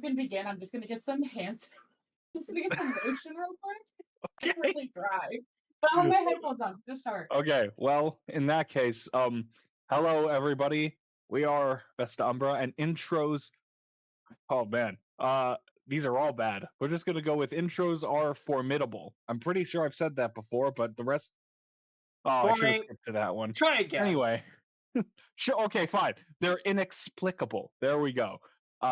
can begin, I'm just gonna get some hands. I'm just gonna get some lotion real quick. I'm Okay. really dry. But I have my headphones on to start. Okay. Well, in that case, hello everybody. We are Vesta Umbra and intros. Oh man. These are all bad. We're just gonna go with intros are formidable. I'm pretty sure I've said that before, but the rest. Oh, I should have Boring. skipped to that one. Try again. Anyway. Sure, okay, fine. They're inexplicable. There we go.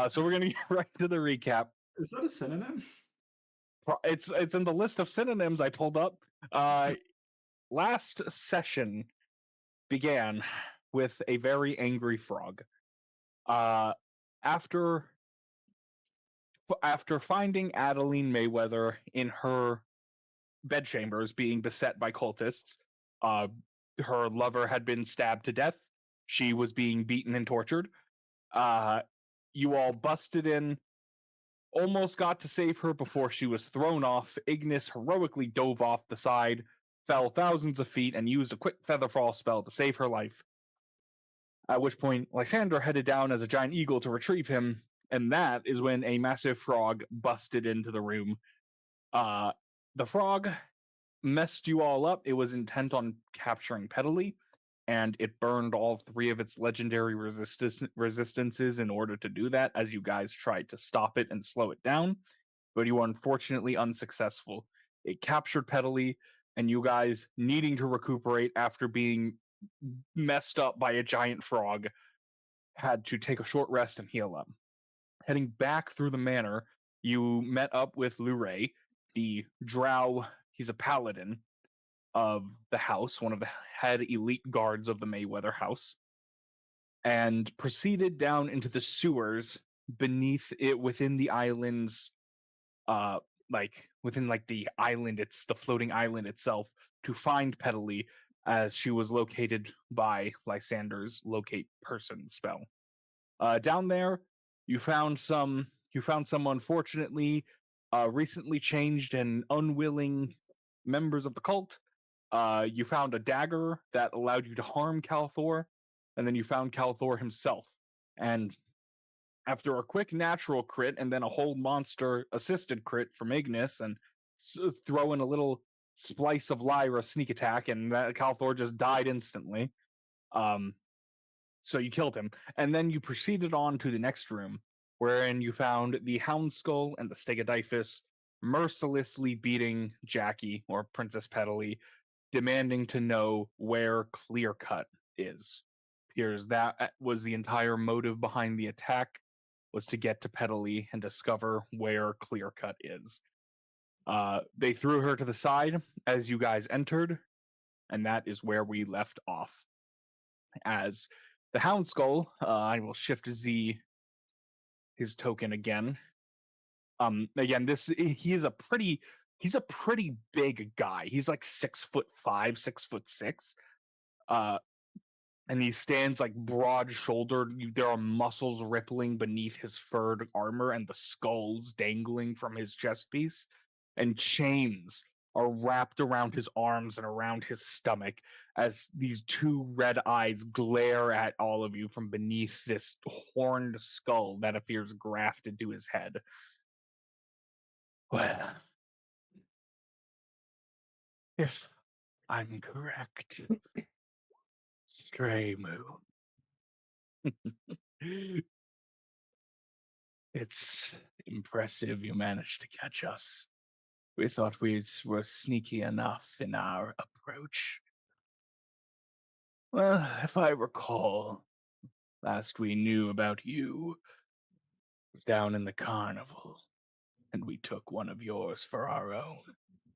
So we're gonna get right to the recap. Is that a synonym? It's in the list of synonyms I pulled up. Last session began with a very angry frog. After finding Adeline Mayweather in her bedchambers being beset by cultists, her lover had been stabbed to death. She was being beaten and tortured. You all busted in, almost got to save her before she was thrown off. Ignis heroically dove off the side, fell thousands of feet, and used a quick featherfall spell to save her life. At which point, Lysander headed down as a giant eagle to retrieve him, and that is when a massive frog busted into the room. The frog messed you all up. It was intent on capturing Petaley, and it burned all three of its legendary resistances in order to do that, as you guys tried to stop it and slow it down, but you were unfortunately unsuccessful. It captured Petaley, and you guys, needing to recuperate after being messed up by a giant frog, had to take a short rest and heal up. Heading back through the manor, you met up with Lyra, the drow. He's a paladin of the house, one of the head elite guards of the Mayweather house, and proceeded down into the sewers beneath it, within the island's within the island, it's the floating island itself, to find Petaley, as she was located by Lysander's locate person spell. Down there, you found some unfortunately recently changed and unwilling members of the cult. You found a dagger that allowed you to harm Calthor, and then you found Calthor himself. And after a quick natural crit and then a whole monster assisted crit from Ignis, and throw in a little splice of Lyra sneak attack, and Calthor just died instantly. So you killed him, and then you proceeded on to the next room, wherein you found the Houndskull and the Stegodifus mercilessly beating Jackie, or Princess Petaley, demanding to know where Clearcut is. Appears that was the entire motive behind the attack, was to get to Petaley and discover where Clearcut is. They threw her to the side as you guys entered, and that is where we left off. As the Houndskull, I will shift his token again. Again, he's a pretty big guy. He's like 6'5", 6'6". And he stands like broad-shouldered. There are muscles rippling beneath his furred armor, and the skulls dangling from his chest piece, and chains are wrapped around his arms and around his stomach, as these two red eyes glare at all of you from beneath this horned skull that appears grafted to his head. Well, if I'm correct, Stray Moon. It's impressive you managed to catch us. We thought we were sneaky enough in our approach. Well, if I recall, last we knew about you was down in the carnival, and we took one of yours for our own.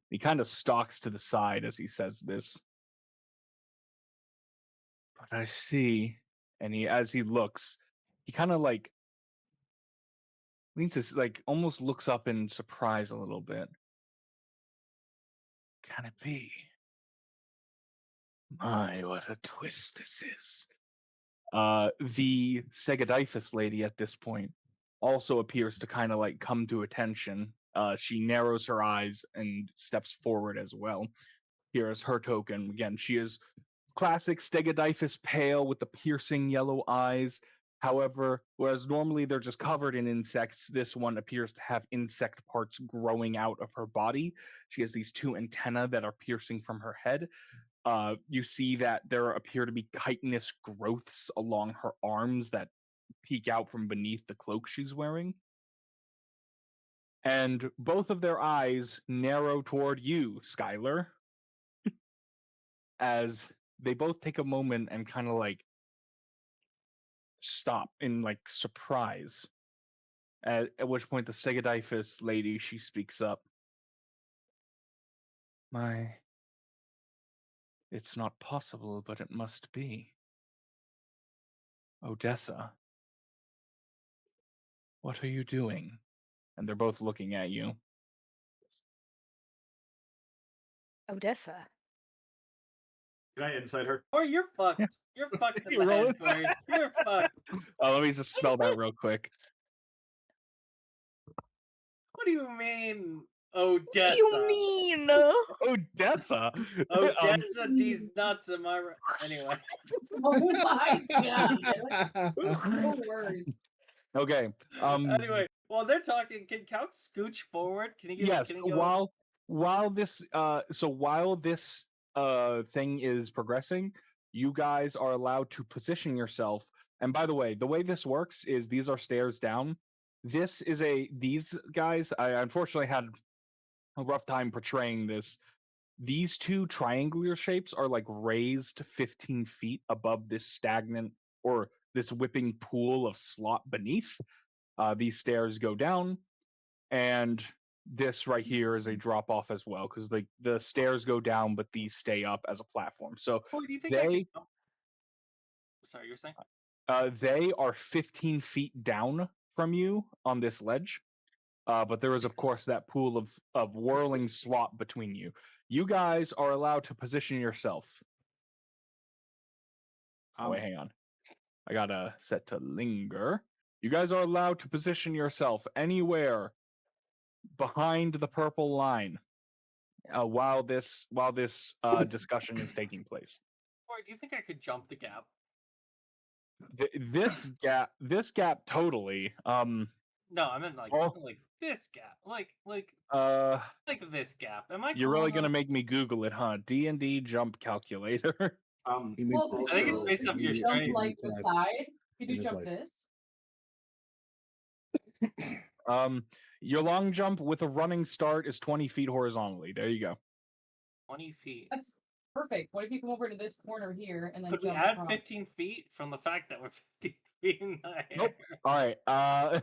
He kind of stalks to the side as he says this. But I see, and as he looks, he kind of leans his, almost looks up in surprise a little bit. Can it be? My, what a twist this is. The Stegodifus lady at this point also appears to kind of come to attention. She narrows her eyes and steps forward as well. Here is her token. Again, she is classic Stegodifus, pale with the piercing yellow eyes, However, whereas normally they're just covered in insects, this one appears to have insect parts growing out of her body. She has these two antennae that are piercing from her head. You see that there appear to be chitinous growths along her arms that peek out from beneath the cloak she's wearing. And both of their eyes narrow toward you, Skyler, as they both take a moment and kind of like stop in like surprise. At which point the Stegodifus lady, she speaks up. It's not possible, but it must be. Odessa, what are you doing? And they're both looking at you. Odessa. Can I insight her? Or you're fucked. You're fucked in You the roll head, it? Corey. You're fucked. Let me just spell that real quick. What do you mean, Odessa? You mean? Odessa. Odessa, these nuts, am I right? Anyway. Oh my god. The worst. Okay. Anyway, while they're talking, can Calx scooch forward? Can he give Yes. can he go? While this thing is progressing, you guys are allowed to position yourself. And by the way this works is these are stairs down. These guys, I unfortunately had a rough time portraying this. These two triangular shapes are like raised 15 feet above this stagnant or this whipping pool of slot beneath. These stairs go down, and this right here is a drop off as well because the stairs go down, but these stay up as a platform. So Corey, do you think I they can... Sorry, you're saying? they are 15 feet down from you on this ledge. But there is, of course, that pool of whirling slot between you. You guys are allowed to position yourself. Wait, hang on. I gotta set to linger. You guys are allowed to position yourself anywhere behind the purple line while this discussion is taking place. Corey, do you think I could jump the gap? This gap, totally. No, I meant like this gap, like this gap. Am I? You're really gonna make me Google it, huh? D&D jump calculator. Well, I think it's based off your jump strength. like the side. Could you jump this? Your long jump with a running start is 20 feet horizontally. There you go. 20 feet. That's perfect. What if you come over to this corner here and then Could we jump add across? 15 feet from the fact that we're 15 feet in the air? Nope. All right. I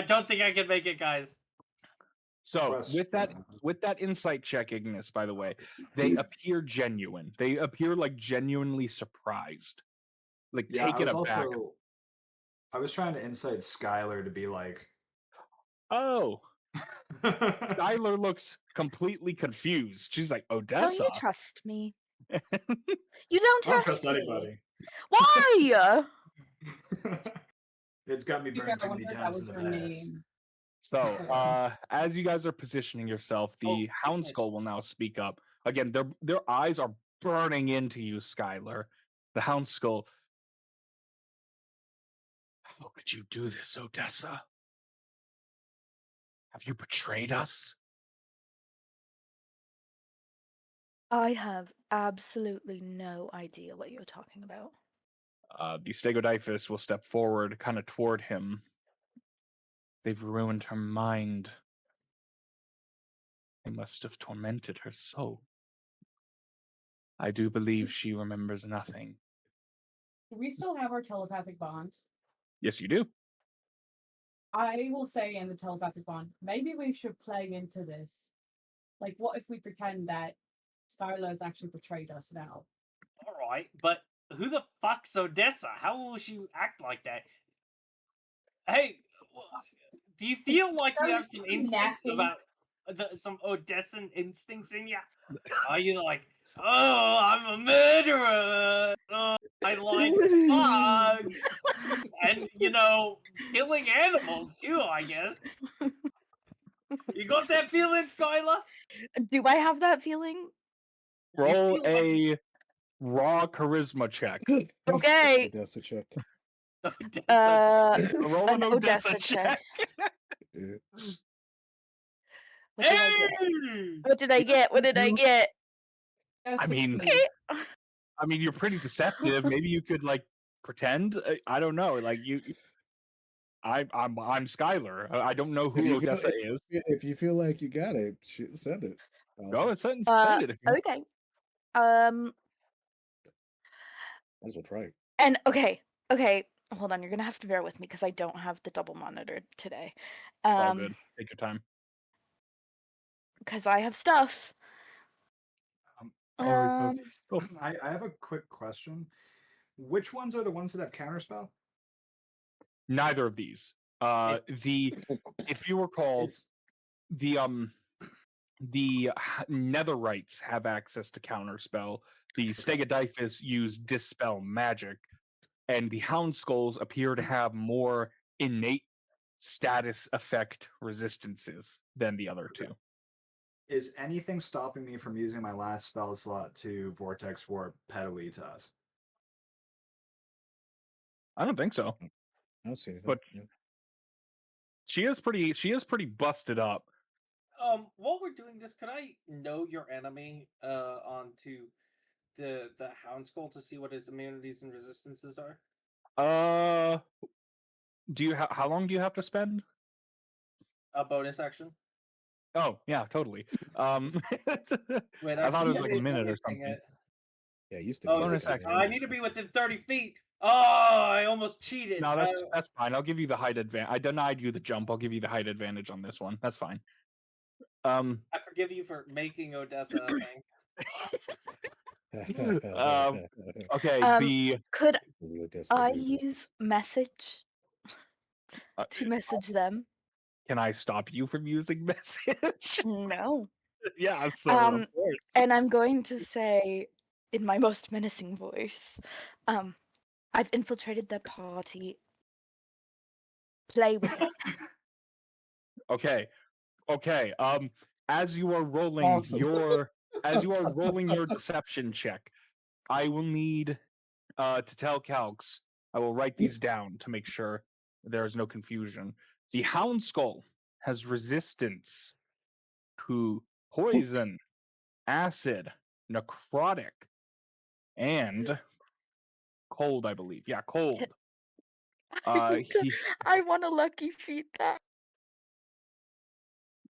don't think I can make it, guys. So with that insight check, Ignis, by the way, they appear genuine. They appear like genuinely surprised, like taken aback. I was trying to insight Skyler to be like, oh. Skyler looks completely confused. She's like, Odessa. Don't you trust me? You don't I don't trust trust me. anybody. Why? It's got me burned too many times in the past. Name. So, as you guys are positioning yourself, the Hound Skull will now speak up. Again, their eyes are burning into you, Skyler. The Hound Skull. How could you do this, Odessa? Have you betrayed us? I have absolutely no idea what you're talking about. The Stegodifus will step forward, kind of toward him. They've ruined her mind. They must have tormented her so. I do believe she remembers nothing. Do we still have our telepathic bond? Yes, you do. I will say in the telepathic bond, maybe we should play into this. Like, what if we pretend that Skylar has actually betrayed us now? All right, but who the fuck's Odessa? How will she act like that? Hey, do you feel like you have some instincts about some Odessan instincts in you? Are you like, oh, I'm a murderer. Oh, I like bugs. And, killing animals too, I guess. You got that feeling, Skylar? Do I have that feeling? Roll a raw charisma check. Okay. Odessa check. Odessa. Roll an An Odessa Odessa check. Yeah. What did I get? Hey! What did I get? What did I get? I mean, 16. you're pretty deceptive. Maybe you could like pretend. I don't know. Like I'm Skyler. I don't know If who you feel- Odessa is. If you feel like you got it, send it. Go Allison. send it. If you Okay. Might as well try. And okay. Hold on, you're gonna have to bear with me because I don't have the double monitor today. all good. Take your time. Because I have stuff. I have a quick question. Which ones are the ones that have counterspell? Neither of these. If you recall, Is- the Netherites have access to counterspell. The Stegodyphus use dispel magic, and the Houndskulls appear to have more innate status effect resistances than the other two. Is anything stopping me from using my last spell slot to Vortex Warp Pedally to us? I don't think so. I don't see anything. But- Yeah. She is pretty busted up. While we're doing this, could I know your enemy onto the Houndskull to see what his immunities and resistances are? Do you how long do you have to spend? A bonus action. Oh yeah, totally. Wait, I thought it was actually, like a minute or dang something. it. Yeah, it used to Oh, be. is bonus it- action. I need to be within 30 feet. Oh, I almost cheated. No, that's fine. I'll give you the height advantage. I denied you the jump. I'll give you the height advantage on this one. That's fine. I forgive you for making Odessa a thing. Okay. Could Odessa I dude. use message to message them? Can I stop you from using message? No. Yeah. So Um, of course. And I'm going to say in my most menacing voice, I've infiltrated their party. Play with it. Okay. As you are rolling Awesome. your deception check, I will need to tell Calx. I will write these down to make sure there is no confusion. The Houndskull has resistance to poison, acid, necrotic, and cold, I believe. Yeah, cold. I want a lucky feat that.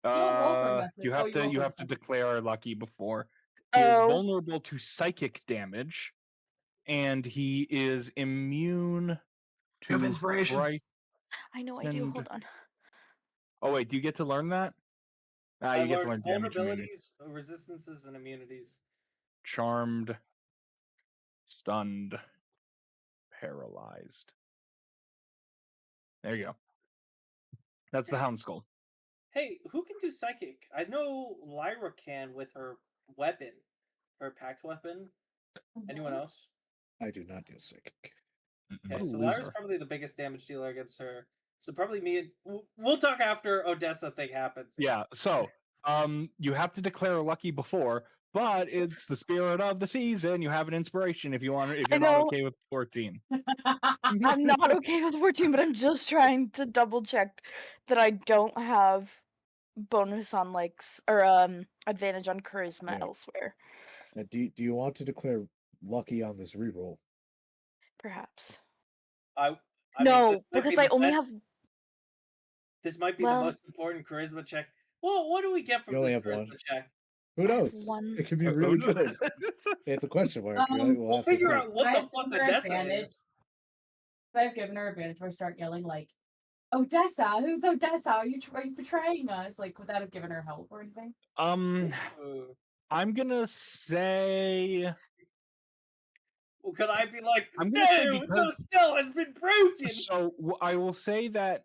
You have you roll for to deception. declare lucky before. He is Oh, vulnerable to psychic damage, and he is immune You have to inspiration. bright. I know I do. and- Hold on. Oh wait, do you get to learn that? Ah, you I get to learned learn damage immunity. vulnerabilities, resistances, and immunities. Charmed, stunned, paralyzed. There you go. That's the Houndskull. Hey, who can do psychic? I know Lyra can with her weapon, her pact weapon. Anyone else? I do not do psychic. What Okay, a so Lyra's loser. probably the biggest damage dealer against her. So probably me and we'll talk after Odessa thing happens. Yeah, so you have to declare lucky before, but it's the spirit of the season. You have an inspiration if you want if I you're not know. okay with 14. I'm not okay with 14, but I'm just trying to double check that I don't have bonus on advantage on charisma Yeah. elsewhere. Do you want to declare lucky on this reroll? Perhaps. I mean, No, this might be because I the only best- have. This might be well- the most important charisma check. Well, what do we get from You only this have charisma one. check? Who I have knows? one. It could be really good. It's a question mark. Right? We'll We'll have to figure see. out what I the have fuck given her Odessa advantage. is. If I've given her advantage, we'll start yelling like, Odessa, who's Odessa? Are you betraying us? Like, without have given her help or anything? Ooh. I'm gonna say Well, could I be like, I'm gonna say no, because- the spell has been broken? so. I will say that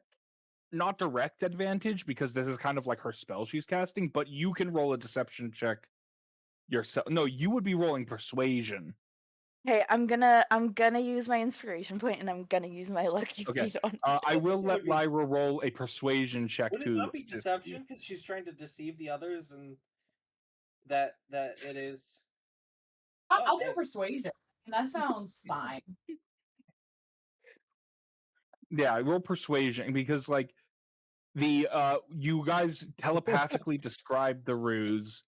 not direct advantage because this is kind of like her spell she's casting, but you can roll a deception check yourself. No, you would be rolling persuasion. Hey, I'm gonna use my inspiration point and I'm gonna use my lucky Okay, feat on. I will It would let be- Lyra roll a persuasion check Would it to not be assist you. deception because she's trying to deceive the others and that it is? I'll do Okay. persuasion. That sounds fine. Yeah, roll persuasion because like the you guys telepathically describe the ruse.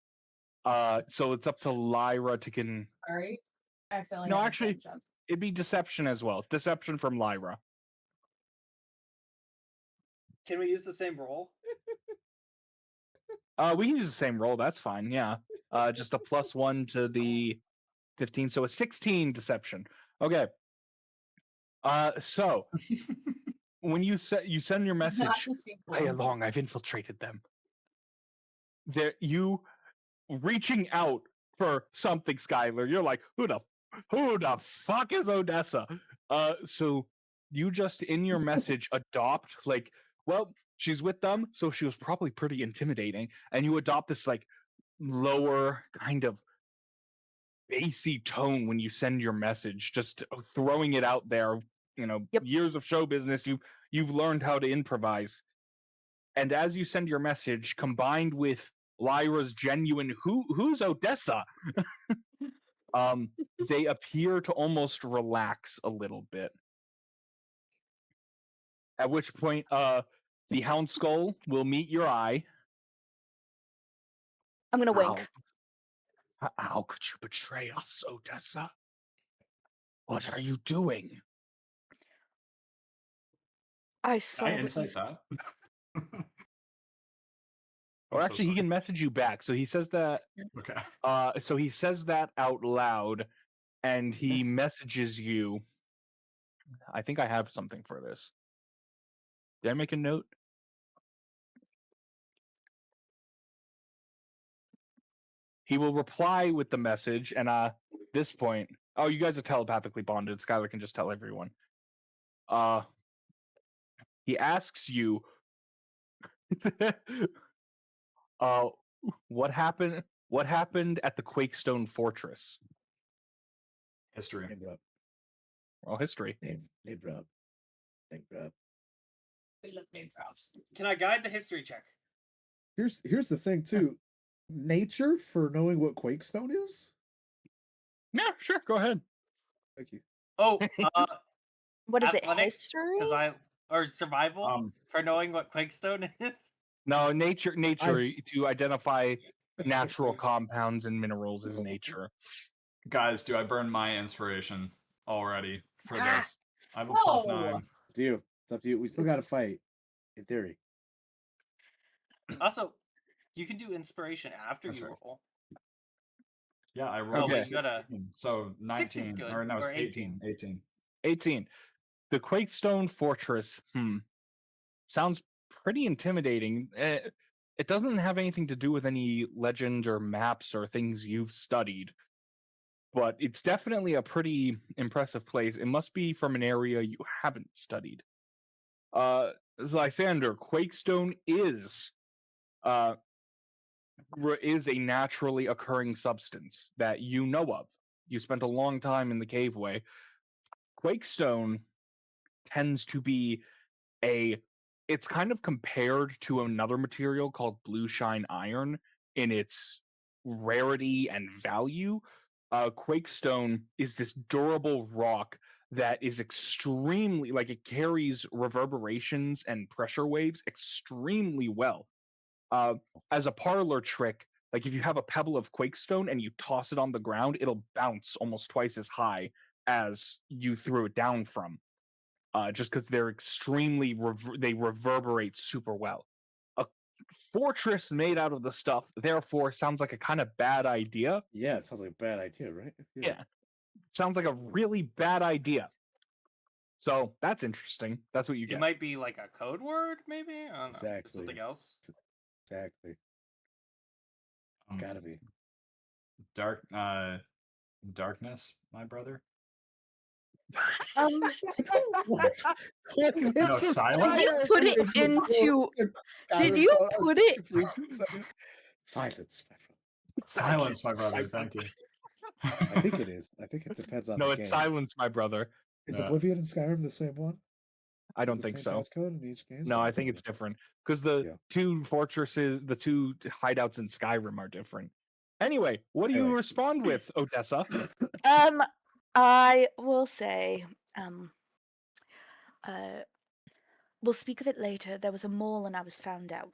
So it's up to Lyra to All right. Accidentally. No, had my actually, phone shut. it'd be deception as well. Deception from Lyra. Can we use the same roll? We can use the same roll. That's fine. Yeah. Just a +1 to the 15, so a 16 deception. Okay. So when you send your Not message, the play sequel. along. I've infiltrated them. There, you reaching out for something, Skyler. You're like, who the fuck is Odessa? So you just in your message adopt like, well, she's with them, so she was probably pretty intimidating, and you adopt this like lower kind of bassy tone when you send your message, just throwing it out there. You know, Yep. years of show business, you've learned how to improvise. And as you send your message, combined with Lyra's genuine who's Odessa, they appear to almost relax a little bit. At which point, the Hound Skull will meet your eye. I'm gonna wink. How could you betray us, Odessa? What are you doing? I saw. Can I what you- insight that? Or I'm so actually, he sorry. can message you back. So he says that. Okay. So he says that out loud, and he messages you. I think I have something for this. Did I make a note? He will reply with the message, and this point, oh, you guys are telepathically bonded. Skyler can just tell everyone. He asks you, what happened? What happened at the Quakestone Fortress? History. Name drop. Well, history. Name drop. Name drop. We look name drops. Can I guide the history check? Here's the thing too. Nature for knowing what Quakestone is? Yeah, sure. Go ahead. Thank you. Oh, What is it? athletics, History? or survival for knowing what Quakestone is. No, nature to identify natural compounds and minerals is nature. Guys, do I burn my inspiration already for Ah, this? I have a no. +9. Up to you. It's up to you. We still got to fight, in theory. Also, you can do inspiration after That's you right. roll. Yeah, I Oh, rolled Okay. wait, you gotta. 16, so 19, good, or no, it's or 18. 18. The Quakestone Fortress. Sounds pretty intimidating. It doesn't have anything to do with any legend or maps or things you've studied, but it's definitely a pretty impressive place. It must be from an area you haven't studied. Lysander, Quakestone is a naturally occurring substance that you know of. You spent a long time in the caveway. Quakestone tends to be it's kind of compared to another material called blue shine iron in its rarity and value. Quakestone is this durable rock that is extremely, like, it carries reverberations and pressure waves extremely well. As a parlor trick, like if you have a pebble of Quakestone and you toss it on the ground, it'll bounce almost twice as high as you threw it down from. Just because they're extremely they reverberate super well. A fortress made out of the stuff, therefore, sounds like a kind of bad idea. Yeah, it sounds like a bad idea, right? Yeah, sounds like a really bad idea. So that's interesting. That's what you It get. might be like a code word, maybe. I don't know. Exactly. Something else. Exactly. It's gotta be. Darkness, my brother. What? No, silence. Did you put it into? Did you put it? Silence, my friend. Silence, my brother. Thank you. I think it is. I think it depends on No, the it's game. silence, my brother. Is Yeah. Oblivion and Skyrim the same one? I Is it don't the think same so. passcode in each game? No, I think it's different because the Yeah. two fortresses, the two hideouts in Skyrim are different. Anyway, what do you Anyway. respond with, Odessa? I will say, we'll speak of it later. There was a mole and I was found out.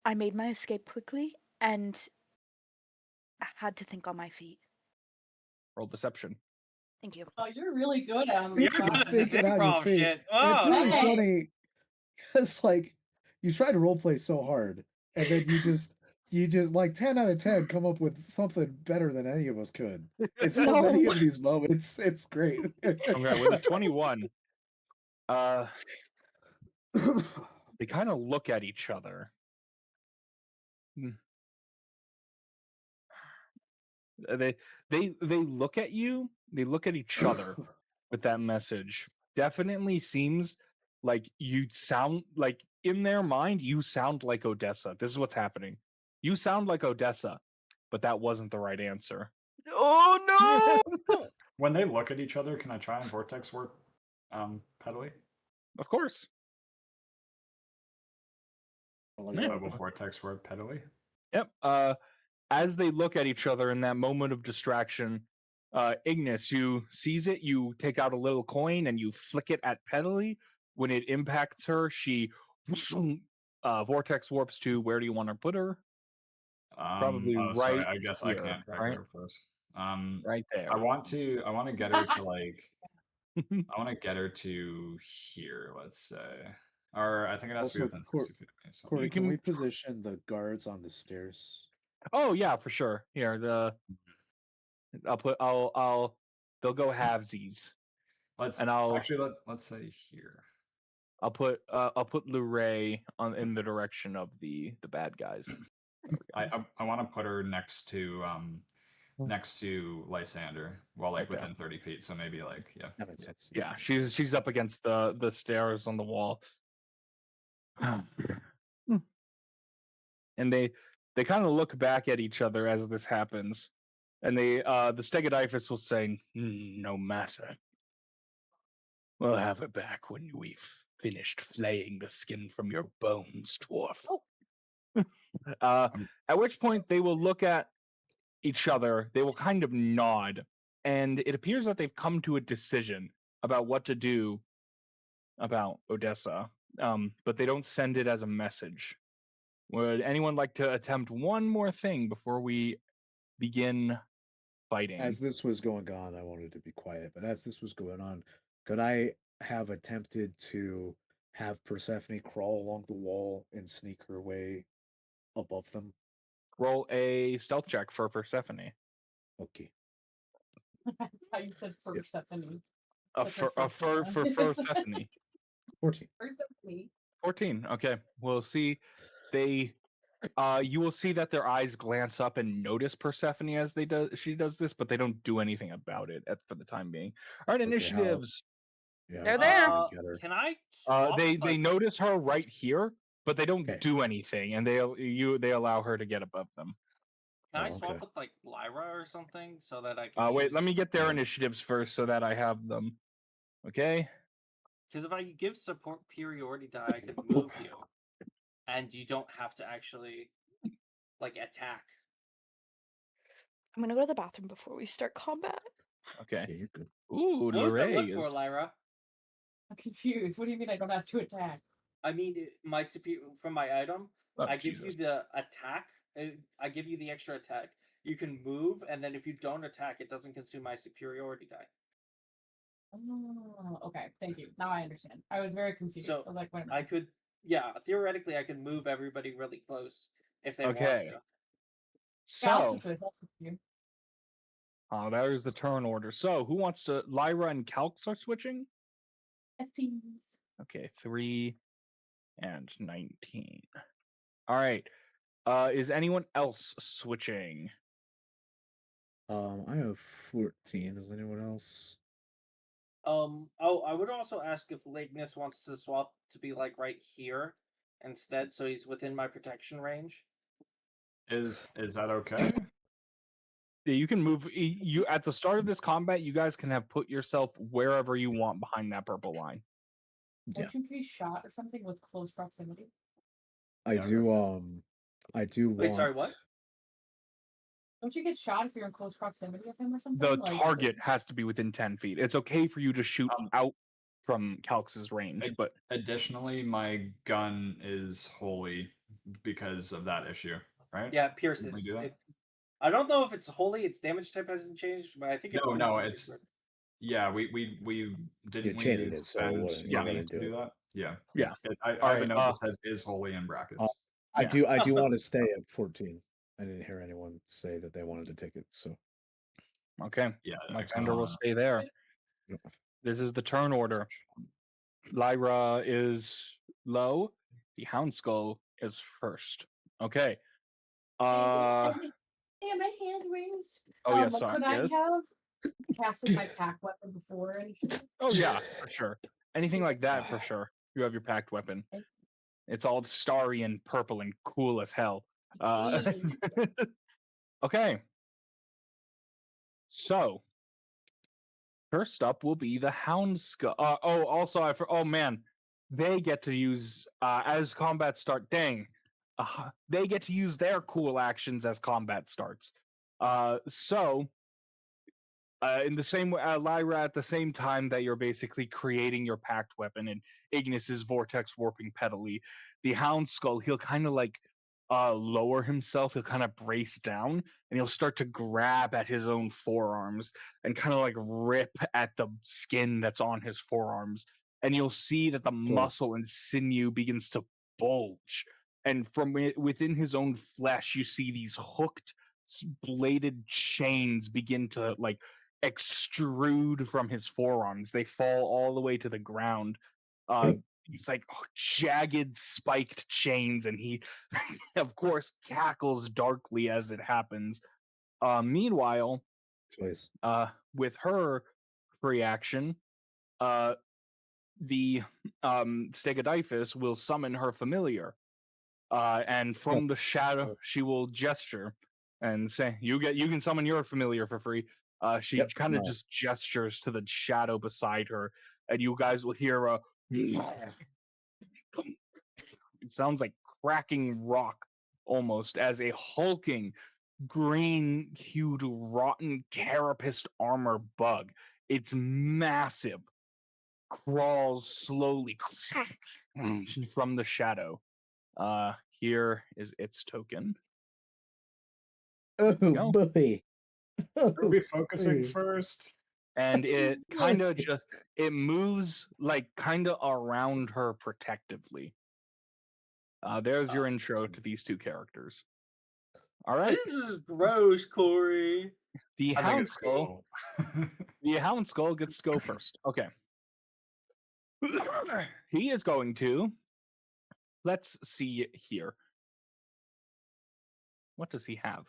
I made my escape quickly and I had to think on my feet. Roll deception. Thank you. Oh, you're really good at You're Thinking good of at this thinking on your improv feet. shit. It's Oh, really nice. funny. It's like you try to roleplay so hard, and then you just like 10 out of 10 come up with something better than any of us could. It's so many No. of these moments. It's great. Okay, with a 21, they kind of look at each other. They look at you. They look at each other with that message. Definitely seems like you sound like in their mind you sound like Odessa. This is what's happening. You sound like Odessa, but that wasn't the right answer. Oh no! When they look at each other, can I try and vortex warp pedally? Of course. Global vortex warp pedally? Yep. As they look at each other in that moment of distraction, Ignis, you seize it, you take out a little coin and you flick it at Pedally. When it impacts her, she vortex warps to where do you want to put her? Probably oh, right. sorry, I guess I here, can't drag right? her first. Right there. I want to get her to like I want to get her to here, let's say. Or I think it has to be Also, within 60 feet of me. So. Corey, You can can- we position the guards on the stairs? Oh yeah, for sure. Here, they'll go halvesies. Let's say here. I'll put Luray in the direction of the bad guys. I want to put her next to Lysander, well, like Right there. within 30 feet. So maybe like That makes sense. Yeah, she's up against the stairs on the wall. And they kind of look back at each other as this happens. And the Stegodifus will say, no matter. We'll have it back when we've finished flaying the skin from your bones, dwarf. At which point they will look at each other, they will kind of nod, and it appears that they've come to a decision about what to do about Odessa, but they don't send it as a message. Would anyone like to attempt one more thing before we begin fighting? As this was going on, I wanted to be quiet, but as this was going on, could I have attempted to have Persephone crawl along the wall and sneak her way above them? Roll a stealth check for Persephone. Okay. That's how you said first, Stephanie. For Persephone. 14. Persephone. 14. Okay, we'll see. You will see that their eyes glance up and notice Persephone as she does this, but they don't do anything about it for the time being. All right, Okay, initiatives. Yeah, They're I'm there. trying to get her. Can I? Swap, They notice her right here, but they don't Okay. do anything, and they allow her to get above them. Can I Oh, swap okay. with like Lyra or something so that I can? Wait, let me get their Yeah. initiatives first so that I have them. Okay. Because if I give superiority die, I could move you, and you don't have to actually like attack. I'm gonna go to the bathroom before we start combat. Okay. Yeah, you're good. Ooh, What does that look Luray for, is. Lyra? I'm confused. What do you mean I don't have to attack? I mean, my from my item, Oh, I give Jesus. you the attack. I give you the extra attack. You can move, and then if you don't attack, it doesn't consume my superiority die. Oh, okay. Thank you. Now I understand. I was very confused. So I was like, wait a I minute. could, theoretically, I could move everybody really close if they want Okay. to. Yeah, I'll So, switch with you. that is the turn order. So, who wants to? Lyra and Calx are switching. SPs. Okay, 3 and 19. All right. Is anyone else switching? I have 14. Is anyone else? Oh, I would also ask if Ignis wants to swap to be like right here instead, so he's within my protection range. Is that okay? Yeah, you can move. You at the start of this combat, you guys can have put yourself wherever you want behind that purple line. Yeah. Don't you be shot or something with close proximity? I Yeah, do I do Wait, want sorry, what? Don't you get shot if you're in close proximity of him or something? The Like, target has to be within 10 feet. It's okay for you to shoot out from Calx's range, but additionally, my gun is holy because of that issue, right? Yeah, it Didn't we pierces. do that? I don't know if it's holy. Its damage type hasn't changed, but I think it No, pierces. it's yeah. We didn't we chained it, so it spend wouldn't- yeah. money wouldn't to do do it. that? Yeah. Yeah. I All have a right, note that says "is holy" in brackets. I Yeah. do want to stay at 14. I didn't hear anyone say that they wanted to take it, so Okay. Yeah, I Lysander kinda will wanna- stay there. This is the turn order. Lyra is low. The Hound Skull is first. Okay. hey, my hand raised. Oh yes, sorry. Could Yes. I have casted my pack weapon before anything? Oh yeah, for sure. Anything like that for sure. You have your packed weapon. It's all starry and purple and cool as hell. Okay. So first up will be the Hound Skull. Also, oh man, they get to use as combat start. Dang, they get to use their cool actions as combat starts. In the same way, Lyra, at the same time that you're basically creating your packed weapon and Ignis's vortex warping pedally, the Hound Skull, he'll kind of like lower himself. He'll kind of brace down and he'll start to grab at his own forearms and kind of like rip at the skin that's on his forearms. And you'll see that the muscle and sinew begins to bulge. And from within his own flesh, you see these hooked, bladed chains begin to like extrude from his forearms. They fall all the way to the ground. These like jagged, spiked chains, and he, of course, cackles darkly as it happens. Meanwhile, with her free action, the Stegodyphus will summon her familiar, and from the shadow, she will gesture and say, "You can summon your familiar for free." She kind of just gestures to the shadow beside her, and you guys will hear a. It sounds like cracking rock almost as a hulking, green-hued, rotten carapace armor bug. It's massive. Crawls slowly from the shadow. Here is its token. Oh boy. Are we focusing first? And it kind of just it moves like kind of around her protectively. There's your intro to these two characters. All right. This is gross, Corey. The I think Hound it's Skull. cool. The Hound Skull gets to go first. Okay. He is going to. Let's see here. What does he have?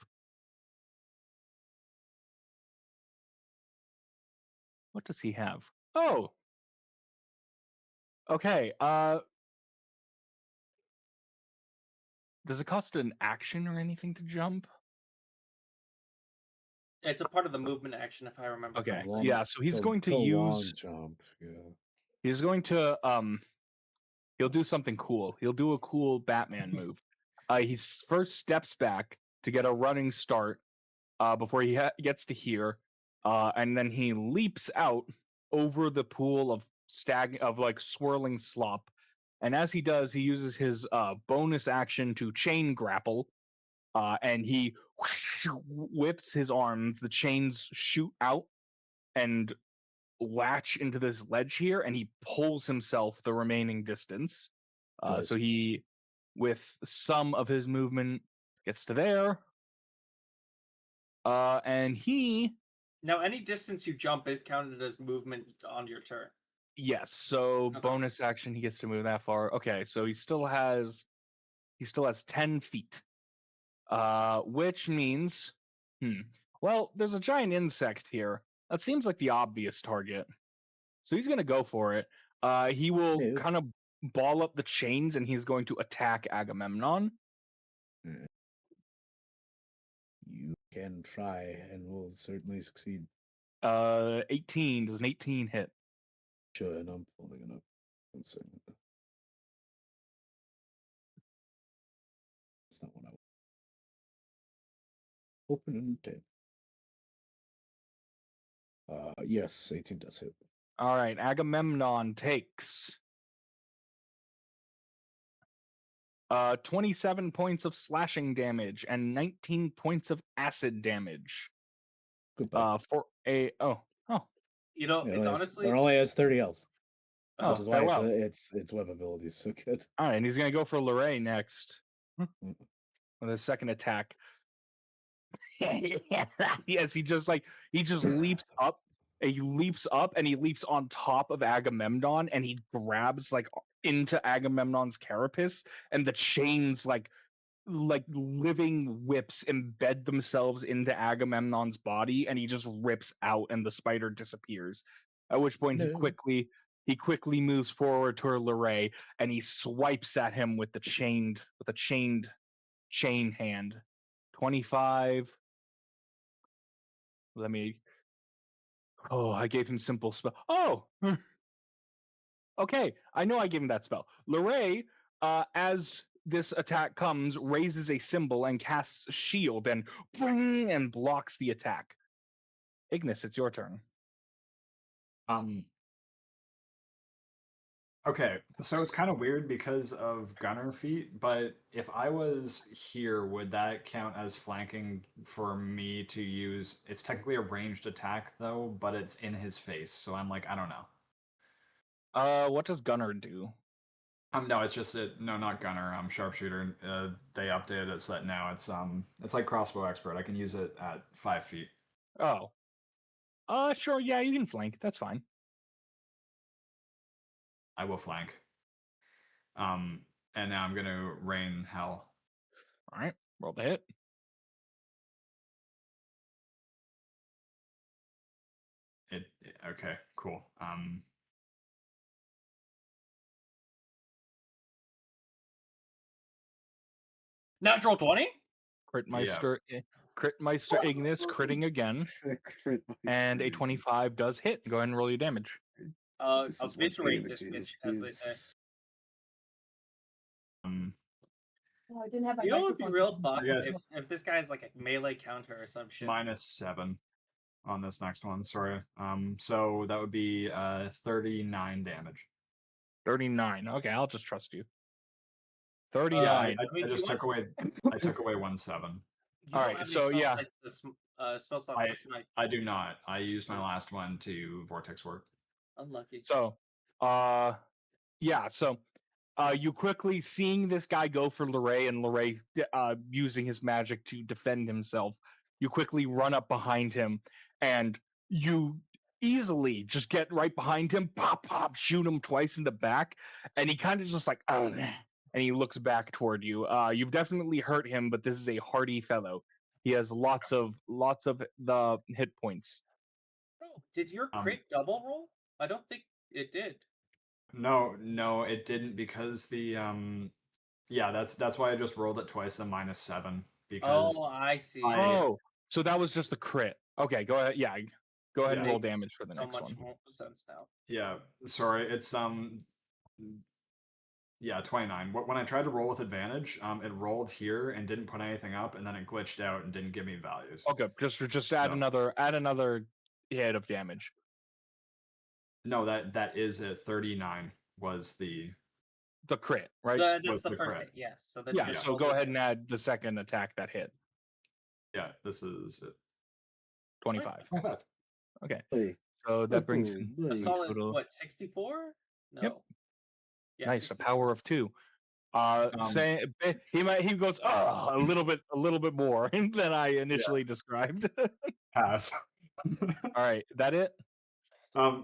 What does he have? Oh. Okay. Does it cost an action or anything to jump? It's a part of the movement action, if I remember. Okay. correctly. Yeah, so he's going to long use jump. Yeah. he's going to he'll do something cool. He'll do a cool Batman move. He first steps back to get a running start before he gets to here, and then he leaps out over the pool of like swirling slop. And as he does, he uses his bonus action to chain grapple, and he whips his arms. The chains shoot out and latch into this ledge here, and he pulls himself the remaining distance. Nice. So he, with some of his movement, gets to there. And he, Now, any distance you jump is counted as movement on your turn. yes. So Okay. bonus action, he gets to move that far. Okay, so he still has 10 feet. Which means, well, there's a giant insect here. That seems like the obvious target. So he's gonna go for it. He will kind of ball up the chains, and he's going to attack Agamemnon. You can try, and will certainly succeed. 18. Does an 18 hit? Sure, and I'm pulling it up. 1 second. That's not what I want. Open a new tab. Yes, 18 does hit. All right, Agamemnon takes 27 points of slashing damage and 19 points of acid damage. Goodbye. For a You know, it's honestly. it only has 30 health, Oh, which is why farewell. its web ability is so good. All right, and he's gonna go for Lyra next Mm. with his second attack. Yes, he just leaps up. He leaps up and he leaps on top of Agamemnon and he grabs like into Agamemnon's carapace and the chains like living whips embed themselves into Agamemnon's body and he just rips out and the spider disappears. At which point No. he quickly moves forward toward Lyra and he swipes at him with the chain hand. 25. Let me. Oh, I gave him simple spell. Oh, okay. I know I gave him that spell. Lyra, as this attack comes, raises a symbol and casts shield and blocks the attack. Ignis, it's your turn. Okay, so it's kind of weird because of gunner feet, but if I was here, would that count as flanking for me to use? It's technically a ranged attack though, but it's in his face, so I'm like, I don't know. What does gunner do? No, it's just no, not gunner. Sharpshooter. They updated it so that now it's like crossbow expert. I can use it at 5 feet. Oh, sure. Yeah, you can flank. That's fine. I will flank. And now I'm gonna rain hell. All right, roll the hit. Okay, cool. Natural 20? Critmeister Ignis critting again. And a 25 does hit. Go ahead and roll your damage. Eviscerate this bitch, as they say. Oh, I didn't have my You know what would be microphone, real so- fucked Yes. if this guy's like a melee counter or some shit. -7 on this next one. Sorry. So that would be 39 damage. 39. Okay, I'll just trust you. Yeah, 39. I just took away. I took away 1/7. You All don't right, have any so, spell yeah. slots spell slots to smite. I do not. I used my last one to vortex work. Unlucky. So, yeah. So, you quickly seeing this guy go for Lyra and Lyra using his magic to defend himself. You quickly run up behind him, and you easily just get right behind him, pop, shoot him twice in the back, and he kind of just like, oh, and he looks back toward you. You've definitely hurt him, but this is a hardy fellow. He has lots of the hit points. Bro, did your crit double roll? I don't think it did. No, it didn't because the yeah, that's why I just rolled it twice and -7 because Oh, I see. Oh, so that was just the crit. Okay, go ahead. Yeah, go ahead and Yeah. roll damage for the So next much one. more sense now. yeah, sorry, it's yeah, 29. When I tried to roll with advantage, it rolled here and didn't put anything up, and then it glitched out and didn't give me values. Okay, just add another hit of damage. No, that is it. 39 was the crit, right? That's Was the the first crit. hit, yes. So then Yeah, just so roll go the- ahead and add the second attack that hit. Yeah, this is it. 25. 25. Okay. Hey. So that brings in a Hey. solid total. what, 64? No. Yep. Yeah, Nice, a 64. power of 2. He goes a little bit more than I initially described. Pass. All right, that it?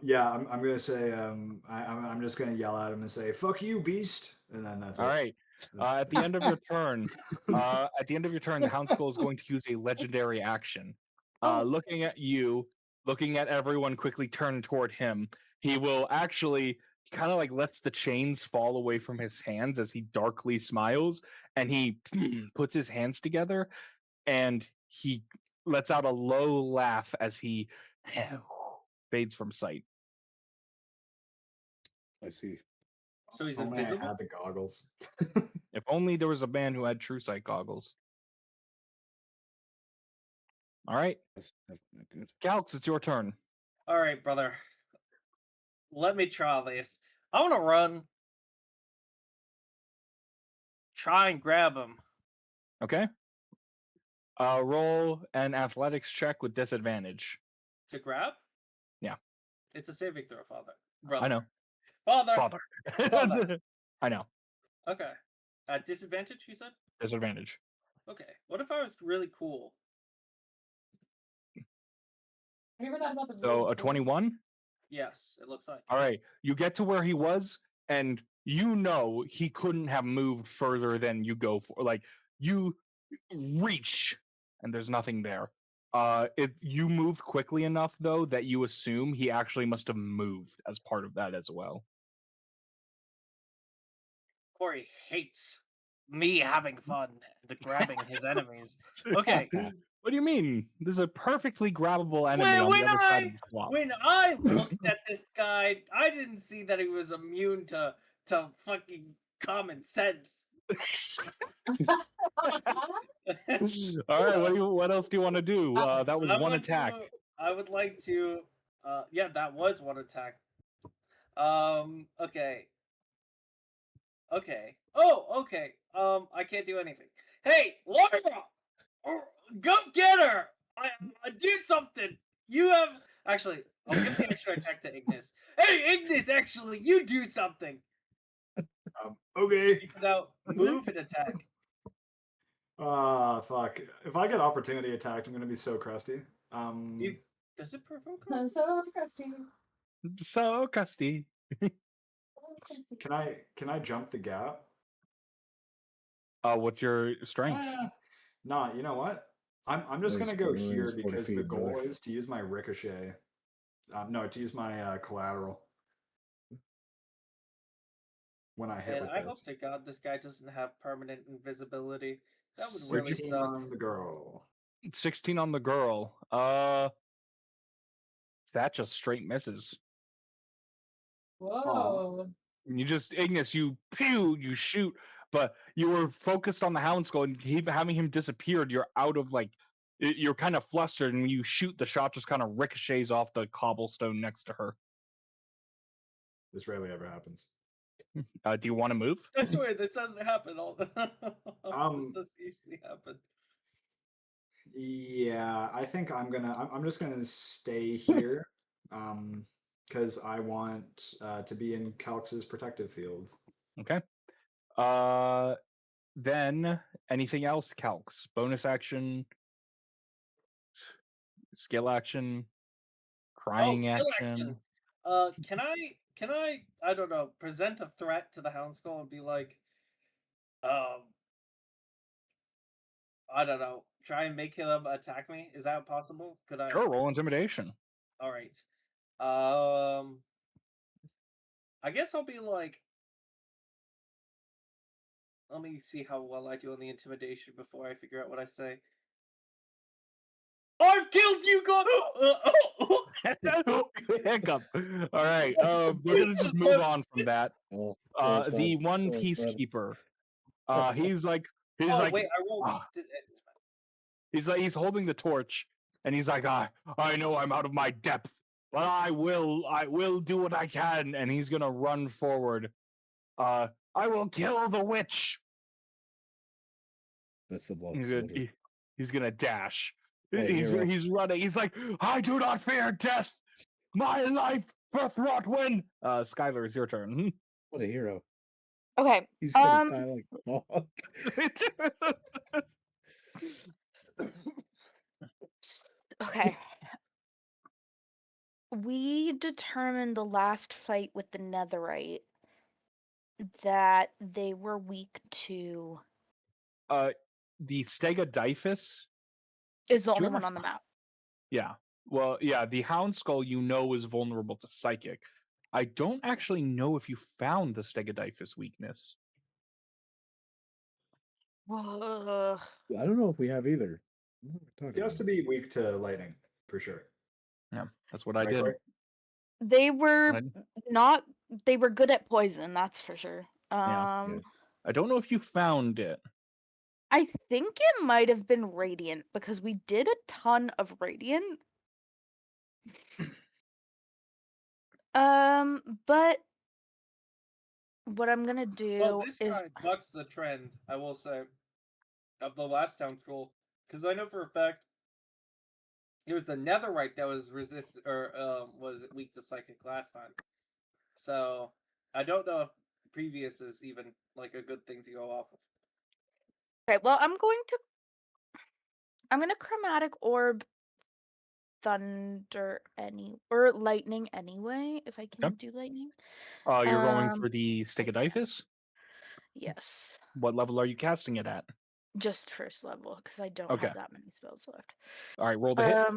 Yeah, I'm gonna say I'm just gonna yell at him and say "fuck you, beast," and then that's All it. right. At the end of your turn, the Hound Skull is going to use a legendary action. Looking at you, looking at everyone quickly turn toward him, he will actually kind of like lets the chains fall away from his hands as he darkly smiles, and he puts his hands together, and he lets out a low laugh as he fades from sight. I see. So he's Only I invisible? had the goggles. If only there was a man who had true sight goggles. All right, That's definitely good. Calx, it's your turn. All right, brother. Let me try this. I want to run. Try and grab him. Okay. Roll an athletics check with disadvantage. To grab? Yeah. It's a saving throw, father. Brother. I know. Father. Father. I know. Okay. Disadvantage, you said? Disadvantage. Okay. What if I was really cool? Have you ever thought about the So really a cool? 21? Yes, it looks like. All right. You get to where he was, and you know he couldn't have moved further than you go for. Like, you reach, and there's nothing there. If you moved quickly enough, though, that you assume he actually must have moved as part of that as well. Corey hates me having fun and grabbing his enemies. Okay. What do you mean? There's a perfectly grabbable enemy on the other side of the swamp. When I looked at this guy, I didn't see that he was immune to fucking common sense. All right, what else do you want to do? That was one attack. I would like to. Yeah, that was one attack. Okay. Okay. Oh, okay. I can't do anything. Hey, Lyra! Go get her! I do something! You have... Actually, I'll give the extra attack to Ignis. Hey, Ignis, actually, you do something! Okay. You can now move and attack. Fuck. If I get opportunity attacked, I'm gonna be so crusty. Does it provoke? I'm so crusty. So crusty. Can I jump the gap? What's your strength? Nah, you know what? I'm just gonna go here 40 because the feet, goal brother. is to use my ricochet. No, to use my collateral when I hit And with I this. hope to God this guy doesn't have permanent invisibility. That would really 16 suck. on the girl. 16 on the girl. That just straight misses. Whoa. You just, Ignis, you shoot, but you were focused on the hound skull, and having him disappeared, you're out of, like, you're kind of flustered, and when you shoot, the shot just kind of ricochets off the cobblestone next to her. This rarely ever happens. Do you want to move? I swear, this doesn't happen all the This doesn't usually happen. Yeah, I think I'm just gonna stay here. Because I want to be in Calx's protective field. Okay. Then anything else, Calx? Bonus action, skill action, crying skill action. Can I don't know, present a threat to the hound skull and be like, I don't know, try and make him attack me? Is that possible? Could I? Sure, roll intimidation. All right. I guess I'll be like, let me see how well I do on the intimidation before I figure out what I say. I've killed you, God! Hiccup. All right, we're gonna just move on from that. The one peacekeeper. He's like, wait, I rolled. he's holding the torch, and he's like, I know I'm out of my depth, but I will do what I can, and he's gonna run forward. I will kill the witch. That's the blood. He's gonna dash. Hey, he's running. He's like, I do not fear death. My life for Throtwin. Skyler, it's your turn. What a hero. Okay. He's gonna die like dog. Okay. We determined the last fight with the Netherite that they were weak to. The Stegodyphus Is the Do you only ever one on the map. Yeah. Well, yeah, the Hound Skull is vulnerable to psychic. I don't actually know if you found the Stegodyphus weakness. Ugh. I don't know if we have either. What are we talking He has to about? be weak to lightning, for sure. Yeah, that's what I Right, did. Corey? They were Right. not. They were good at poison. That's for sure. Yeah. I don't know if you found it. I think it might have been radiant because we did a ton of radiant. But what I'm gonna do Well, this is guy bucks the trend, I will say, of the last town school, because I know for a fact it was the netherite that was was weak to psychic last time. So I don't know if previous is even like a good thing to go off of. okay. Well, I'm gonna chromatic orb thunder or lightning anyway, if I can Okay. do lightning. You're going for the Stigadifus? Yes. What level are you casting it at? Just first level, because I don't Okay. have that many spells left. All right, roll the hit.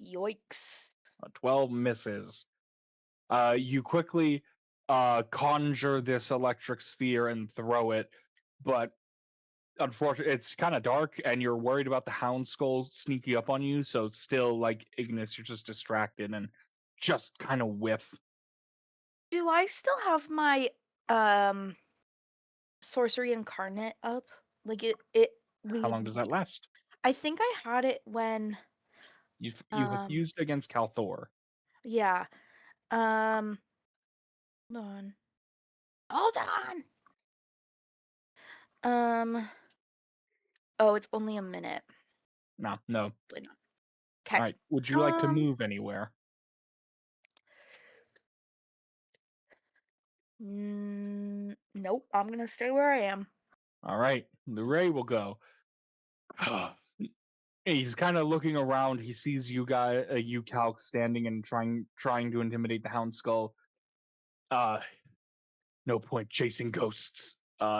Yoicks. 12 misses. You quickly conjure this electric sphere and throw it, but unfortunately, it's kind of dark, and you're worried about the hound skull sneaking up on you. So, still, like Ignis, you're just distracted and just kind of whiff. Do I still have my sorcery incarnate up? Like How long does that last? I think I had it when You have used against Calthor. yeah. Hold on. Hold on. Oh, it's only a minute. No. Probably not. Okay. All right. Would you like to move anywhere? Nope. I'm gonna stay where I am. All right. The Ray will go. He's kind of looking around. He sees you Calx, standing and trying to intimidate the hound skull. No point chasing ghosts.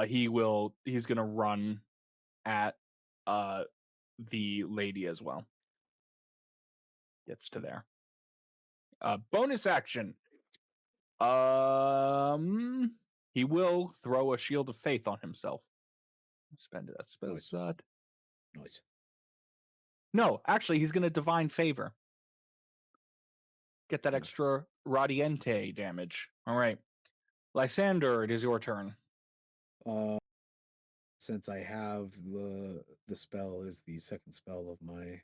He's gonna run at the lady as well. Gets to there. Bonus action. He will throw a shield of faith on himself. Spend that spell slot. Nice. No, actually, he's gonna divine favor. Get that extra radiante damage. All right, Lysander, it is your turn. Since I have the spell is the second spell of my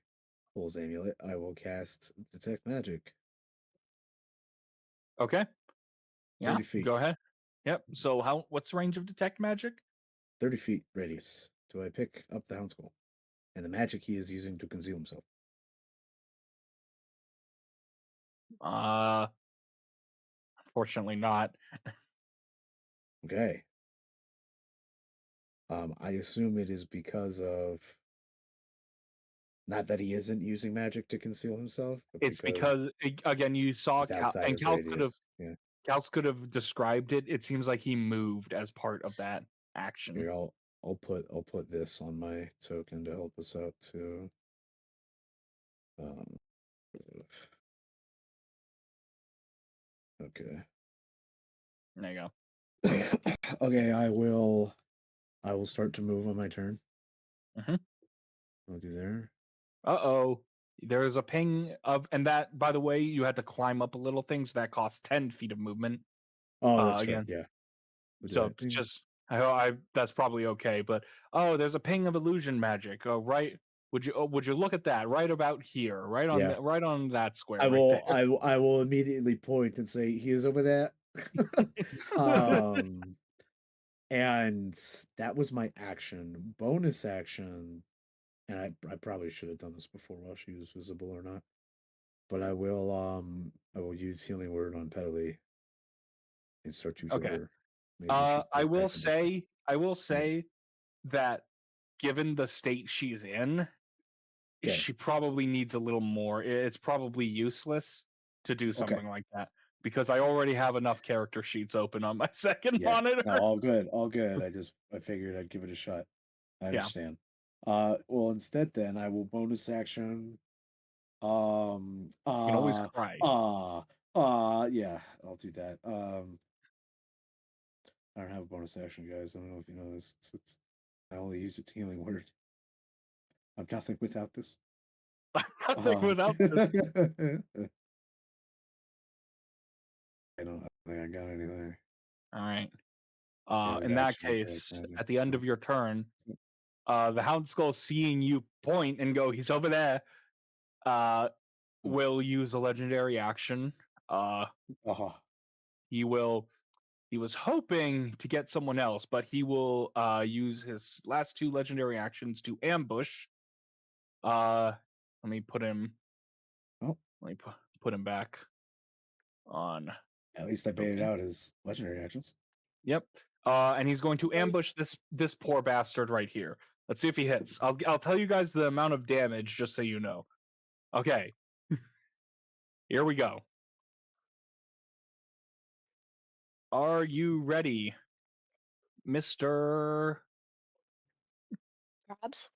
Fool's Amulet, I will cast Detect Magic. Okay. Yeah. 30 feet. Go ahead. Yep. So what's the range of Detect Magic? 30 feet radius. Do I pick up the hound skull? And the magic he is using to conceal himself. Unfortunately not. Okay. I assume it is because of not that he isn't using magic to conceal himself, but It's because again, you saw he's outside and of radius. Calx could have described it. It seems like he moved as part of that action. Here, I'll put this on my token to help us out too. Okay. There you go. Okay, I will start to move on my turn. Mm-hmm. I'll do there. Uh-oh. There's a ping of, and that, by the way, you had to climb up a little thing, so that costs 10 feet of movement. Oh, that's again. right. Yeah. So just, that's probably okay. But there's a ping of illusion magic. Oh, right. Would you look at that right about here, right on that square? I right will. there. I will immediately point and say he is over there. And that was my action. Bonus action, and I probably should have done this before while she was visible or not. But I will use Healing Word on Petaley and start to heal her. I will say that given the state she's in, she probably needs a little more. It's probably useless to do something like that because I already have enough character sheets open on my second monitor. No, all good. I figured I'd give it a shot. I understand. Well, instead then I will bonus action. You can always cry. Yeah, I'll do that. I don't have a bonus action, guys. I don't know if you know this. It's I only use a Healing Word. I'm nothing without this. Nothing without this. I don't think I got anything. All right. his In that action will take case, damage, at the end so- of your turn, the Houndskull, seeing you point and go, he's over there, will use a legendary action. Uh-huh. He was hoping to get someone else, but he will use his last 2 legendary actions to ambush. Let me put him. Oh. Let me put him back on. At least I baited out his legendary actions. Yep. And he's going to ambush this poor bastard right here. Let's see if he hits. I'll tell you guys the amount of damage just so you know. Okay. Here we go. Are you ready, Mr. Crabs?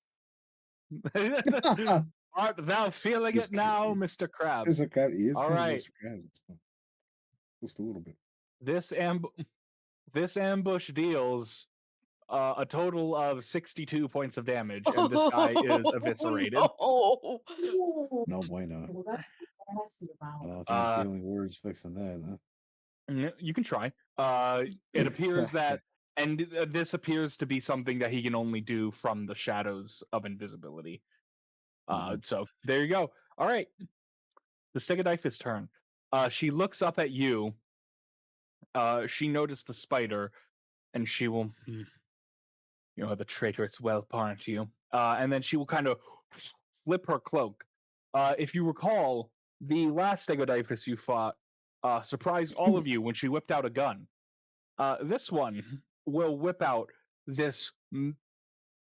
Art thou feeling He's it now, he's- Mr. Krabs? There's a crab. He is All kind right. of Mr. Krabs. It's fun. Just a little bit. This ambush deals a total of 62 points of damage, and this guy is eviscerated. No. No bueno. Well, that's nasty I amount. don't think healing words fixing that. Huh? You can try. It appears that, and this appears to be something that he can only do from the shadows of invisibility. So there you go. All right, the Stegodifus' turn. She looks up at you. She noticed the spider, and she will, the traitorous whelp, aren't you? And then she will kind of flip her cloak. If you recall, the last Stegodifus you fought surprised all of you when she whipped out a gun. This one will whip out this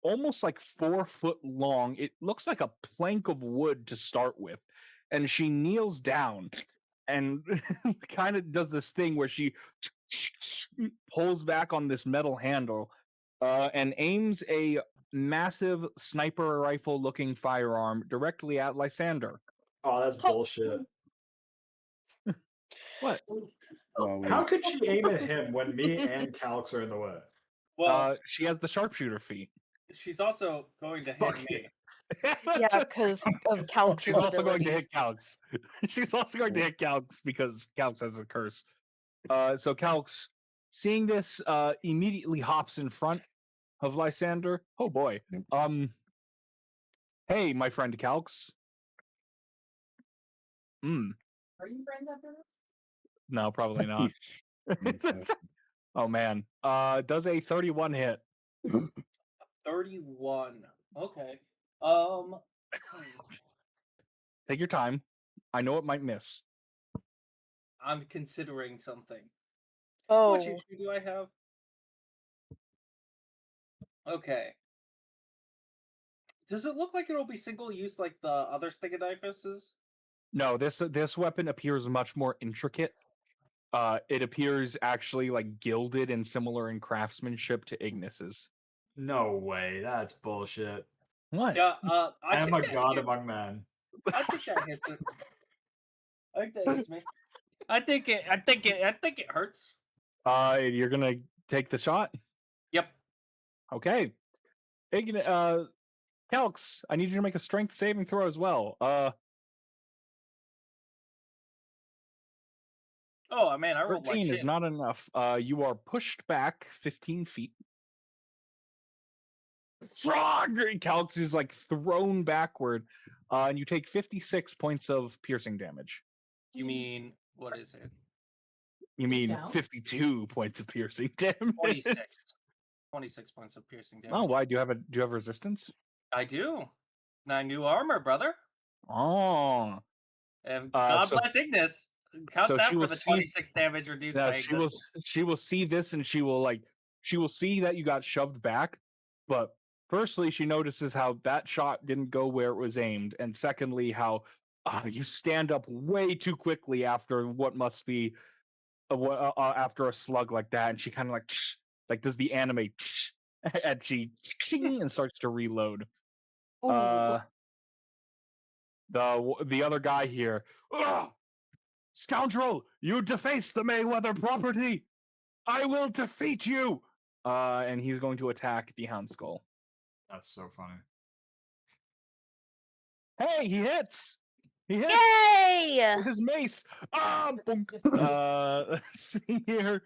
almost like 4 foot long. It looks like a plank of wood to start with, and she kneels down and kind of does this thing where she pulls back on this metal handle and aims a massive sniper rifle looking firearm directly at Lysander. Oh, that's bullshit. What? Well, How could she aim at him when me and Calx are in the way? Well, She has the sharpshooter feat. she's also going to hit Fuck me. Yeah, because of Calx's She's also going ability. to hit Calx. She's also going to hit Calx because Calx has a curse. So Calx, seeing this, immediately hops in front of Lysander. Oh boy. Hey, my friend Calx. Are you friends after this? No, probably not. Oh man. Does a 31 hit? 31. Okay. Take your time. I know it might miss. I'm considering something. Oh. Which issue do I have? Okay. Does it look like it'll be single use like the other Stegodifuses? No, this weapon appears much more intricate. It appears actually like gilded and similar in craftsmanship to Ignis's. No way. That's bullshit. What? Yeah, I am a think that god hits- among men. I think that hits it. I think that hits me. I think it hurts. You're gonna take the shot? Yep. Okay. Calx, I need you to make a strength saving throw as well. Oh man, I rolled 13 like is shit. not enough. You are pushed back 15 feet. Frog! Calx is like thrown backward, and you take 56 points of piercing damage. You mean what is it? You mean down? 52 points of piercing damage? 26. 26 points of piercing damage. Oh, why? Do you have resistance? I do. 9 new armor, brother. Oh. And Uh, God so- bless Ignis. Count so that she for will the see- 26 damage reduced Now by she will Ignis. she will see this and she will see that you got shoved back, but firstly she notices how that shot didn't go where it was aimed, and secondly how you stand up way too quickly after what must be after a slug like that, and she kind of like does the anime and she and starts to reload. Ooh. The other guy here. Ugh! Scoundrel, you deface the Mayweather property. I will defeat you. And he's going to attack the Houndskull. That's so funny. Hey, he hits. He hits Yay! with his mace. Boom. Just- Let's see here.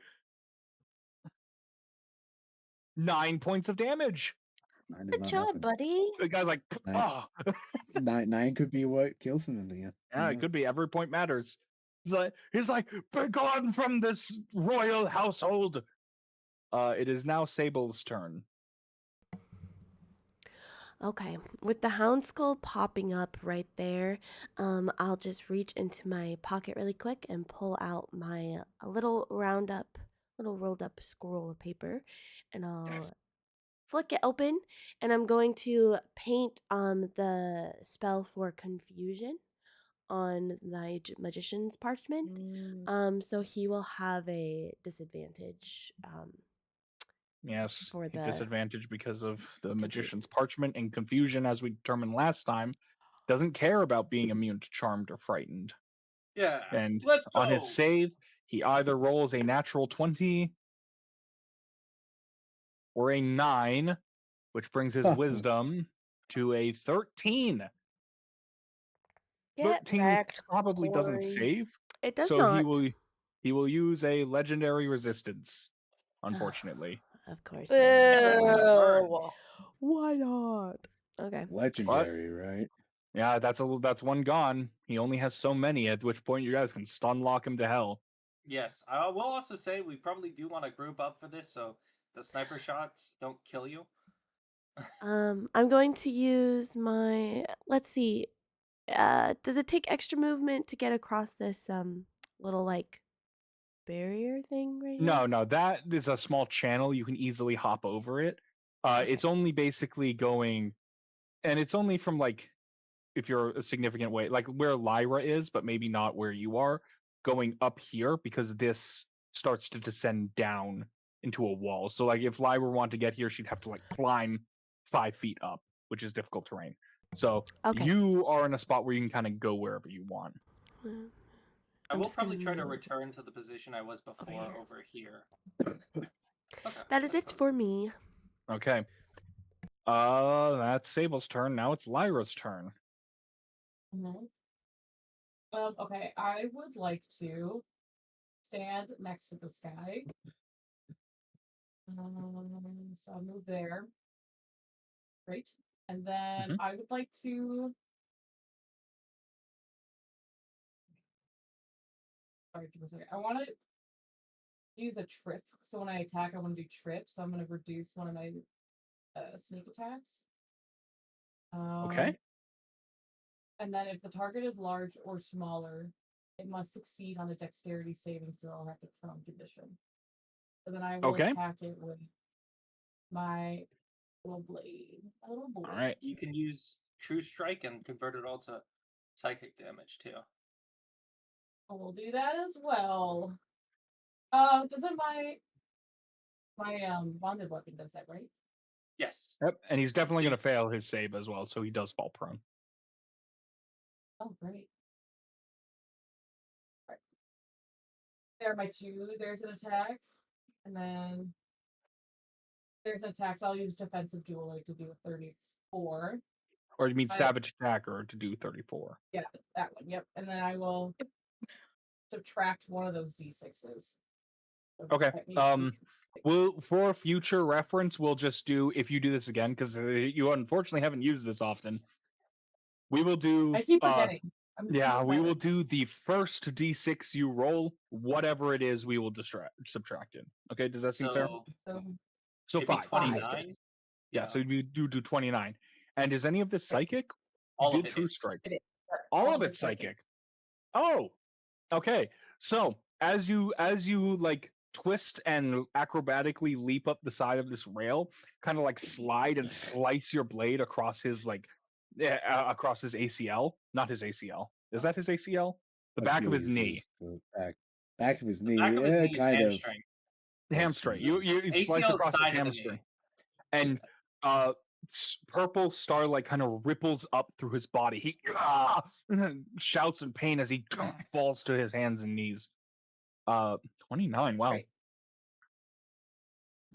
9 points of damage. 9 is Good not job, nothing. buddy. The guy's like, Nine. oh. 9 could be what kills him in the end. Yeah, it could be. Every point matters. He's like, begone from this royal household. It is now Sable's turn. Okay, with the hound skull popping up right there, I'll just reach into my pocket really quick and pull out my little rolled up scroll of paper, and I'll flick it open, and I'm going to paint the spell for confusion on my magician's parchment. So he will have a disadvantage. Yes, For the disadvantage because of the confusion. magician's parchment, and confusion, as we determined last time, doesn't care about being immune to charmed or frightened. Yeah. And Let's on go. his save, he either rolls a natural 20 or a 9, which brings his wisdom to a 13. Get 13 wrecked, probably doesn't Corey. save, It does so not. he will use a legendary resistance, unfortunately. Of course. Boo. Why not? Okay. Legendary, right? Yeah, that's one gone. He only has so many, at which point you guys can stun lock him to hell. Yes, I will also say we probably do want to group up for this, so the sniper shots don't kill you. I'm going to use my. Let's see. Does it take extra movement to get across this little like barrier thing right here? No, that is a small channel. You can easily hop over it. Okay. It's only basically going, and it's only from like, if you're a significant way, like where Lyra is, but maybe not where you are, going up here, because this starts to descend down into a wall. So like if Lyra wanted to get here, she'd have to like climb 5 feet up, which is difficult terrain. So Okay. you are in a spot where you can kind of go wherever you want. I I'm will just gonna probably try to move return to the position I was before here. over here. Okay. That is it for me. Okay. That's Sable's turn. Now it's Lyra's turn. Okay, I would like to stand next to this guy. So I'll move there. Great. And then I would like to. Sorry, give me a second. I want to use a trip. So when I attack, I want to do trip. So I'm going to reduce one of my sneak attacks. Okay. And then if the target is large or smaller, it must succeed on a dexterity saving throw at the prone condition. So then I will attack it with my little blade. All right. You can use True Strike and convert it all to psychic damage too. We'll do that as well. Doesn't my bonded weapon does that, right? Yes. Yep. And he's definitely going to fail his save as well, so he does fall prone. Oh, great. Right. There are my 2. There's an attack. And then there's an attack, so I'll use defensive dueler to do a 34. Or you mean savage attacker to do 34. Yeah, that one. Yep. And then I will subtract one of those d6s. So Okay. We'll for future reference, we'll just do, if you do this again, because you unfortunately haven't used this often, we will do. I keep forgetting. We will do the first d6 you roll, whatever it is, we will subtract it. Okay, does that seem fair? So 5. 29. Yeah, so you do 29. And is any of this psychic? All of it True is. Strike. It is. All of it's psychic. Oh, okay. So as you like twist and acrobatically leap up the side of this rail, kind of like slide and slice your blade across his across his ACL. Not his ACL. Is that his ACL? The back of his knee. The back of his knee. Back of his knee is Kind of. hamstring. Hamstring. You slice ACL across his side of the hamstring, knee. and purple starlight kind of ripples up through his body. He shouts in pain as he falls to his hands and knees. 29. Wow. Great.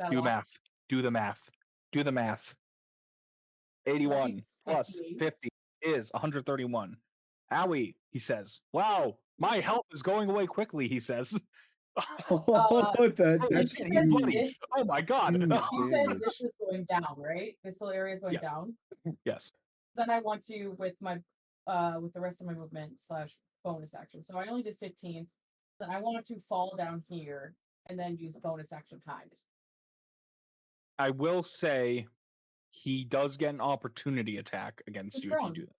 Do math. Do the math. Do the math. 81 plus 50 is 131. Owie, he says. Wow, my health is going away quickly, he says. That's she huge. said this. Oh my god! Huge She said damage. this is going down, right? This little area is going Yes. down. Yes. Then I want to with the rest of my movement / bonus action. So I only did 15. Then I want to fall down here and then use bonus action hide. I will say he does get an opportunity attack against He's you prone. if you do that.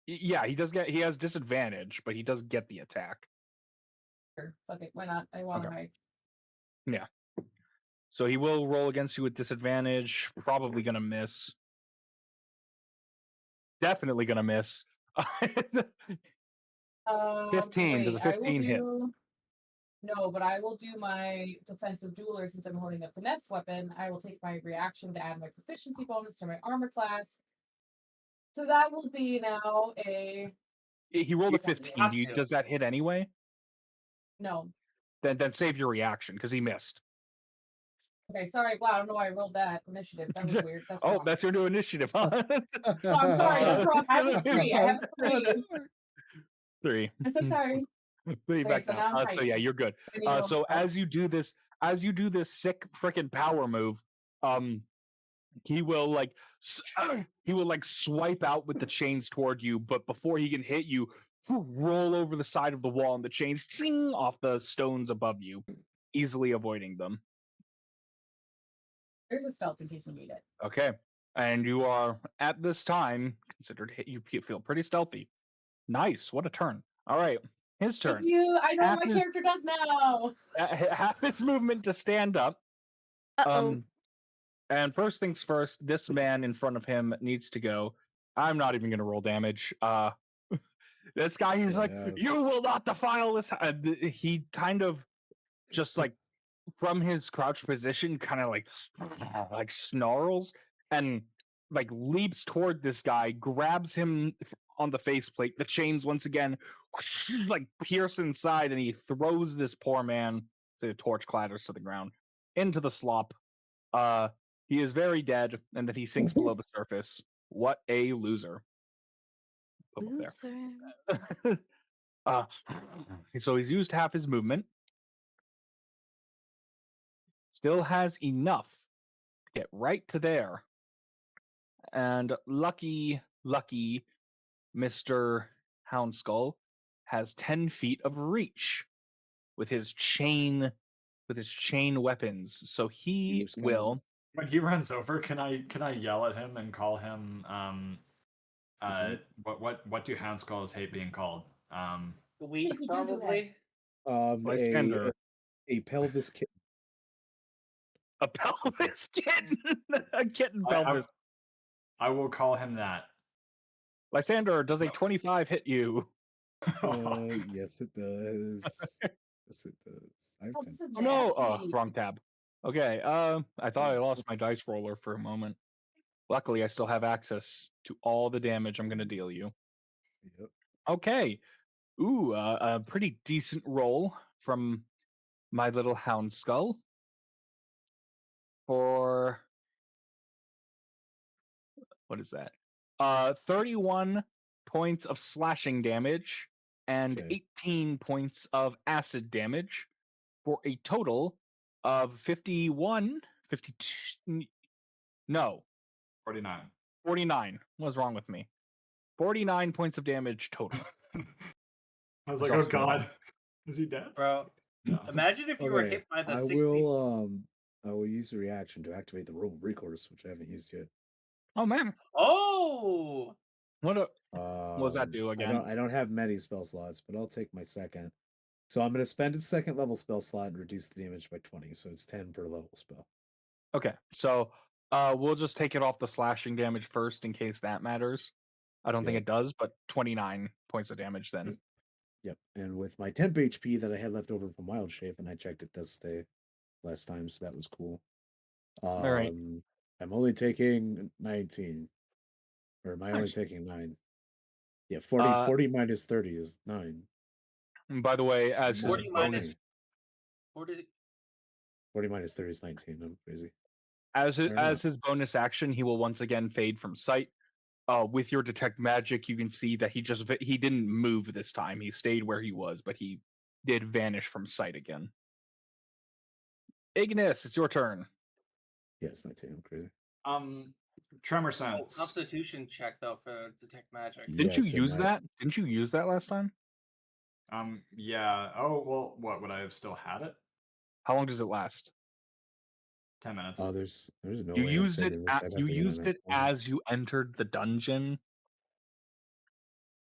Yeah, he has disadvantage, but he does get the attack. Sure. Fuck it. Why not? I want to hide. Yeah. So he will roll against you with disadvantage. Probably gonna miss. Definitely gonna miss. 15. Does a 15 hit? No, but I will do my defensive dueler since I'm holding a finesse weapon. I will take my reaction to add my proficiency bonus to my armor class. So that will be now a. He rolled a 15. Does that hit anyway? No. Then save your reaction because he missed. Okay, sorry. Wow, I don't know why I rolled that initiative. That was weird. That's wrong. That's your new initiative, huh? Oh, I'm sorry. That's wrong. I have a 3. I have a 3. 3. I'm so sorry. 3 Okay, back so now. now I'm So yeah, you're good. So as you do this sick freaking power move, he will swipe out with the chains toward you, but before he can hit you, roll over the side of the wall and the chains ching, off the stones above you, easily avoiding them. There's a stealth in case we need it. Okay. And you are at this time considered you feel pretty stealthy. Nice. What a turn. All right. His turn. Thank you. I know what my character does now. Half his movement to stand up. And first things first, this man in front of him needs to go. I'm not even going to roll damage. This guy, he's like, you will not defile this. He kind of just like from his crouched position, kind of like snarls and like leaps toward this guy, grabs him on the faceplate. The chains once again like pierce inside, and he throws this poor man. The torch clatters to the ground into the slop. He is very dead, and then he sinks below the surface. What a loser! So he's used half his movement. Still has enough to get right to there. And lucky Mr. Houndskull has 10 feet of reach with his chain weapons. So he will. When he runs over, can I yell at him and call him what do Houndskulls hate being called? Weak, probably. Lysander. A pelvis kitten. A pelvis kitten. A kitten pelvis. I will call him that. Lysander, does a 25 hit you? Yes, it does. Yes, it does. Oh no! Wrong tab. Okay. I thought I lost my dice roller for a moment. Luckily, I still have access to all the damage I'm going to deal you. Yep. Okay. Ooh, a pretty decent roll from my little Houndskull for what is that? 31 points of slashing damage and 18 points of acid damage for a total of 52. No. 49. 49. What's wrong with me? 49 points of damage total. I was like, oh god. Is he dead? Bro, imagine if you were hit by the 60. I will use the reaction to activate the roll recourse, which I haven't used yet. Oh man. Oh! What does that do again? I don't have many spell slots, but I'll take my second. So I'm going to spend a second level spell slot and reduce the damage by 20, so it's 10 per level spell. Okay, so we'll just take it off the slashing damage first in case that matters. I don't think it does, but 29 points of damage then. Yep, and with my temp HP that I had left over from Wild Shape, and I checked it does stay last time, so that was cool. All right. I'm only taking 19. Or am I only taking 9? Yeah, 40 minus 30 is 9. And by the way, as 40 his minus bonus... 40 minus 30 is 19. I'm crazy. As his bonus action, he will once again fade from sight. With your detect magic, you can see that he didn't move this time. He stayed where he was, but he did vanish from sight again. Ignis, it's your turn. Yes, 19. I'm crazy. Tremor Oh, sense. Constitution check though for detect magic. Didn't you Yes, use that? Didn't you use that last time? Yeah. Oh well. What would I have still had it? How long does it last? 10 minutes. Oh, there's no You way I'm used it. saving this. I'd have You to get used an it appointment. as you entered the dungeon.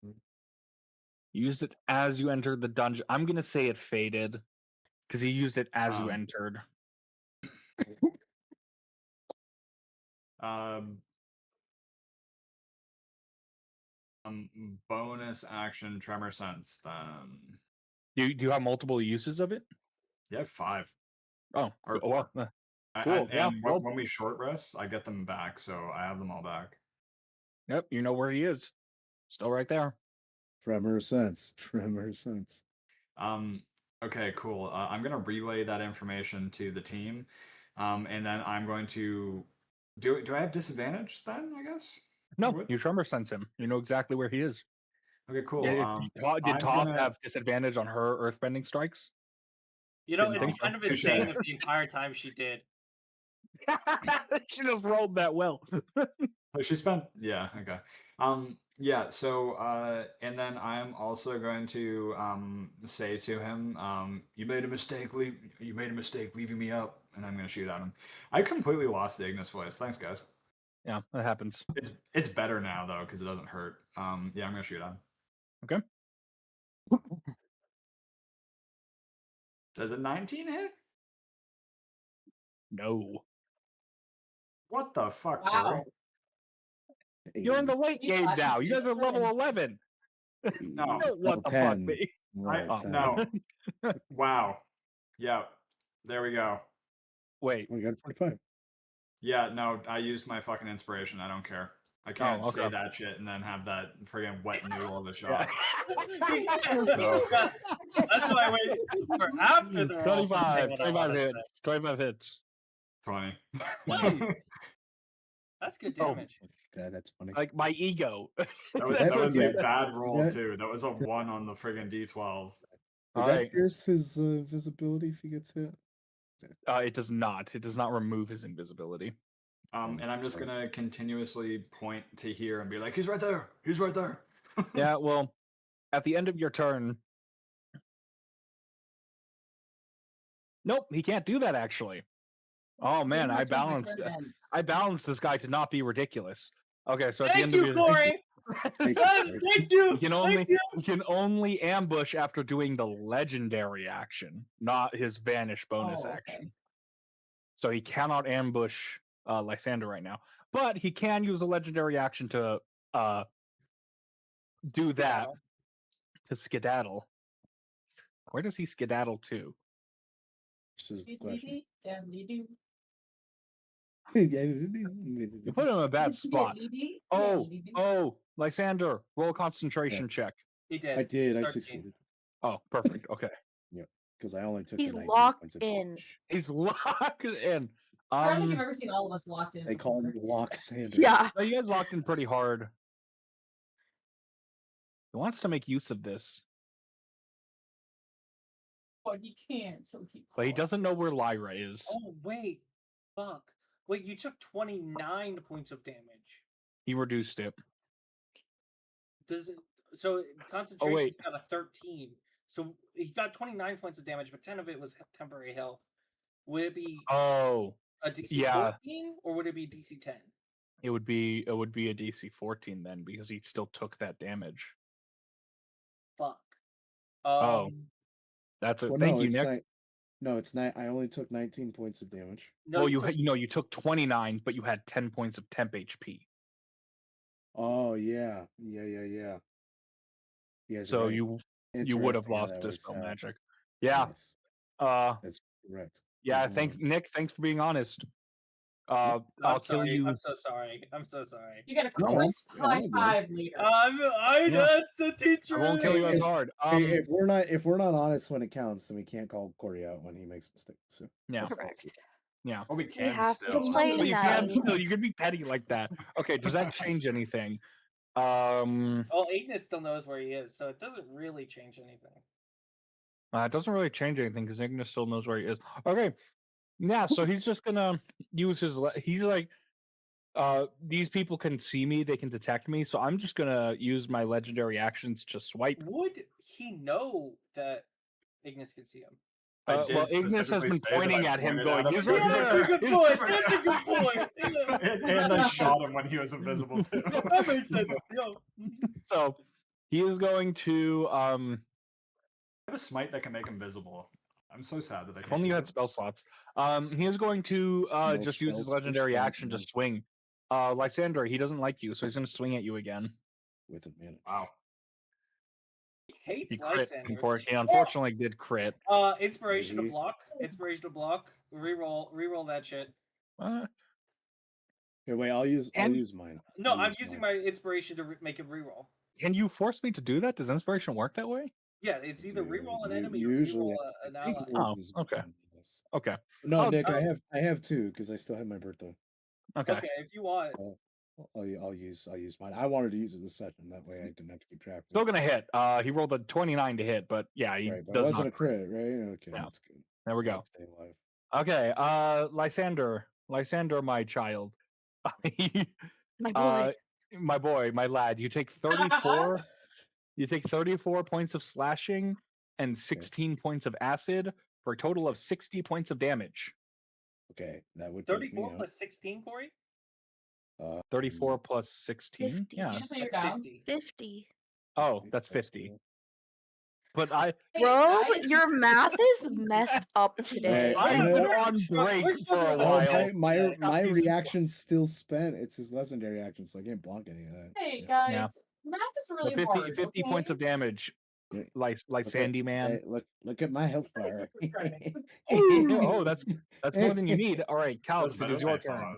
Hmm. You used it as you entered the dungeon. I'm gonna say it faded because you used it as you entered. Bonus action tremor sense. Then. Do you have multiple uses of it? Yeah, 5. Oh, Or well, 4. cool. Yeah. And Well, when we short rest, I get them back, so I have them all back. yep. You know where he is. Still right there. Tremor sense. Okay, cool. I'm gonna relay that information to the team, and then I'm going to do I have disadvantage then? I guess. No, you tremor sense him. You know exactly where he is. Okay, cool. Did Toth have disadvantage on her earthbending strikes? You know, Didn't it's think so. kind of insane that the entire time she did. She just rolled that well. She spent, yeah, okay. Yeah, so and then I'm also going to say to him, you made a mistake leaving me up, and I'm gonna shoot at him. I completely lost the Ignis voice. Thanks, guys. Yeah, that happens. It's better now though, because it doesn't hurt. Yeah, I'm gonna shoot at him. Okay. Does a 19 hit? No. What the fuck, Wow. Corey? You're in the late He's game flashing now. You guys are level turn. 11. No. What the fuck, me? No. Wow. Yeah. There we go. Wait. We got 45. Yeah, no, I used my fucking inspiration. I don't care. I can't say okay. that shit and then have that friggin' wet noodle of a shot. That's why I waited for after the roll. 25 hits. 25 hits. 20. Nice. That's good damage. God, that's funny. Like my ego. That was a bad roll too. That was a 1 on the friggin' D12. Does that pierce his visibility if he gets hit? It does not. It does not remove his invisibility. And I'm just gonna continuously point to here and be like, he's right there. He's right there. Yeah, well, at the end of your turn. Nope, he can't do that actually. Oh man, I balanced this guy to not be ridiculous. Okay, so at the end of your Corey. Thank you. You can only ambush after doing the legendary action, not his vanish bonus action. So he cannot ambush Lysander right now, but he can use a legendary action to do that to skedaddle. Where does he skedaddle to? This is the question. You put him in a bad spot. Oh, Lysander, roll a concentration check. He did. I did. 13. I succeeded. Oh, perfect. Okay. Yep. Because I only took. He's the 19 locked points of in. damage. He's locked in. I don't think I've ever seen all of us locked in. They call him Lysander. Yeah. No, you guys locked in pretty hard. He wants to make use of this. But he can't, so But he doesn't know where Lyra is. Oh, wait. Fuck. Wait, you took 29 points of damage. He reduced it. So concentration got a 13. So he got 29 points of damage, but 10 of it was temporary health. Would it be a DC 14 or would it be DC 10? It would be a DC 14 then because he still took that damage. Fuck. That's it. Well, Thank you, Nick. No, it's not. I only took 19 points of damage. No, you took 29, but you had 10 points of temp HP. Oh yeah. Yeah, so you would have lost Dispel Magic. Yeah. Nice. That's correct. Yeah, Nick. Thanks for being honest. I'll kill you. I'm so sorry. You got a crisp high five later. That's the teacher. I won't kill you as hard. If we're not honest when it counts, then we can't call Corey out when he makes mistakes. So. Yeah. Correct. Yeah. Well, we can have still. to play You can nice. still. You can be petty like that. Okay. Does that change anything? Well, Ignis still knows where he is, so it doesn't really change anything. It doesn't really change anything because Ignis still knows where he is. Okay. Yeah, so he's just gonna use his. He's like, these people can see me, they can detect me, so I'm just gonna use my legendary actions to swipe. Would he know that Ignis can see him? Well, Ignis has been pointing at him, going, "He's right That's there." a good point. That's a good point. And I shot him when he was invisible too. That makes sense. Yo. So he is going to. I have a smite that can make him visible. I'm so sad that I If can't. only you use had it. spell slots. He is going to just use his spells for legendary spell action to slots. swing. Lysander, he doesn't like you, so he's going to swing at you again. With advantage. Wow. He hates He crit. Lysander. He unfortunately did crit. Inspiration to block. Inspiration to block. Reroll that shit. Here, wait. I'll use mine. No, I'm using my inspiration to make him reroll. Can you force me to do that? Does inspiration work that way? Yeah, it's either reroll an enemy Usually, or reroll an I think ally. yours Oh, is okay. one of this. Okay. No, Nick, I have two because I still have my birthday. Okay. Okay, if you want. So I'll use mine. I wanted to use it this session. That way I didn't have to keep track. Still gonna hit. He rolled a 29 to hit, but yeah, he Right, but it does wasn't not. a crit, right? Okay, No. that's good. There we go. I'll stay alive. Okay, Lysander, my child. My boy. My lad. You take 34. You take 34 points of slashing and 16 points of acid for a total of 60 points of damage. Okay, that would take me 34 out. plus 16, Corey? 34 plus 16? 50. Yeah. Did you say you're That's down? 50. 50. Oh, that's 50. But Bro, your math is messed up today. I've I'm been gonna- on break for a Oh, while. my reaction's still spent. It's his legendary action, so I can't block any of that. Hey Yeah. guys, Yeah. math is So really 50, hard. 50 points of damage. Like Sandy Man. Hey, look at my health bar. Oh, that's more than you need. All right, Calx, it is your turn.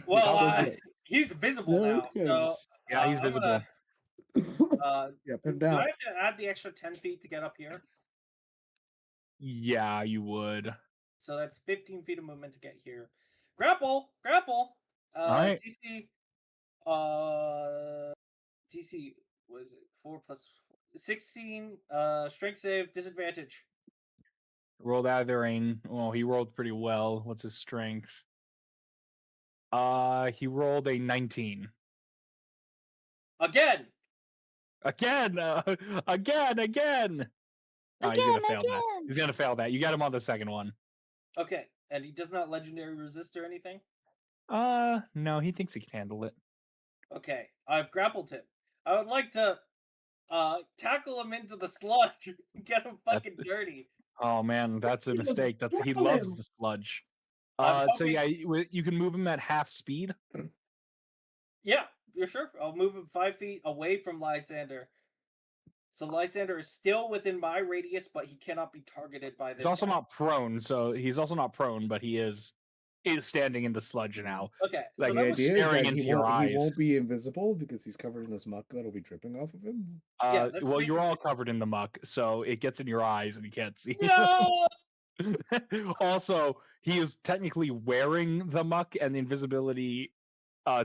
Well, he's visible now, so yeah, he's visible. Yeah, put him do I down. have to add the extra 10 feet to get up here? Yeah, you would. So that's 15 feet of movement to get here. Grapple. Alright. DC was it 4 plus 16? Strength save, disadvantage. Rolled well, he rolled pretty well. What's his strength? He rolled a 19. Again. Again. Oh, he's gonna fail that. He's gonna fail that. You got him on the second one. Okay, and he does not legendary resist or anything? No, he thinks he can handle it. Okay, I've grappled him. I would like to tackle him into the sludge and get him fucking dirty. Oh man, that's a mistake. He loves the sludge. So yeah, you can move him at half speed. Yeah, you're sure. I'll move him 5 feet away from Lysander. So Lysander is still within my radius, but he cannot be targeted by this. He's also not prone, but he is standing in the sludge now. Okay, like so The that was idea is staring that into he your eyes. won't be invisible because he's covered in this muck that'll be dripping off of him. Yeah, that's well, you're all covered in the muck, so it gets in your eyes and you can't see. No! Also, he is technically wearing the muck, and the invisibility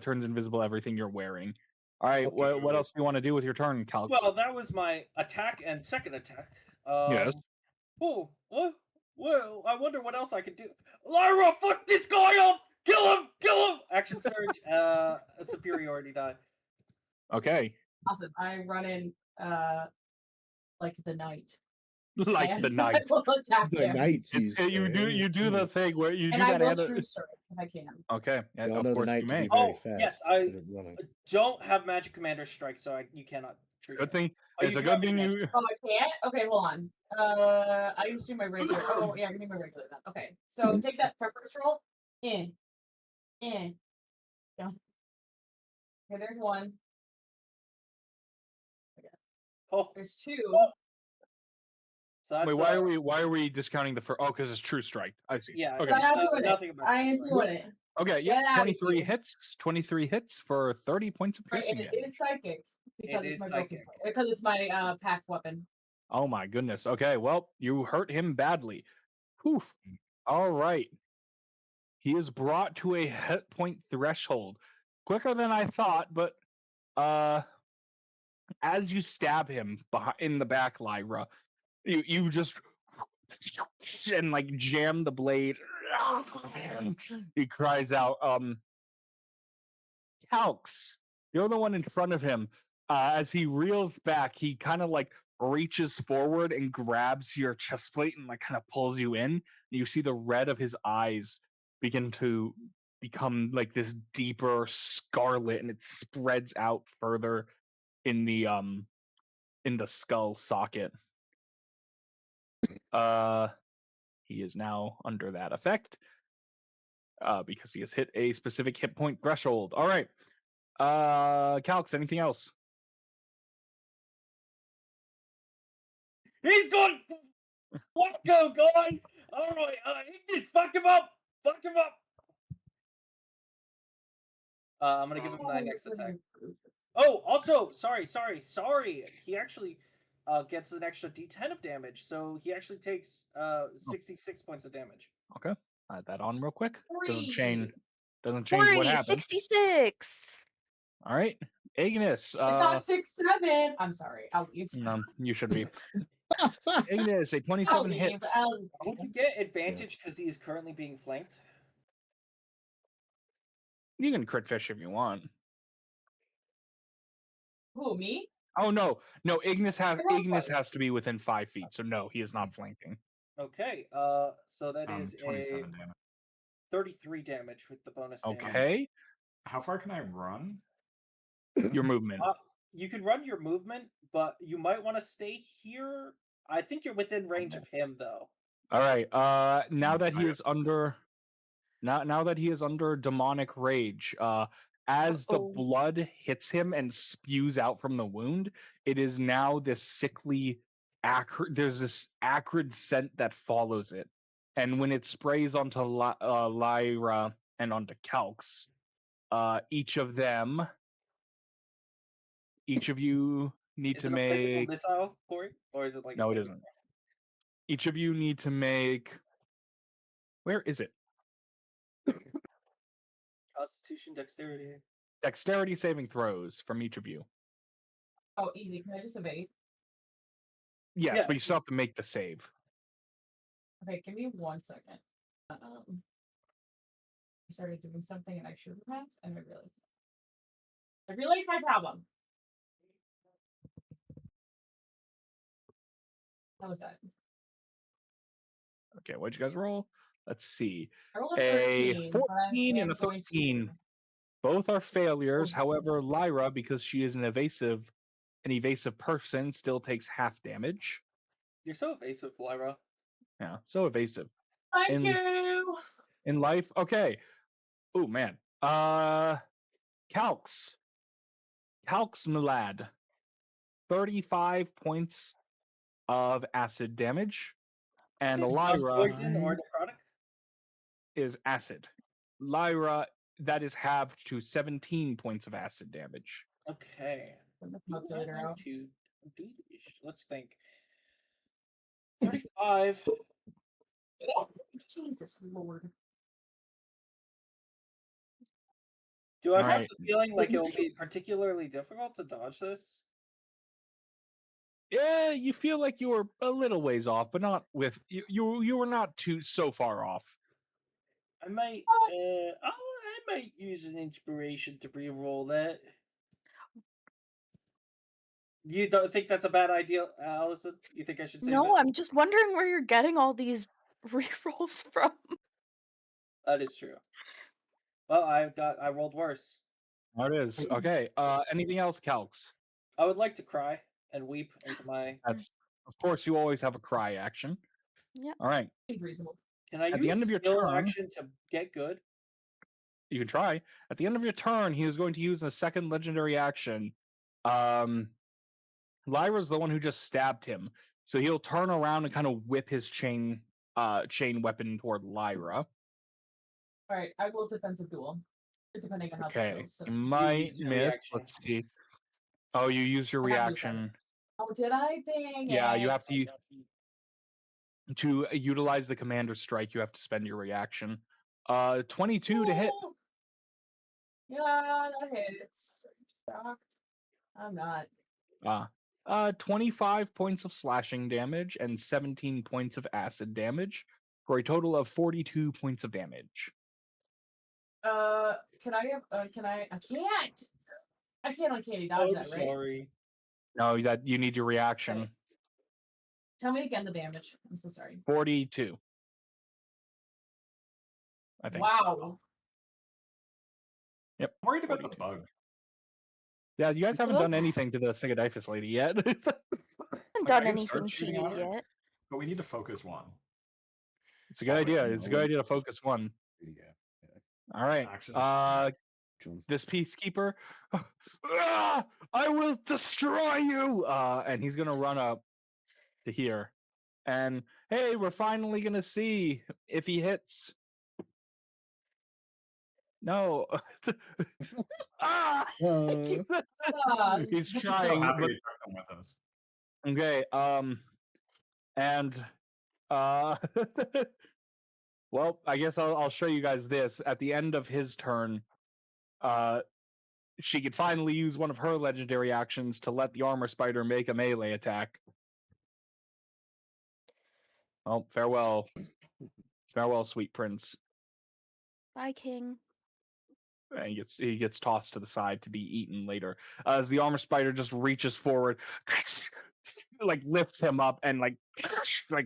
turns invisible everything you're wearing. All right, Okay. what else do you want to do with your turn, Calx? Well, that was my attack and second attack. Yes. Oh, what? Well, I wonder what else I could do. Lyra, fuck this guy up! Kill him! Action surge. A superiority die. Okay. Awesome. I run in like the night. Like And the night. I will attack The him. night You do the thing where you And do I that. will true strike if I can. Okay. We all Of know the course night you to may. be very Oh, fast. yes, I good at running. don't have magic commander strike, so you cannot true Good strike. thing. Oh, It's you a do have good thing magic. you. Oh, I can't? Okay, hold on. I can just do my regular. Oh, yeah, I can do my regular then. Okay, so take that for first roll. In. Yeah. Okay, there's one. Oh, There's two. so that's, Wait, why are we discounting the first? Oh, because it's true strike. I see. Yeah, Okay. But I'm doing nothing it. about I am true doing it. Okay. Get Yeah. out of 23 here. hits. 23 hits for 30 points of Right, piercing and it damage. is psychic because It it's is my psychic. because it's my packed weapon. Oh my goodness. Okay. Well, you hurt him badly. Poof. All right. He is brought to a hit point threshold. Quicker than I thought, but as you stab him in the back, Lyra, You just and like jam the blade. He cries out, Calx, you're the one in front of him. As he reels back, he kind of like reaches forward and grabs your chest plate and like kind of pulls you in. You see the red of his eyes begin to become like this deeper scarlet, and it spreads out further in the skull socket. He is now under that effect because he has hit a specific hit point threshold. All right. Calx, anything else? He's gone. Let's go, guys. All right, Ignis, fuck him up. Fuck him up. I'm gonna give him my next attack. Oh, also, sorry. He actually gets an extra D10 of damage, so he actually takes 66 points of damage. Okay, add that on real quick. Doesn't 3. change what happened. 66. All right, Ignis. It's not 6, 7. I'm sorry. I'll leave. No, you should be. Ignis, a 27 I'll leave. hits. Don't you get advantage because he is currently being flanked? You can crit fish if you want. Who, me? Oh no, Ignis has to be within 5 feet, so no, he is not flanking. Okay, so that is 27 a damage. 33 damage with the bonus damage. Okay, How far can I run? your movement. You can run your movement, but you might want to stay here. I think you're within range of him, though. All right. Now that he is under, now that he is under demonic rage, as the blood hits him and spews out from the wound, it is now this sickly, acrid. There's this acrid scent that follows it, and when it sprays onto Lyra and onto Calx, each of you need to make. Is it a physical missile, Corey, or is it like? No, it isn't. Each of you need to make. Where is it? Constitution, dexterity. Dexterity saving throws from each of you. Oh, easy. Can I just evade? Yes, Yeah. but you still have to make the save. Okay, give me 1 second. I started doing something and I shouldn't have, and I realized my problem. How was that? Okay, what'd you guys roll? Let's see. I rolled a 13, 14 and a 13. Both are failures. However, Lyra, because she is an evasive person, still takes half damage. You're so evasive, Lyra. Yeah, so evasive. Thank you. In life, okay. Oh man. Calx, Milad. 35 points of acid damage. And Lyra poison or necrotic? is acid. Lyra, that is halved to 17 points of acid damage. Okay. To Let's think. 35. Jesus Lord. Do I have the feeling like it will be particularly difficult to dodge this? Yeah, you feel like you were a little ways off, but not with you were not so far off. I might use an inspiration to re-roll that. You don't think that's a bad idea, Allison? You think I should save it? No, I'm just wondering where you're getting all these rerolls from. That is true. Well, I rolled worse. There it is. Okay. Anything else, Calx? I would like to cry and weep into my. That's of course you always have a cry action. Yep. All right. Reasonable. Can I use the end of your turn action to get good? You can try. At the end of your turn, he is going to use a second legendary action. Lyra's the one who just stabbed him, so he'll turn around and kind of whip his chain weapon toward Lyra. All right, I will defensive duel, depending on how Okay, it goes. So. you might miss. Let's see. Oh, you use your reaction. Oh, did I? Dang Yeah, it. you have to utilize the commander strike. You have to spend your reaction. 22 to hit. Yeah, that hits. Shocked. I'm not. 25 points of slashing damage and 17 points of acid damage for a total of 42 points of damage. Can I have? I can't. I can't uncanny dodge that, right? Sorry. No, that you need your reaction. Okay. Tell me again the damage. I'm so sorry. 42. I think. Wow. Yep. I'm worried about 42. the bug. Yeah, you guys haven't Well- done anything to the Sigadifus lady yet. haven't Like, done I can start anything to shooting you at her. yet. But we need to focus one. It's a good Always. idea. It's a good idea to focus one. Yeah. All right. Action. This peacekeeper. Ah, I will destroy you. And he's gonna run up to here. And hey, we're finally gonna see if he hits. No. Ah! He's So trying, happy but we took them with us. okay. And well, I guess I'll show you guys this at the end of his turn. She could finally use one of her legendary actions to let the armor spider make a melee attack. Oh, farewell. Farewell, sweet prince. Bye, King. And he gets tossed to the side to be eaten later. As the armor spider just reaches forward, like lifts him up and like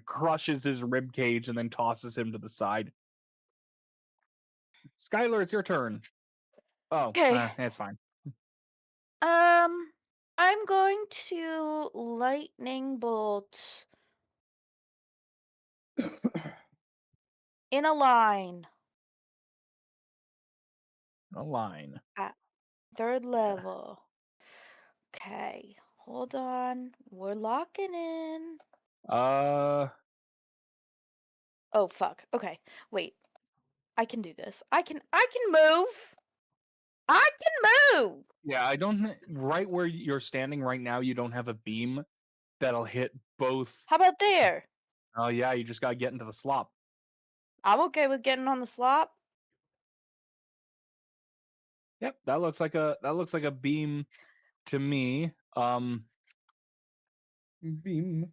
crushes his rib cage and then tosses him to the side. Skyler, it's your turn. Oh, Okay. it's fine. I'm going to lightning bolt in a line. A line. At 3rd level. Okay, hold on. We're locking in. Uh, Oh fuck. Okay, wait. I can do this. I can move. I can move. yeah, I don't. Right where you're standing right now, you don't have a beam that'll hit both. How about there? Oh yeah, you just gotta get into the slop. I'm okay with getting on the slop. Yep, that looks like a beam to me. Beam.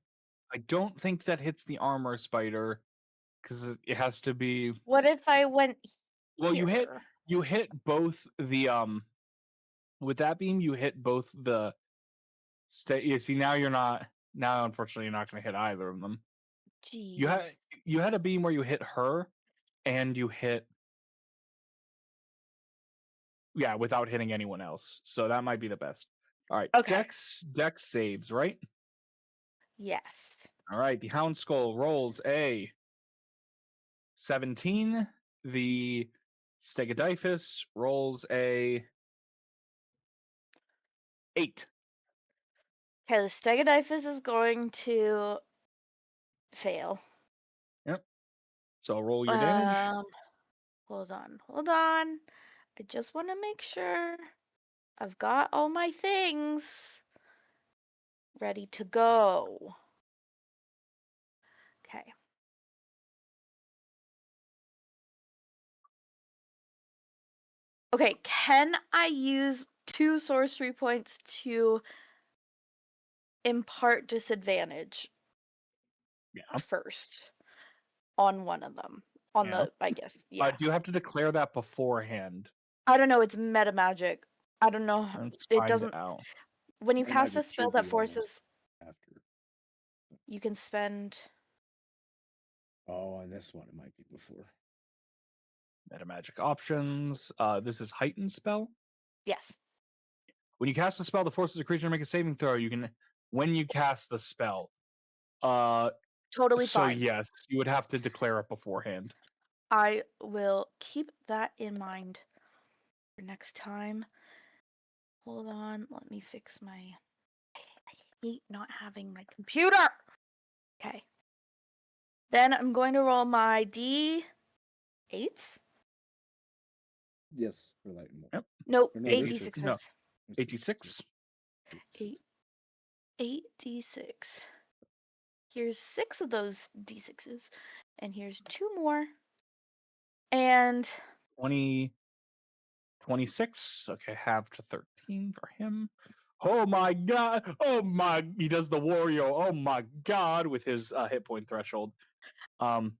I don't think that hits the armor spider because it has to be. What if I went Well, here? you hit both the with that beam you hit both the. You see now you're not now unfortunately you're not going to hit either of them. Jeez. You had a beam where you hit her, and you hit. Yeah, without hitting anyone else. So that might be the best. All right. Okay. Dex saves, right? Yes. All right. The Hound Skull rolls a 17. The Stegodifus rolls a 8. Okay, the Stegodifus is going to fail. Yep. So roll your damage. Hold on. I just want to make sure I've got all my things ready to go. Okay. Okay, can I use 2 sorcery points to impart disadvantage Yeah. first on one of them? On Yeah. the, I guess, yeah. Do you have to declare that beforehand? I don't know, it's meta magic. I don't know. Let's It find doesn't. out. When you Meta cast a magic spell should that be forces, almost after. you can spend. Oh, on this one it might be before. Meta magic options. This is heightened spell. Yes. When you cast a spell that forces a creature to make a saving throw, you can when you cast the spell. Totally So fine. yes, you would have to declare it beforehand. I will keep that in mind for next time. Hold on, let me fix my. I hate not having my computer. Okay. Then I'm going to roll my D8s. Yes, for lightning bolt. Yep. Nope, Or no, 8d6s. No. 86. 8d6. Here's 6 of those d6s, and here's 2 more. And 20, 26. Okay, half to 13 for him. Oh my god! Oh my! He does the Wario. Oh my god! With his hit point threshold. I'm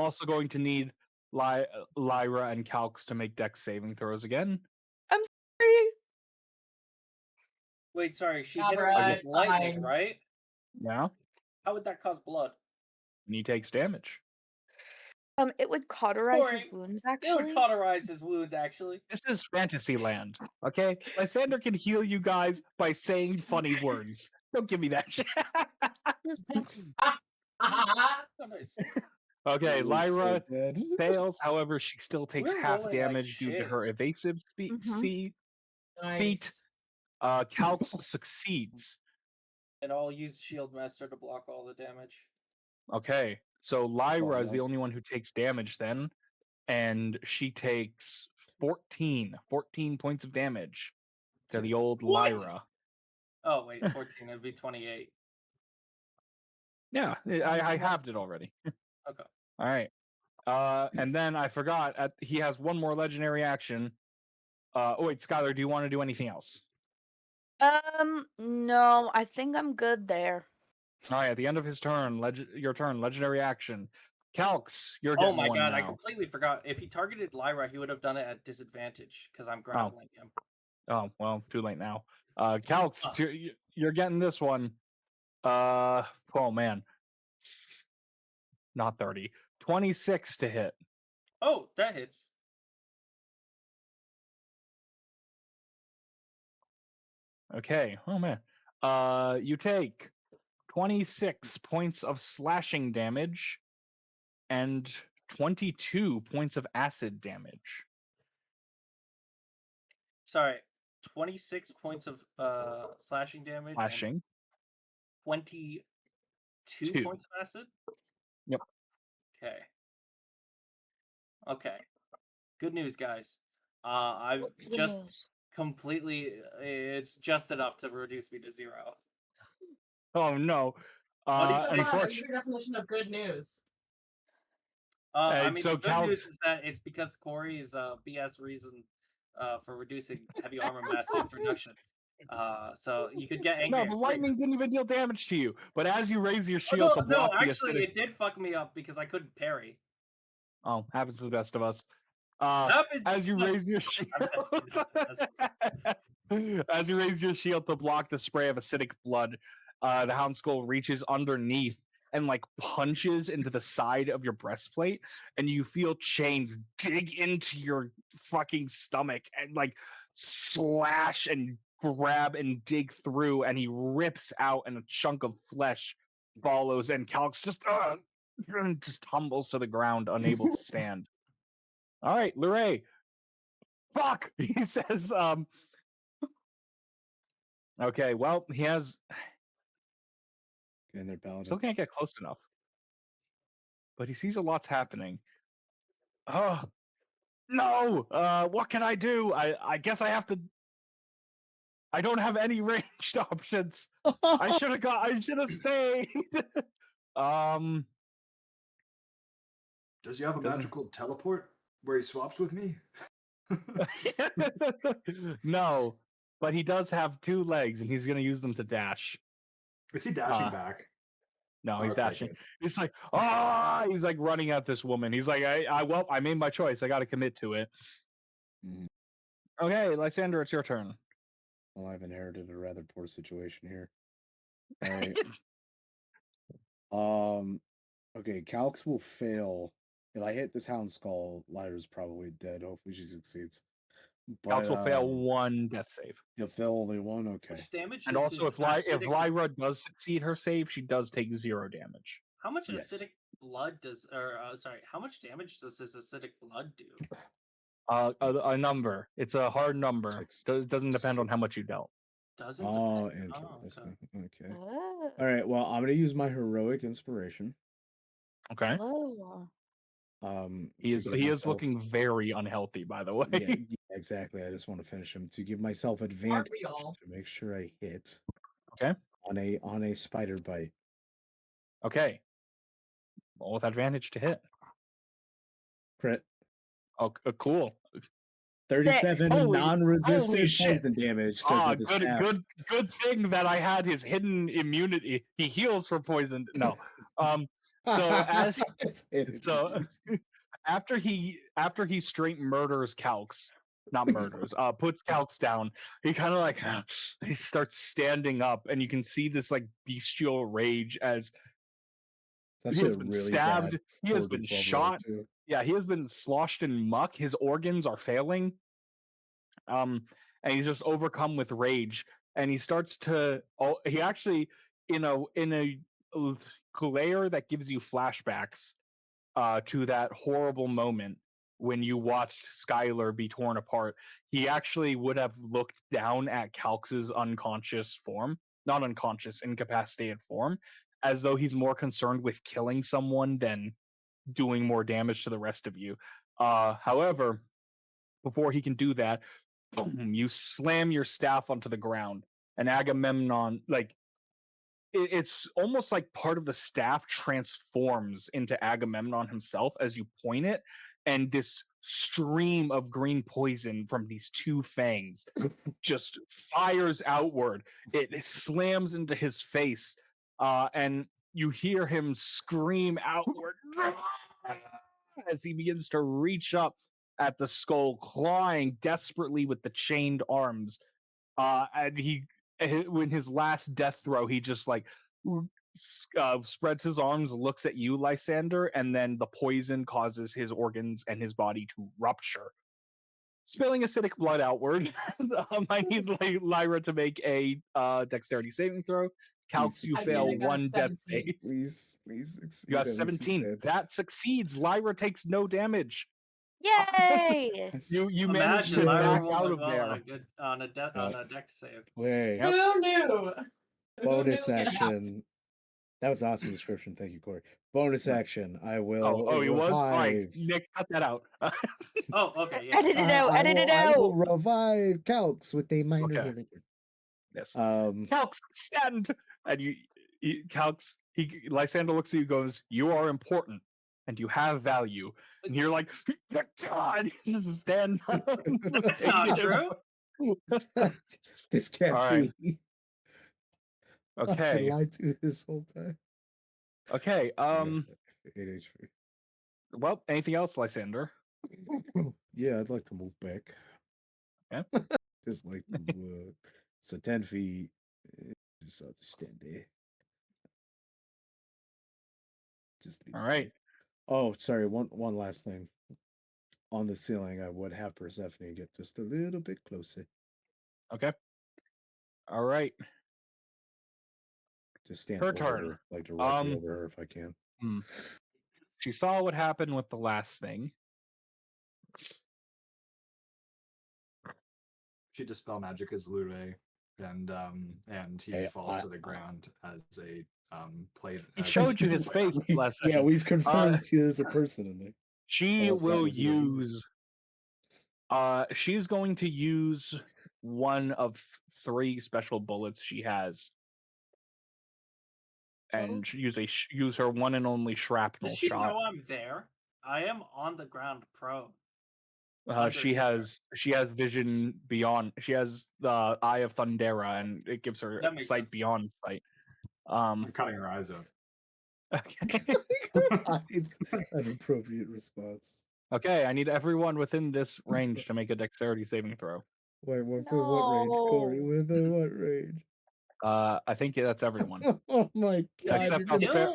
also going to need Lyra and Calx to make Dex saving throws again. I'm sorry. Wait, sorry. She hit him Alright, with lightning, fine. right? Yeah, How would that cause blood? and he takes damage. It would cauterize his Corey, wounds, It would actually. cauterize his wounds, actually. This is fantasy land, okay? Lysander can heal you guys by saying funny words. Don't give me that shit. Oh, nice. Okay, It looks so Lyra dead. fails. However, she still takes We're half rolling like damage due to shit. her evasive feat. Feat. Nice. Calx succeeds. And I'll use Shield Master to block all the damage. Okay, so Lyra is the nice. only one who takes damage then, and she takes 14 points of damage to the old What? Lyra. Oh, wait, 14. It'd be 28. Yeah, I halved it already. Okay. All right. And then I forgot, he has one more legendary action. Oh wait, Skyler, do you want to do anything else? No, I think I'm good there. All right, at the end of his turn, your turn, legendary action. Calx, you're Oh getting my one god, I now. completely forgot. If he targeted Lyra, he would have done it at disadvantage because I'm grappling him. Oh, well, too late now. Calx, you're getting this one. Oh man. Not 30. 26 to hit. Oh, that hits. Okay. Oh man. You take 26 points of slashing damage and 22 points of acid damage. Sorry, 26 points of slashing damage. Slashing. And 22 Two. points of acid? Yep. Okay. Good news, guys. I've Good just news. completely. It's just enough to reduce me to 0. Oh no. What's Unfortunately, your definition of good news? I mean, so the good Calx, news is that it's because Corey's BS reason for reducing heavy armor mass is reduction. So you could get angry. no, at the Corey. lightning didn't even deal damage to you. But as you raise your shield to block the actually, acidic, it did fuck me up because I couldn't parry. oh, happens to the best of us. Happens As you to- raise your shield, as you raise your shield to block the spray of acidic blood, the hound skull reaches underneath and like punches into the side of your breastplate, and you feel chains dig into your fucking stomach and like slash and grab and dig through, and he rips out, and a chunk of flesh follows, and Calx just tumbles to the ground, unable to stand. All right, Lyra. Fuck, he says. Okay, well, he has. And their paladin. Still can't get close enough, but he sees a lot's happening. Oh no! What can I do? I guess I have to. I don't have any ranged options. I should have stayed. Does he have a magical teleport where he swaps with me? No, but he does have 2 legs, and he's going to use them to dash. Is he dashing back? No, he's Okay, dashing. good. He's like, he's like running at this woman. He's like, I made my choice. I got to commit to it. Mhm. Okay, Lysander, it's your turn. Well, I've inherited a rather poor situation here. All right. Okay, Calx will fail. If I hit this hound skull, Lyra's probably dead. Hopefully she succeeds. But, Calx will fail 1 death save. He'll fail only 1? Okay. Which damage And does also, his if acidic- Lyra does succeed her save, she does take 0 damage. How much Yes. acidic blood does, how much damage does his acidic blood do? A number. It's a hard number. It doesn't depend on how much you dealt. Doesn't Oh, depend. interesting. Okay. Oh. All right. Well, I'm gonna use my heroic inspiration. Okay. Oh. He is looking very unhealthy, by the way. Yeah, exactly. I just want to finish him to give myself advantage we all? to make sure I hit. Okay. On a spider bite. Okay. Roll with advantage to hit. Crit. Oh, cool. 37 Holy non-resistant shit. poison damage. 'cause of the staff. Good thing that I had his hidden immunity. He heals for poison. No. So as so after he straight murders Calx, not murders, puts Calx down, he kind of like he starts standing up, and you can see this like bestial rage as he has been stabbed, he has been shot. Yeah, he has been sloshed in muck. His organs are failing. And he's just overcome with rage, and he starts to he actually in a glare that gives you flashbacks to that horrible moment when you watched Skyler be torn apart. He actually would have looked down at Calx's unconscious form, not unconscious, incapacitated form, as though he's more concerned with killing someone than doing more damage to the rest of you. However, before he can do that, boom, you slam your staff onto the ground, and Agamemnon, like, it's almost like part of the staff transforms into Agamemnon himself as you point it, and this stream of green poison from these two fangs just fires outward. It slams into his face, and you hear him scream outward as he begins to reach up at the skull, clawing desperately with the chained arms. And when his last death throw, he just like spreads his arms, looks at you, Lysander, and then the poison causes his organs and his body to rupture, spilling acidic blood outward. I need Lyra to make a dexterity saving throw. Calx, you fail one death save. Please succeed. You got 17. That succeeds. Lyra takes no damage. Yay! You managed to back out of there on a dex save. Wait. Who knew? Bonus action. That was an awesome description. Thank you, Corey. Bonus action. I will. Oh, he was? All right. revive. Nick, cut that out. Oh, okay. Yeah. Edit it out. Edit it I will out. revive Calx with a minor Okay. healing. Yes. Calx, stand. And Calx, Lysander looks at you and goes, "You are important and you have value." And you're like, God, just stand up. That's not true. This can't right. be. I've Okay. been lied to this whole time. Okay. 8 HP. Well, anything else, Lysander? Yeah, I'd like to move back. Yeah. Just like so 10 feet. Just I'll just stand there. Just all right. Oh, sorry. One last thing. On the ceiling, I would have Persephone get just a little bit closer. Okay. All right. Just stand Her over turn. her, like directly over her if I can. She saw what happened with the last thing. She dispel magic as Lure, and he falls to the ground as a plate. He showed you his face last Yeah, session. we've confirmed there's a person in there. She will use. She's going to use one of 3 special bullets she has, and use her one and only shrapnel Does she shot. know I'm there? I am on the ground prone. She has vision beyond. She has the Eye of Thundera, and it gives her That makes sight sense. beyond sight. I'm cutting her eyes out. Okay. It's an appropriate response. Okay, I need everyone within this range to make a dexterity saving throw. Wait, what range, Corey? No. Within what range? I think that's everyone. Oh my god! Except you're I'll gonna- spare.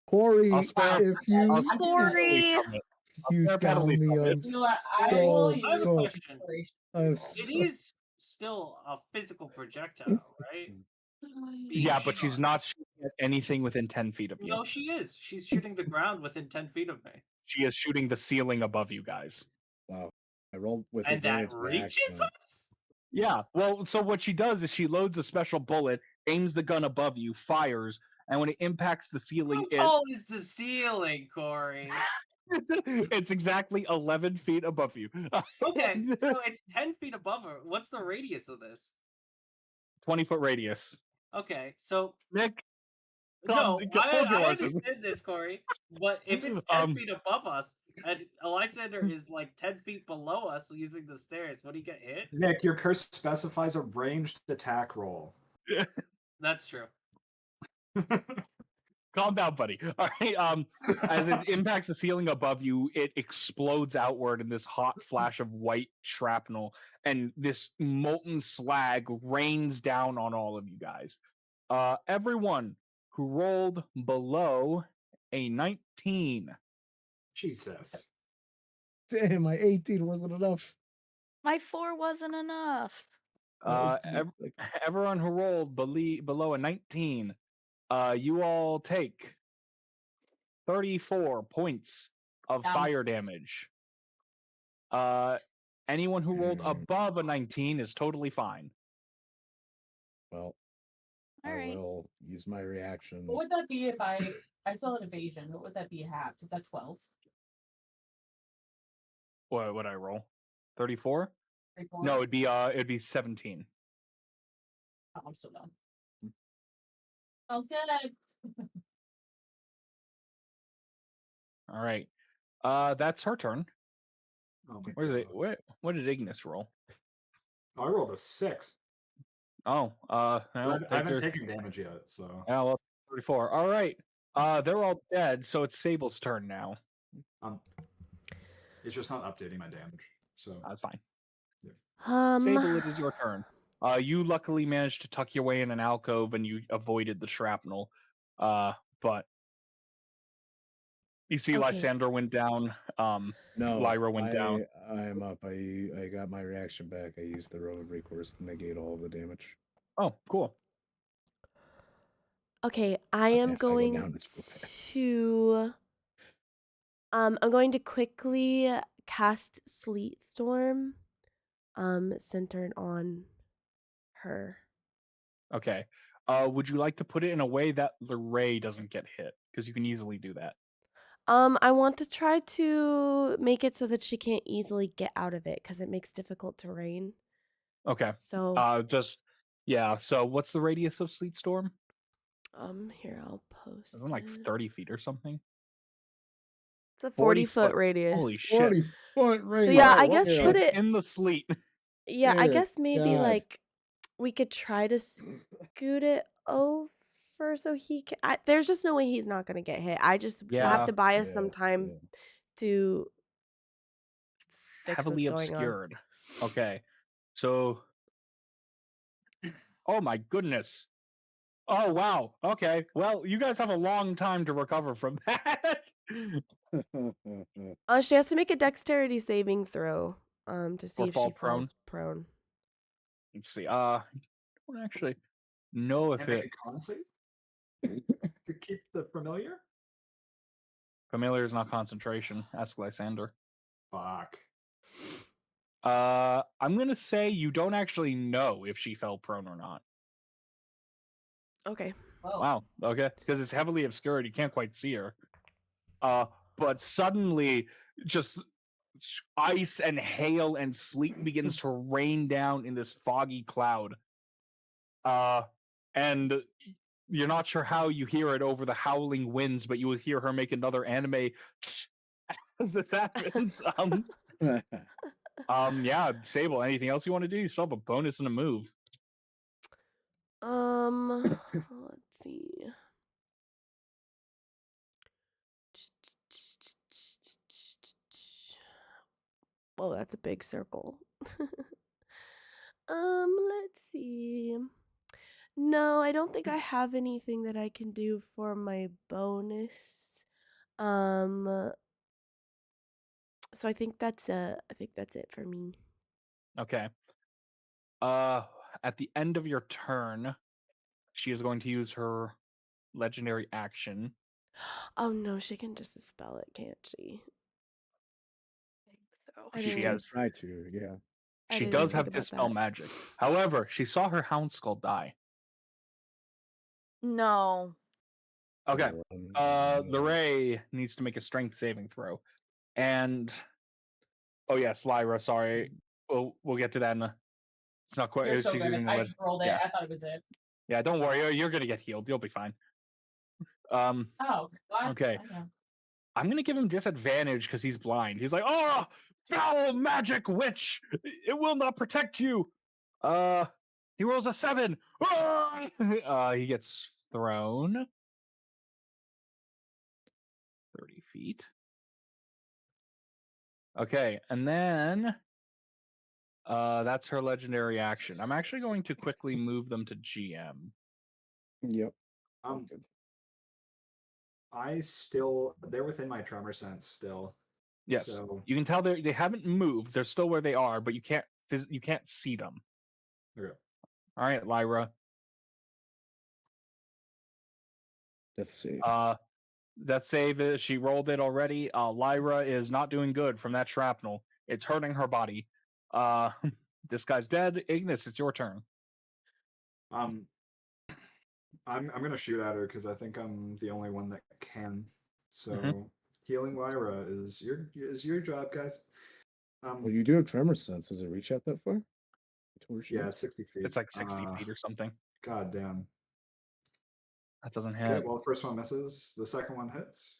Corey, I'll spare- if you I'll spare Corey! penalty from it. you spare down penalty me, from it. I'm You know what? I so will I have a use cooked. question. inspiration. I'm It so is still a physical projectile, right? Being Yeah, but she's shot. not shooting at anything within 10 feet of you. No, she is. She's shooting the ground within 10 feet of me. She is shooting the ceiling above you guys. wow. I rolled with And that advantage by reaches accident. us? Yeah, well, so what she does is she loads a special bullet, aims the gun above you, fires, and when it impacts the ceiling, How tall is the ceiling, Corey? it's exactly 11 feet above you. Okay, so it's 10 feet above her. What's the radius of this? 20-foot radius. Okay, so Nick, no, come, I hold your horses. understand this, Corey. But if it's 10 feet above us, And Lysander is like 10 feet below us using the stairs. Would he get hit? Nick, your curse specifies a ranged attack roll. That's true. Calm down, buddy. All right. As it impacts the ceiling above you, it explodes outward in this hot flash of white shrapnel, and this molten slag rains down on all of you guys. Everyone who rolled below a 19. Jesus. Damn, my 18 wasn't enough. My 4 wasn't enough. Everyone who rolled below a 19, you all take 34 points of fire damage. Anyone who rolled above a 19 is totally fine. Well, All right. will use my reaction. What would that be if I saw an evasion? What would that be halved? Is that 12? What would I roll? 34? 34? No, it'd be 17. Oh, I'm still done. Sounds good. All right. That's her turn. Oh Where's it? What did Ignis roll? I rolled a 6. Oh, I haven't taken damage yet, so. Yeah, well, 34. All right. They're all dead, so it's Sable's turn now. It's just not updating my damage, so that's fine. Yeah. Sable, it is your turn. You luckily managed to tuck your way in an alcove and you avoided the shrapnel. But you see, Lysander went down. No, Lyra went down. I'm up. I got my reaction back. I used the road recourse to negate all of the damage. Oh, cool. Okay, I am going to. I'm going to quickly cast Sleet Storm, centered on her. Okay. Would you like to put it in a way that the ray doesn't get hit? Because you can easily do that. I want to try to make it so that she can't easily get out of it because it makes difficult terrain. Okay. So So what's the radius of Sleet Storm? Here I'll post. Isn't it like 30 feet or something? It's a 40-foot radius. Holy shit! 40-foot radius. So yeah, I guess put it in the sleet. Yeah, I guess maybe like we could try to scoot it over so he can. There's just no way he's not gonna get hit. I just have to buy us some time to fix Heavily what's going obscured. Okay, so oh my goodness. Oh wow. Okay. Well, you guys have a long time to recover from that. She has to make a dexterity saving throw to see if she falls prone. Let's see. I don't actually know if it. To keep the familiar. Familiar is not concentration. Ask Lysander. Fuck. I'm gonna say you don't actually know if she fell prone or not. Okay. Wow. Okay. Because it's heavily obscured, you can't quite see her. But suddenly, just ice and hail and sleet begins to rain down in this foggy cloud. And you're not sure how you hear it over the howling winds, but you will hear her make another anime as this happens. Yeah, Sable, anything else you want to do? You still have a bonus and a move. Let's see. Oh, that's a big circle. Let's see. No, I don't think I have anything that I can do for my bonus. So I think that's it for me. Okay. At the end of your turn, she is going to use her legendary action. Oh no, she can just dispel it, can't she? She has tried to, yeah. She does have dispel magic. However, she saw her hound skull die. No. Okay. The ray needs to make a strength saving throw. And oh yes, Lyra, sorry. We'll get to that in the it's not quite You're so good. I just rolled it. Yeah. I thought it was it. Yeah, don't worry, you're gonna get healed. You'll be fine. Oh, okay. I'm gonna give him disadvantage because he's blind. He's like, oh, foul magic witch! It will not protect you. He rolls a 7. He gets thrown 30 feet. Okay, and then that's her legendary action. I'm actually going to quickly move them to GM. Yep. Good. They're within my tremor sense still. Yes, so... you can tell they haven't moved. They're still where they are, but you can't see them. Okay. All right, Lyra. Death save. That save, she rolled it already. Lyra is not doing good from that shrapnel. It's hurting her body. This guy's dead. Ignis, it's your turn. I'm gonna shoot at her because I think I'm the only one that can. So healing Lyra is your job, guys. Well, you do have tremor sense. Does it reach out that far? Yeah, it's 60 feet. It's like 60 feet or something. God damn. That doesn't hit. Okay, well, the first one misses. The second one hits.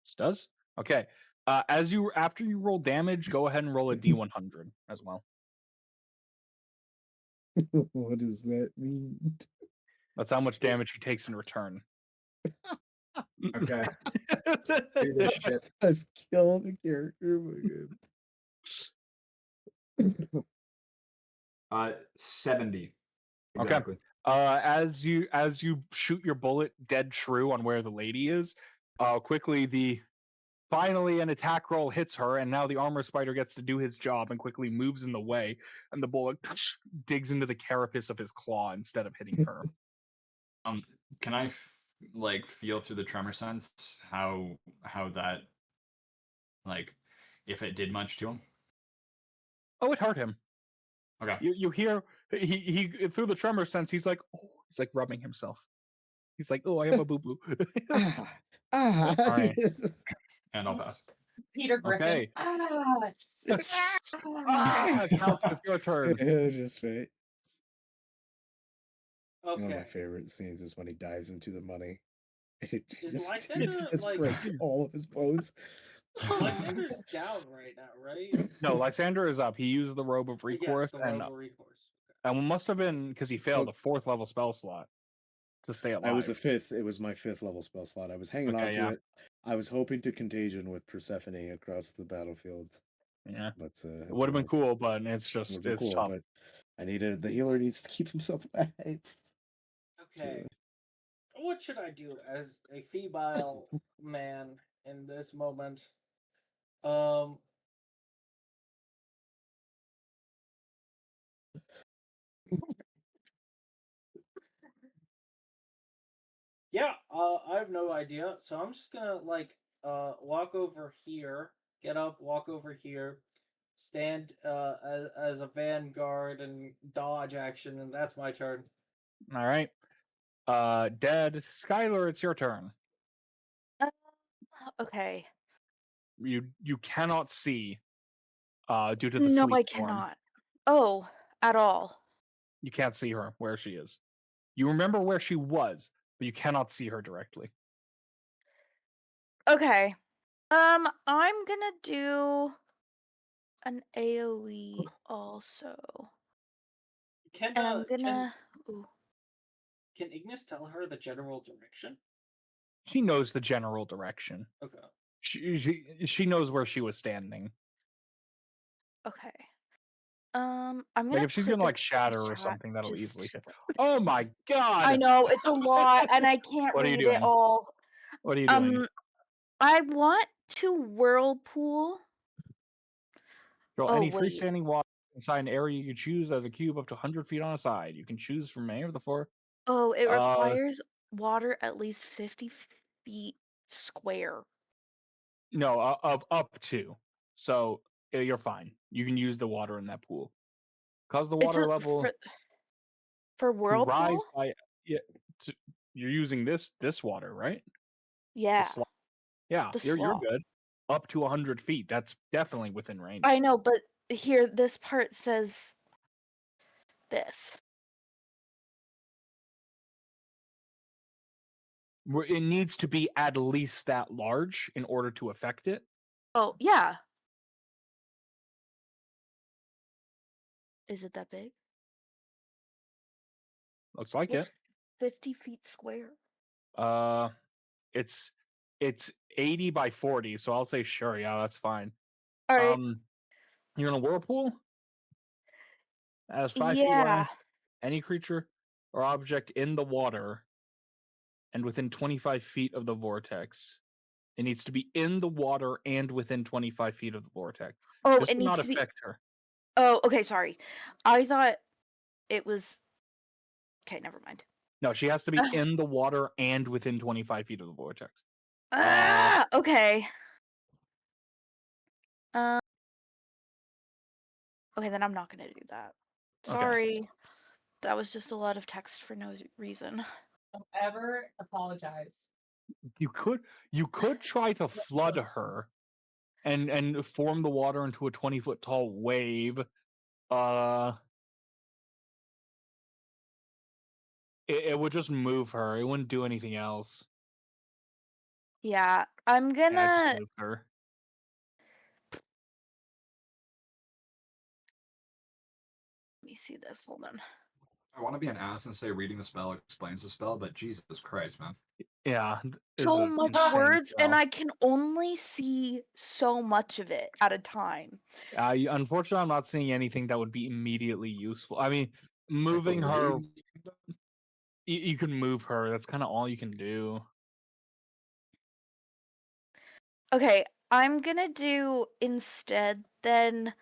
This does? Okay. After you roll damage, go ahead and roll a D100 as well. What does that mean? That's how much damage he takes in return. Okay. Let's do this shit. Let's kill the character. 70. Exactly. Okay. As you shoot your bullet dead true on where the lady is, quickly finally an attack roll hits her, and now the armor spider gets to do his job and quickly moves in the way, and the bullet digs into the carapace of his claw instead of hitting her. Can I feel through the tremor sense how that, like, if it did much to him? Oh, it hurt him. Okay. You hear he through the tremor sense, he's like rubbing himself. He's like, oh, I have a boo boo. All right. And I'll pass. Peter Griffin. Okay. Calx, it's your turn. Just right. Okay. One of my favorite scenes is when he dives into the money. It Is just Lysander, breaks all of his bones. Lysander's down right now, right? No, Lysander is up. He used the robe of recourse, Yes, the robe of recourse. And it must have been because he failed a 4th level spell slot to stay alive. I was a 5th. It was my 5th level spell slot. I was hanging on to it. I was hoping to contagion with Persephone across the battlefield. Yeah, but it would have been cool, but it's cool, tough. But the healer needs to keep himself alive. Okay. What should I do as a febile man in this moment? Yeah, I have no idea. So I'm just gonna walk over here, get up, walk over here, stand as a vanguard and dodge action, and that's my turn. All right. Dead. Skyler, it's your turn. Okay. You cannot see due to the No, sleep I form. cannot. Oh, at all. You can't see her where she is. You remember where she was, but you cannot see her directly. Okay. I'm gonna do an AoE also. Can And I'm gonna Can Ignis tell her the general direction? She knows the general direction. Okay. She knows where she was standing. Okay. I'm gonna Like if she's gonna shatter or something, that'll easily hit. Oh my god! I know it's a lot, and I can't What are you read doing? it all. What are you doing? I want to whirlpool. Any freestanding water inside an area you choose as a cube up to 100 feet on a side. You can choose from any of the 4. Oh, it requires water at least 50 feet square. No, of up to. So you're fine. You can use the water in that pool. Because the water level for whirlpool rise by you're using this water, right? Yeah. You're good. Up to 100 feet. That's definitely within range. I know, but here this part says this. It needs to be at least that large in order to affect it. Oh, yeah. Is it that big? Looks like Looks it. 50 feet square. It's 80 by 40, so I'll say sure. Yeah, that's fine. All right. You're in a whirlpool. As 5 feet Yeah. away, any creature or object in the water and within 25 feet of the vortex. It needs to be in the water and within 25 feet of the vortex. Oh, This it will not needs to be. affect her. Oh, okay. Sorry. I thought it was. Okay, never mind. No, she has to be in the water and within 25 feet of the vortex. Okay. Okay, then I'm not gonna do that. Okay. Sorry. That was just a lot of text for no reason. Don't ever apologize. You could try to flood her and form the water into a 20-foot tall wave. It would just move her. It wouldn't do anything else. Yeah, I'm Yeah, gonna. just move her. Let me see this. Hold on. I want to be an ass and say reading the spell explains the spell, but Jesus Christ, man. Yeah. So much words, and I can only see so much of it at a time. Unfortunately, I'm not seeing anything that would be immediately useful. I mean, moving her, you can move her. That's kind of all you can do. Okay, I'm gonna do instead then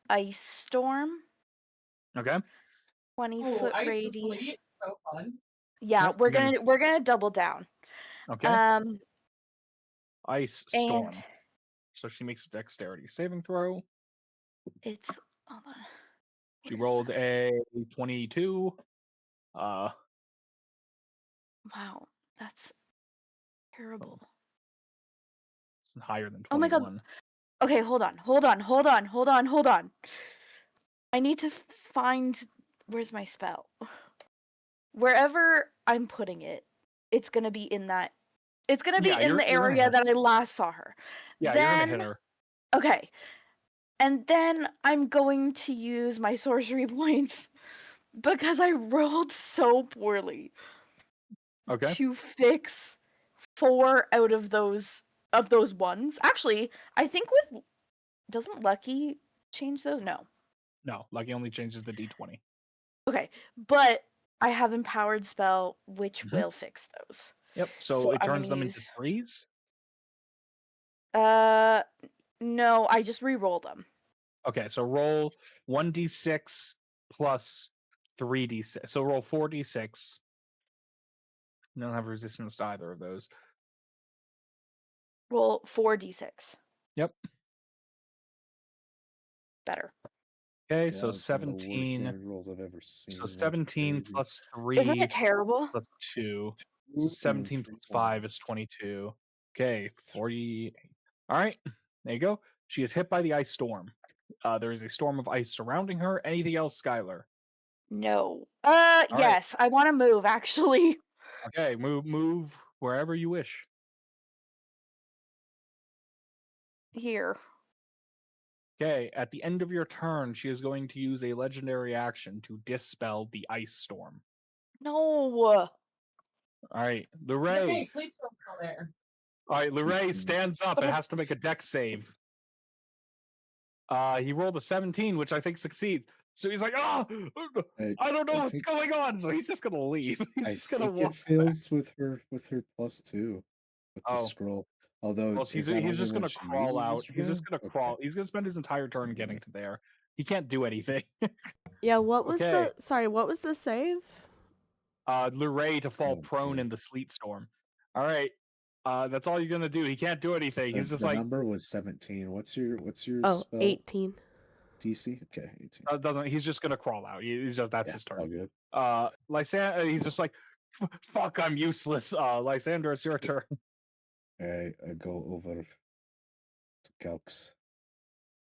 Ice Storm. Okay. 20-foot Ice radius. Fleet, so fun. Yeah, Yep, we're gonna double down. Okay. Ice Storm. So she makes a dexterity saving throw. It's hold on. She rolled a 22. Wow, that's terrible. It's higher than 21. Oh my god. Okay, hold on. I need to find where's my spell. Wherever I'm putting it, it's gonna be in that. It's gonna be in the area that I last saw her. Yeah, you're gonna hit her. Okay. And then I'm going to use my sorcery points because I rolled so poorly. Okay. To fix 4 out of those ones. Actually, I think doesn't Lucky change those? No. No, Lucky only changes the D20. Okay, but I have empowered spell which will fix those. Yep. So it turns them into 3s? No, I just re-rolled them. Okay, so roll 1d6 plus 3d6. So roll 4d6. You don't have resistance to either of those. Roll 4d6. Yep. Better. Okay, Yeah, so that's one of the worst 17. damage rolls I've ever seen. So That's 17 crazy. plus 3. Isn't it terrible? Plus 2. So 17 plus 5 is 22. Okay, 40. All right, there you go. She is hit by the ice storm. There is a storm of ice surrounding her. Anything else, Skyler? No. All yes, I want to move actually. Okay, move wherever you wish. Here. Okay, at the end of your turn, she is going to use a legendary action to dispel the ice storm. No. All right, Lyra. Okay, Sleep Storm's still there. All right, Lyra stands up and has to make a dex save. He rolled a 17, which I think succeeds. So he's like, I don't know what's going on. So he's just gonna leave. He's just gonna walk. It fails with her +2 with the Oh. scroll. Although Well, he's just gonna crawl out. He's just gonna crawl. Okay. He's gonna spend his entire turn getting to there. He can't do anything. Yeah, what was Okay. what was the save? Lyra to fall prone in the sleet storm. All right. That's all you're gonna do. He can't do anything. He's just the like number was 17. What's your Oh, spell? 18. DC? Okay, 18. He's just gonna crawl out. That's his turn. All good. Lysander, he's just like, fuck, I'm useless. Lysander, it's your turn. I go over to Calx.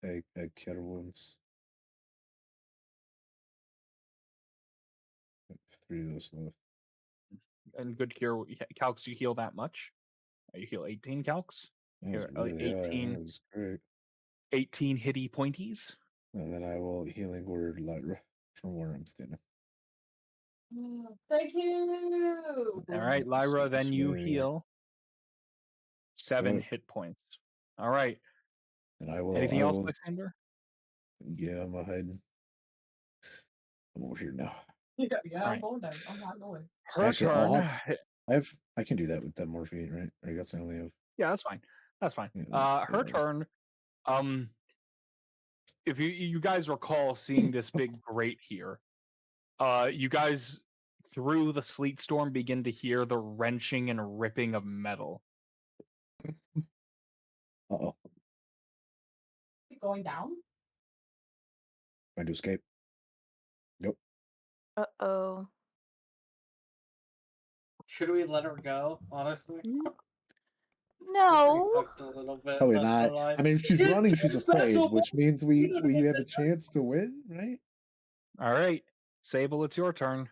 I cure wounds. 3 of those left. and good cure. Calx, you heal that much? You heal 18 Calx? That was really 18, that was great. 18 hitty pointies. And then I will healing word Lyra from where I'm standing. Thank you. All right, Lyra, then you heal 7 hit points. All right. And I will. Anything else, Lysander? Yeah, I'm hiding. I'm over here now. Yeah, Right. I'm going there. I'm not going. Her Actually, turn. I can do that with 10 more feet, right? I guess I only have. Yeah, that's fine. That's fine. Yeah, Her turn. If you guys recall seeing this big grate here, you guys through the sleet storm begin to hear the wrenching and ripping of metal. Uh-oh. Going down? Trying to escape. Nope. Uh-oh. Should we let her go, honestly? No. A little bit, Probably but not. like, I mean, if she's she's running, too she's afraid, special. which means we have a chance to win, right? All right, Sable, it's your turn.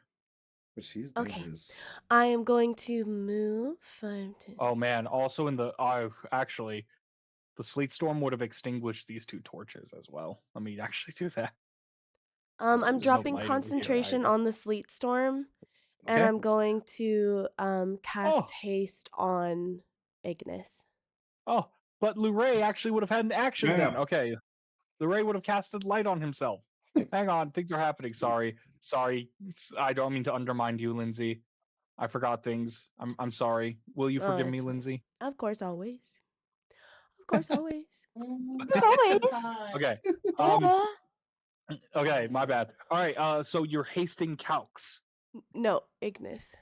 But she's Okay. dangerous. I am going to move 5, 10. Oh man! Also in the actually, the sleet storm would have extinguished these 2 torches as well. Let me actually do that. I'm There's no dropping light over here concentration either. on the sleet storm, and Okay. I'm going to cast Oh. haste on Ignis. Oh, but Luray actually would have had an action then. Yeah. Okay. Luray would have casted light on himself. Hang on, things are happening. Sorry. I don't mean to undermine you, Lyndsie. I forgot things. I'm sorry. Will you forgive me, It's fine. Lyndsie? Of course, always. Of course, always. Always. Okay. Duh. Okay, my bad. All right, so you're hasting Calx. No, Ignis.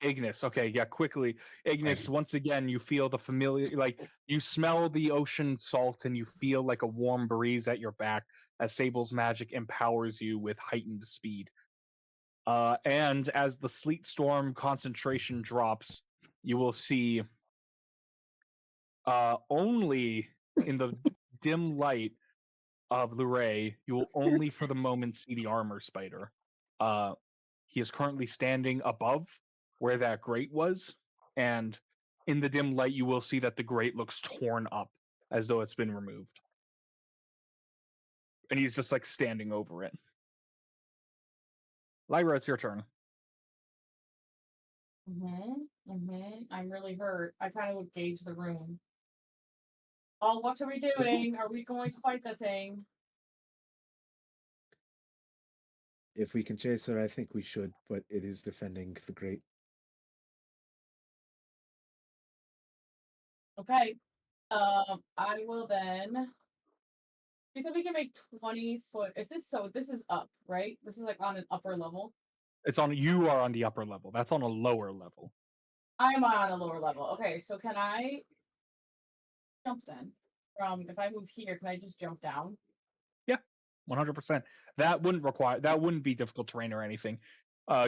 Ignis. Okay, yeah, quickly. Ignis, once again, you feel the familiar, like, you smell the ocean salt and you feel like a warm breeze at your back as Sable's magic empowers you with heightened speed. And as the sleet storm concentration drops, you will see only in the dim light of Luray, you will only for the moment see the armor spider. He is currently standing above where that grate was, and in the dim light, you will see that the grate looks torn up as though it's been removed. And he's just like standing over it. Lyra, it's your turn. I'm really hurt. I kind of would gauge the room. Oh, what are we doing? Are we going to fight the thing? If we can chase her, I think we should, but it is defending the grate. Okay. I will then. You said we can make 20 foot. Is this so? This is up, right? This is like on an upper level. You are on the upper level. That's on a lower level. I'm on a lower level. Okay, so can I jump then? If I move here, can I just jump down? Yeah, 100%. That wouldn't be difficult terrain or anything.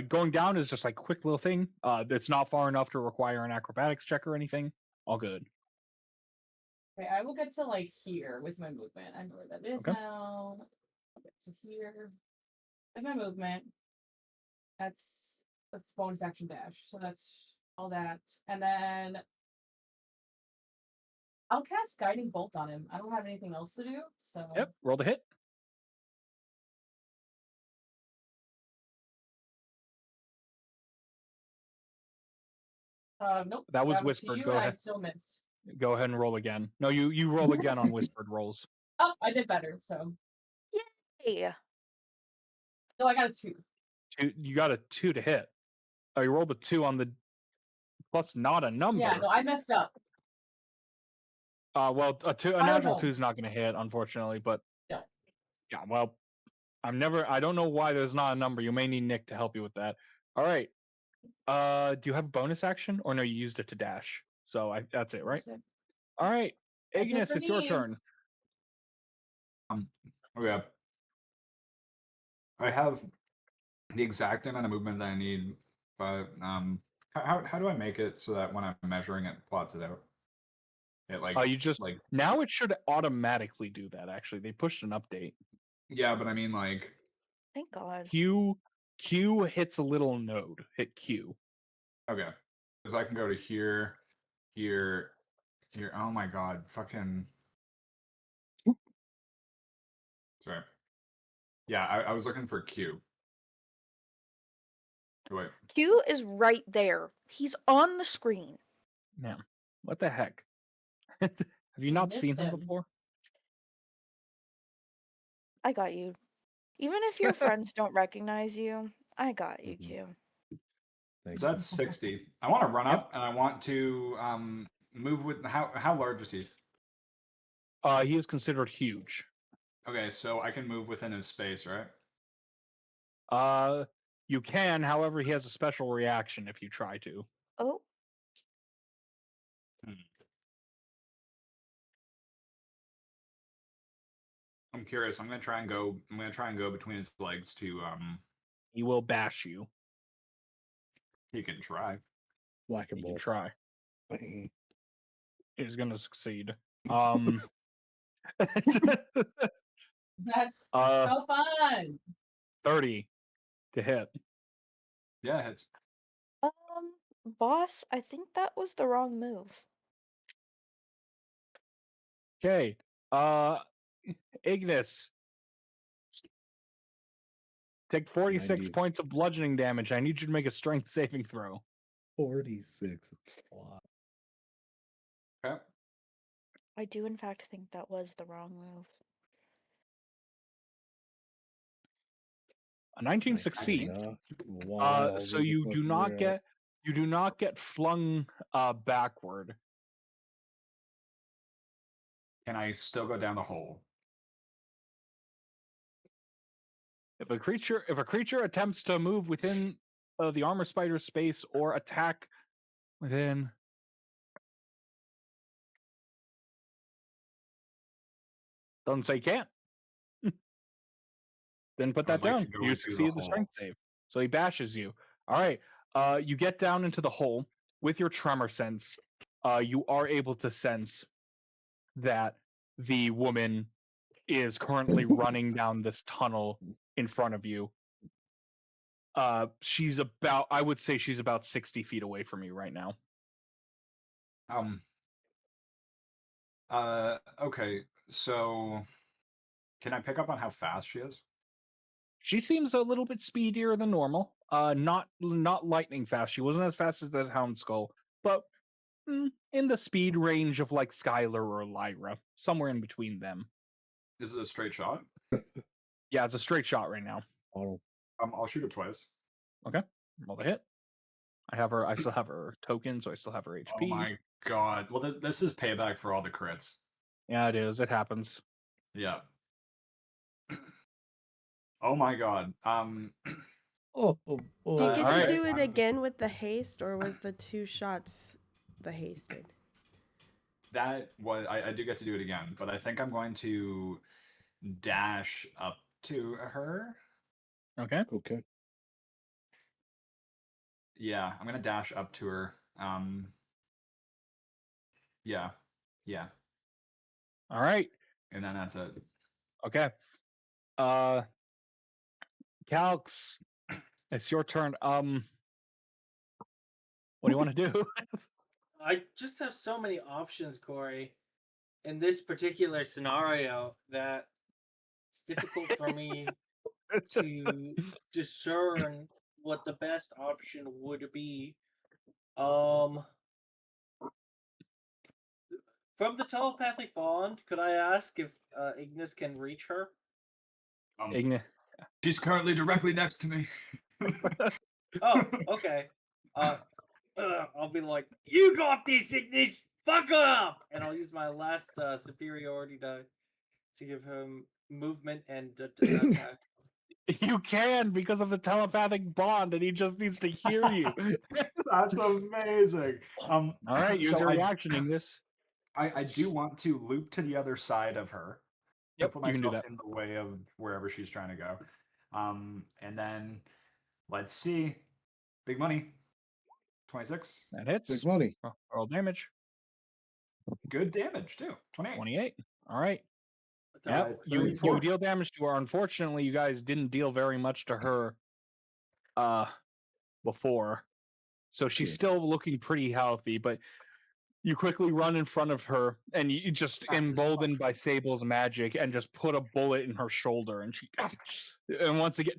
Going down is just like a quick little thing. It's not far enough to require an acrobatics check or anything. All good. Okay, I will get to like here with my movement. I know where that is now. I'll get to here with my movement. That's bonus action dash. So that's all that. And then I'll cast Guiding Bolt on him. I don't have anything else to do. So Yep, roll the hit. Nope. That was whispered. Go ahead. I still missed. Go ahead and roll again. No, you roll again on whispered rolls. Oh, I did better. So Yay. no, I got a 2. You got a 2 to hit. Oh, you rolled a 2 on the plus not a number. Yeah, no, I messed up. Well, a natural 2 is not going to hit, unfortunately. But no. Yeah, well, I don't know why there's not a number. You may need Nick to help you with that. All right. Do you have a bonus action, or no? You used it to dash. So that's it, right? All right, Ignis, it's your turn. Okay. I have the exact amount of movement that I need, but how do I make it so that when I'm measuring it, plots it out? It you just now it should automatically do that. Actually, they pushed an update. Yeah, but I mean Thank God. Q hits a little node. Hit Q. Okay. Because I can go to here, here, here. Oh my god. Fucking. Sorry. Yeah, I was looking for Q. Wait. Q is right there. He's on the screen. Yeah. What the heck? Have you not seen him before? I got you. Even if your friends don't recognize you, I got you, Q. So that's 60. I want to run up and I want to move with how large is he? He is considered huge. Okay, so I can move within his space, right? You can, however, he has a special reaction if you try to. Oh. I'm curious. I'm gonna try and go between his legs to He will bash you. He can try. He can try. He's gonna succeed. That's so fun. 30 to hit. Yeah, it hits. Boss, I think that was the wrong move. Okay. Ignis. Take 46 90. points of bludgeoning damage. I need you to make a strength saving throw. 46. Wow. Okay. I do, in fact, think that was the wrong move. A 19 succeeds. So you do not get flung backward. Can I still go down the hole? If a creature attempts to move within the armor spider's space or attack within, doesn't say can't. Then put that down. You succeed the strength save. So he bashes you. All right. You get down into the hole with your tremor sense. You are able to sense that the woman is currently running down this tunnel in front of you. She's about, I would say she's about 60 feet away from you right now. Okay, so can I pick up on how fast she is? She seems a little bit speedier than normal. Not lightning fast. She wasn't as fast as the Hound Skull, but in the speed range of like Skyler or Lyra, somewhere in between them. This is a straight shot? Yeah, it's a straight shot right now. I'll shoot it twice. Okay, roll the hit. I still have her token, so I still have her HP. Oh my god. Well, this is payback for all the crits. Yeah, it is. It happens. Yeah. Oh my god. Do you get to do it again with the haste, or was the 2 shots the hasted? That was I do get to do it again, but I think I'm going to dash up to her. Okay. Yeah, I'm gonna dash up to her. Yeah. All right. And then that's it. Okay. Calx, it's your turn. What do you want to do? I just have so many options, Corey, in this particular scenario that it's difficult for me to discern what the best option would be. From the telepathic bond, could I ask if Ignis can reach her? Ignis. She's currently directly next to me. Oh, okay. I'll be like, "You got this, Ignis! Fuck up!" And I'll use my last superiority die to give him movement and attack. You can because of the telepathic bond, and he just needs to hear you. That's amazing. All right, use your reaction, Ignis. I do want to loop to the other side of her. Yep, Put you can do myself that. in the way of wherever she's trying to go. And then let's see. Big money. 26. That hits. Big money. Roll damage. Good damage too. 28. 28. All right. Yeah, you deal damage to her. Unfortunately, you guys didn't deal very much to her before. So she's Good. still looking pretty healthy, but you quickly run in front of her, and you just emboldened by Sable's magic, and just put a bullet in her shoulder, and and once again,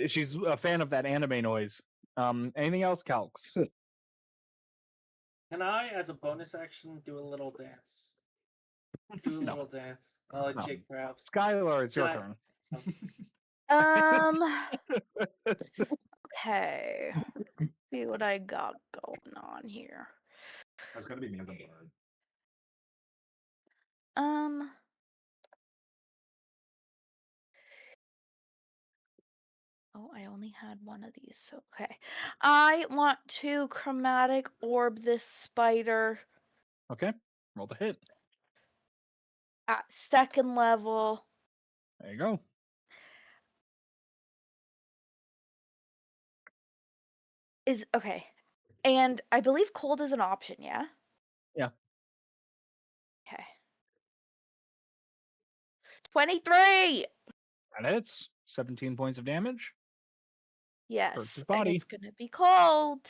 she's a fan of that anime noise. Anything else, Calx? Can I, as a bonus action, do a little dance? Do a little dance. Oh, No. Jake, perhaps. Skyler, it's your turn. Okay. See what I got going on here. That's gonna be me as a bard. Oh, I only had one of these, so okay. I want to chromatic orb this spider. Okay, roll the hit. At 2nd level. There you go. Is okay. And I believe cold is an option, yeah? Yeah. Okay. 23! That hits. 17 points of damage. Yes. Hurts his And body. it's gonna be cold.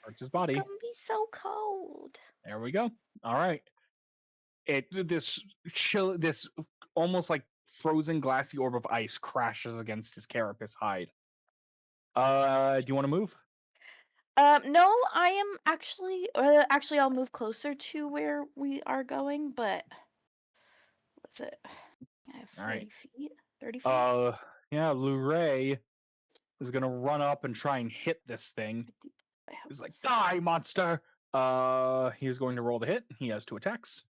Hurts his body. It's gonna be so cold. There we go. All right. This almost like frozen glassy orb of ice crashes against his carapace hide. Do you want to move? No, I am actually I'll move closer to where we are going, but what's it? I have 40 right. feet? 30 feet? Yeah, Luray is gonna run up and try and hit this thing. He's like, die, monster! He's going to roll the hit. He has 2 attacks.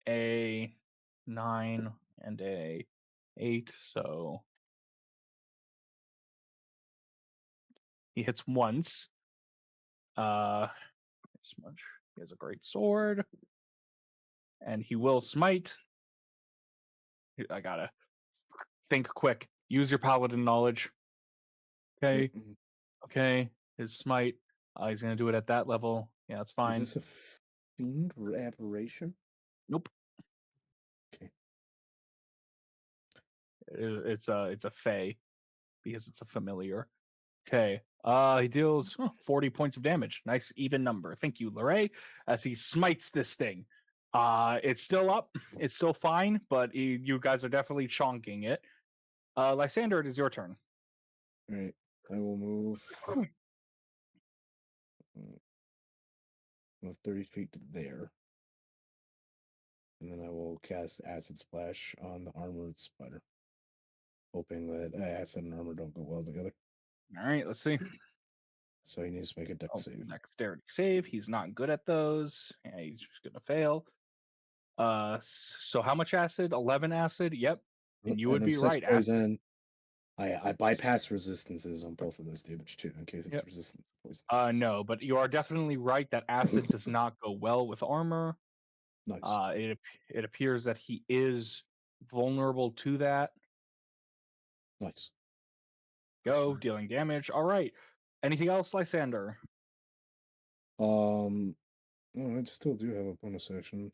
A 9 and a 8, so he hits once. This much. He has a great sword. And he will smite. I gotta think quick. Use your paladin knowledge. Okay. Okay. His smite. He's gonna do it at that level. Yeah, that's fine. Is this a fiend aberration? Nope. Okay. It's a fey because it's a familiar. Okay. He deals 40 points of damage. Nice even number. Thank you, Luray. As he smites this thing. It's still up. It's still fine, but you guys are definitely chonking it. Lysander, it is your turn. All right. I will move 30 feet to there. And then I will cast Acid Splash on the armored spider. Hoping that acid and armor don't go well together. All right, let's see. So he needs to make a dex save. Dexterity save. He's not good at those. Yeah, he's just gonna fail. So how much acid? 11 acid. Yep. And you would be right. Poison. I bypass resistances on both of those damage too, in case it's resistant to poison. No, but you are definitely right that acid does not go well with armor. Nice. It appears that he is vulnerable to that. Nice. Go, dealing damage. All right. Anything else, Lysander? Oh, I still do have a bonus action.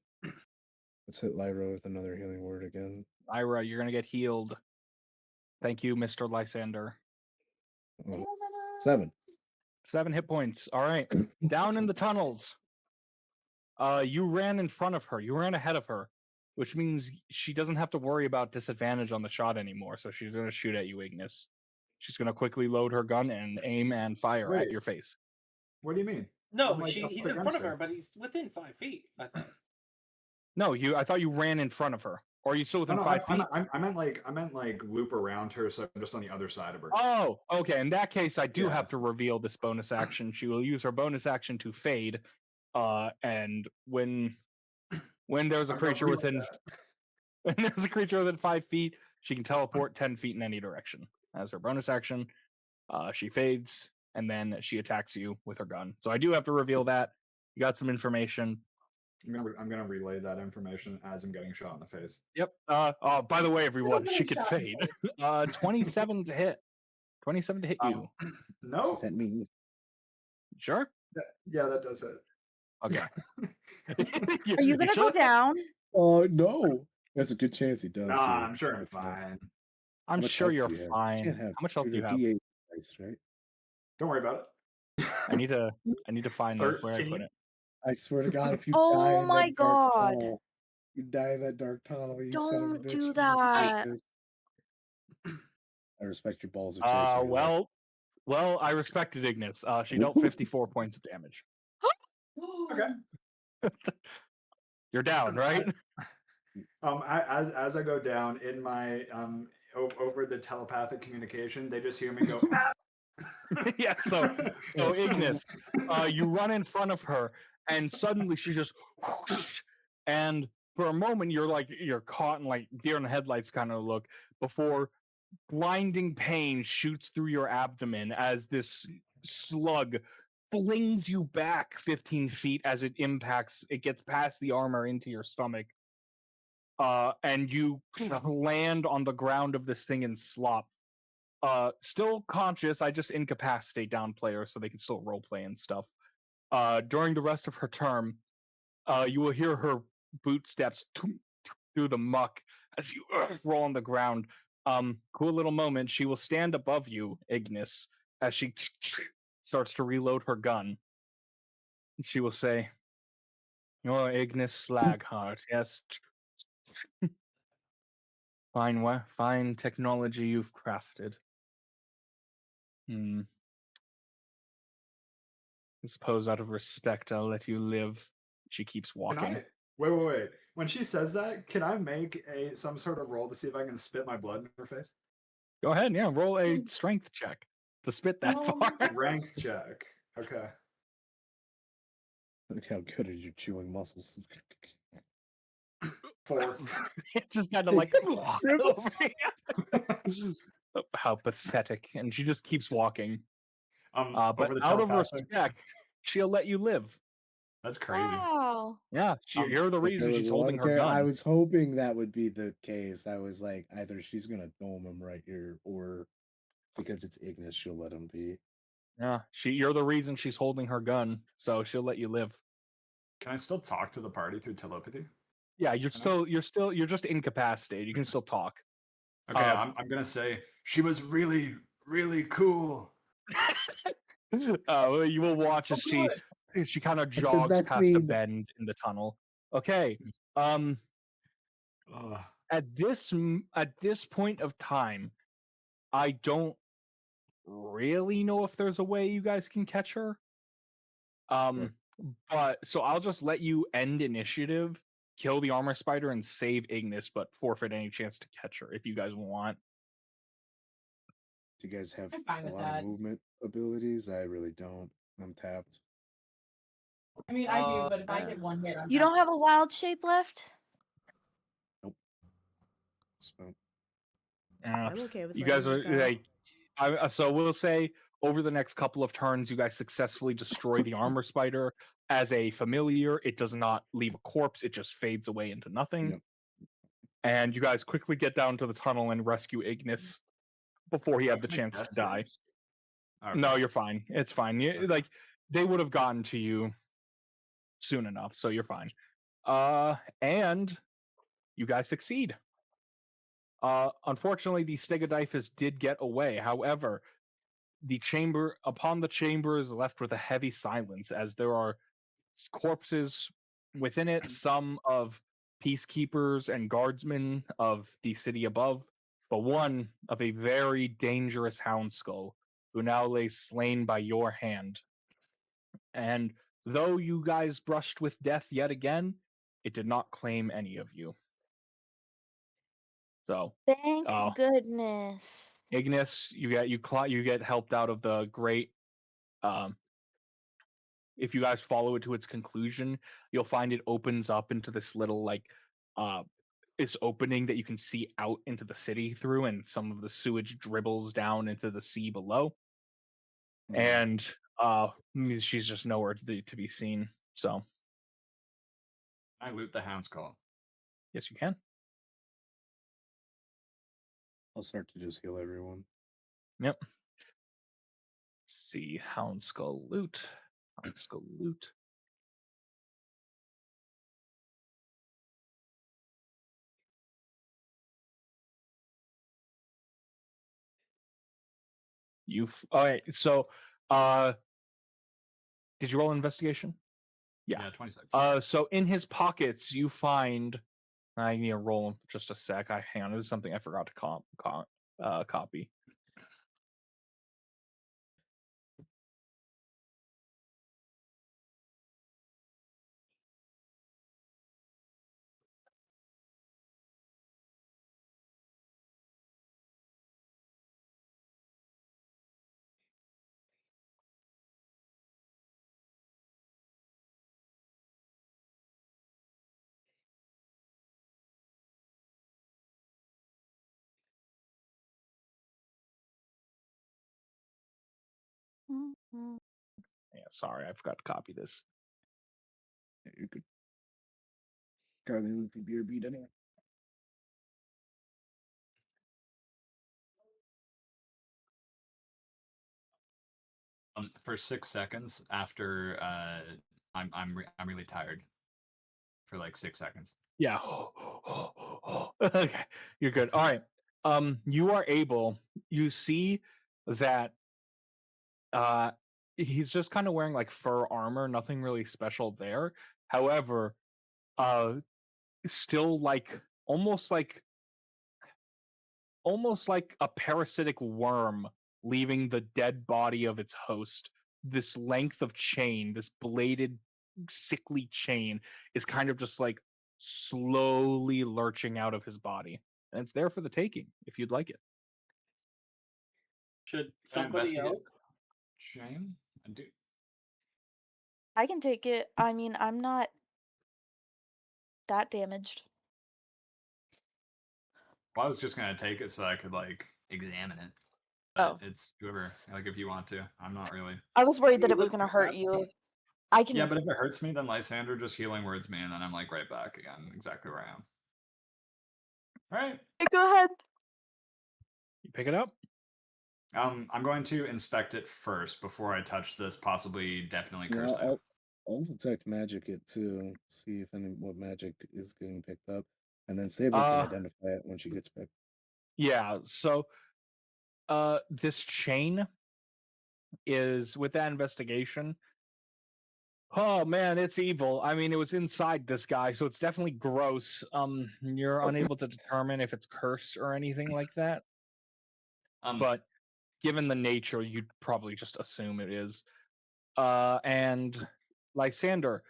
Let's hit Lyra with another healing word again. Lyra, you're gonna get healed. Thank you, Mr. Lysander. 7. 7 hit points. All right. Down in the tunnels. You ran in front of her. You ran ahead of her, which means she doesn't have to worry about disadvantage on the shot anymore. So she's going to shoot at you, Ignis. She's going to quickly load her gun and aim and fire at your face. What do you mean? No, he's in front of her, but he's within 5 feet, I thought. No, I thought you ran in front of her. Or are you still within 5 feet? I meant like loop around her, so I'm just on the other side of her. Oh, okay. In that case, I do have to reveal this bonus action. She will use her bonus action to fade. And when there's a creature within 5 feet, she can teleport 10 feet in any direction. As her bonus action, she fades and then she attacks you with her gun. So I do have to reveal that. You got some information. I'm gonna relay that information as I'm getting shot in the face. Yep. By the way, everyone, she could fade. 27 to hit. 27 to hit you. No. What does that mean? Sure. Yeah, that does it. Okay. Are you gonna go down? Oh no. There's a good chance he does. Nah, I'm sure I'm fine. I'm sure you're fine. How much health do you have? D8 dice, right? Don't worry about it. I need to find where I put 13? it. I swear to God, if you die Oh in my that dark god. tunnel, you die in that dark tunnel, you son of a Don't bitch. do you just that. hate this. I respect your balls of chaser. Well, I respected Ignis. She dealt 54 points of damage. Okay. You're down, right? As I go down in my over the telepathic communication, they just hear me go. Ah! Yeah. So Ignis, you run in front of her, and suddenly she just, whoosh, and for a moment you're caught in like deer in the headlights kind of look before blinding pain shoots through your abdomen as this slug flings you back 15 feet as it gets past the armor into your stomach. And you land on the ground of this thing and slop. Still conscious, I just incapacitate down players so they can still roleplay and stuff. During the rest of her term, you will hear her boot steps through the muck as you roll on the ground. Cool little moment. She will stand above you, Ignis, as she starts to reload her gun. She will say, "You're Ignis Slagheart, yes. Fine technology you've crafted. I suppose out of respect, I'll let you live." She keeps walking. Wait. When she says that, can I make some sort of roll to see if I can spit my blood in her face? Go ahead, yeah. Roll a strength check to spit that far. Strength check. Okay. Look how good are you chewing muscles. 4. It's just kind of like Dribbles. how pathetic. And she just keeps walking. But Over the out of telepathic. respect, she'll let you live. That's crazy. Wow. Yeah, you're the If reason there she's was holding one her care, I gun. was hoping that would be the case. I was like, either she's gonna dome him right here, or because it's Ignis, she'll let him be. Yeah, you're the reason she's holding her gun, so she'll let you live. Can I still talk to the party through telepathy? Yeah, you're just incapacitated. You can still talk. Okay, I'm gonna say she was really, really cool. You will watch as she kind of jogs past a bend in the tunnel. Okay. At this point of time, I don't really know if there's a way you guys can catch her. But so I'll just let you end initiative, kill the armor spider, and save Ignis, but forfeit any chance to catch her if you guys want. Do you guys have a lot of movement abilities? I really don't. I'm tapped. I mean, I do, but if I get one hit, You don't have a wild shape left? Nope. So. I'm okay with you guys are letting it like, so we'll say over the next couple of turns, you guys successfully destroy the armor spider as a familiar. It does not leave a corpse; it just fades away into nothing. Yep. And you guys quickly get down to the tunnel and rescue Ignis before he had the chance to die. Okay. No, you're fine. It's fine. Like they would have gotten to you soon enough, so you're fine. And you guys succeed. Unfortunately, the Stegodifus did get away. However, the chamber is left with a heavy silence as there are corpses within it, some of peacekeepers and guardsmen of the city above, but one of a very dangerous hound skull who now lays slain by your hand. And though you guys brushed with death yet again, it did not claim any of you. So thank goodness. Ignis, you get helped out of the grate. If you guys follow it to its conclusion, you'll find it opens up into this little this opening that you can see out into the city through, and some of the sewage dribbles down into the sea below. And she's just nowhere to be seen. So I loot the hound skull. Yes, you can. I'll start to just heal everyone. Yep. Let's see, hound skull loot. Hound skull loot. All right, so Did you roll investigation? Yeah, 26. So in his pockets, you find. I need to roll just a sec. Hang on. This is something I forgot to copy. Mm-hmm. Yeah, sorry, I forgot to copy this. Yeah, you could. Karleigh would be your beat anyway. For 6 seconds after I'm really tired. For like 6 seconds. Yeah. Okay, you're good. All right. You are able. You see that he's just kind of wearing like fur armor, nothing really special there. However, still like almost like a parasitic worm leaving the dead body of its host. This length of chain, this bladed, sickly chain, is kind of just like slowly lurching out of his body. And it's there for the taking if you'd like it. Should somebody else? Chain? I do. I can take it. I mean, I'm not that damaged. Well, I was just gonna take it so I could like examine it. Oh. But it's whoever, like if you want to. I'm not really. I was worried that You it was look gonna at hurt that. you. I can. Yeah, but if it hurts me, then Lysander just healing words me, and then I'm like right back again, exactly where I am. All right. Go ahead. You pick it up. I'm going to inspect it first before I touch this possibly definitely cursed item. I'll detect magic it too. See if what magic is getting picked up, and then Sable can identify it when she gets back. Yeah. So, this chain is with that investigation. Oh man, it's evil. I mean, it was inside this guy, so it's definitely gross. You're unable to determine if it's cursed or anything like that. But given the nature, you'd probably just assume it is. And Lysander,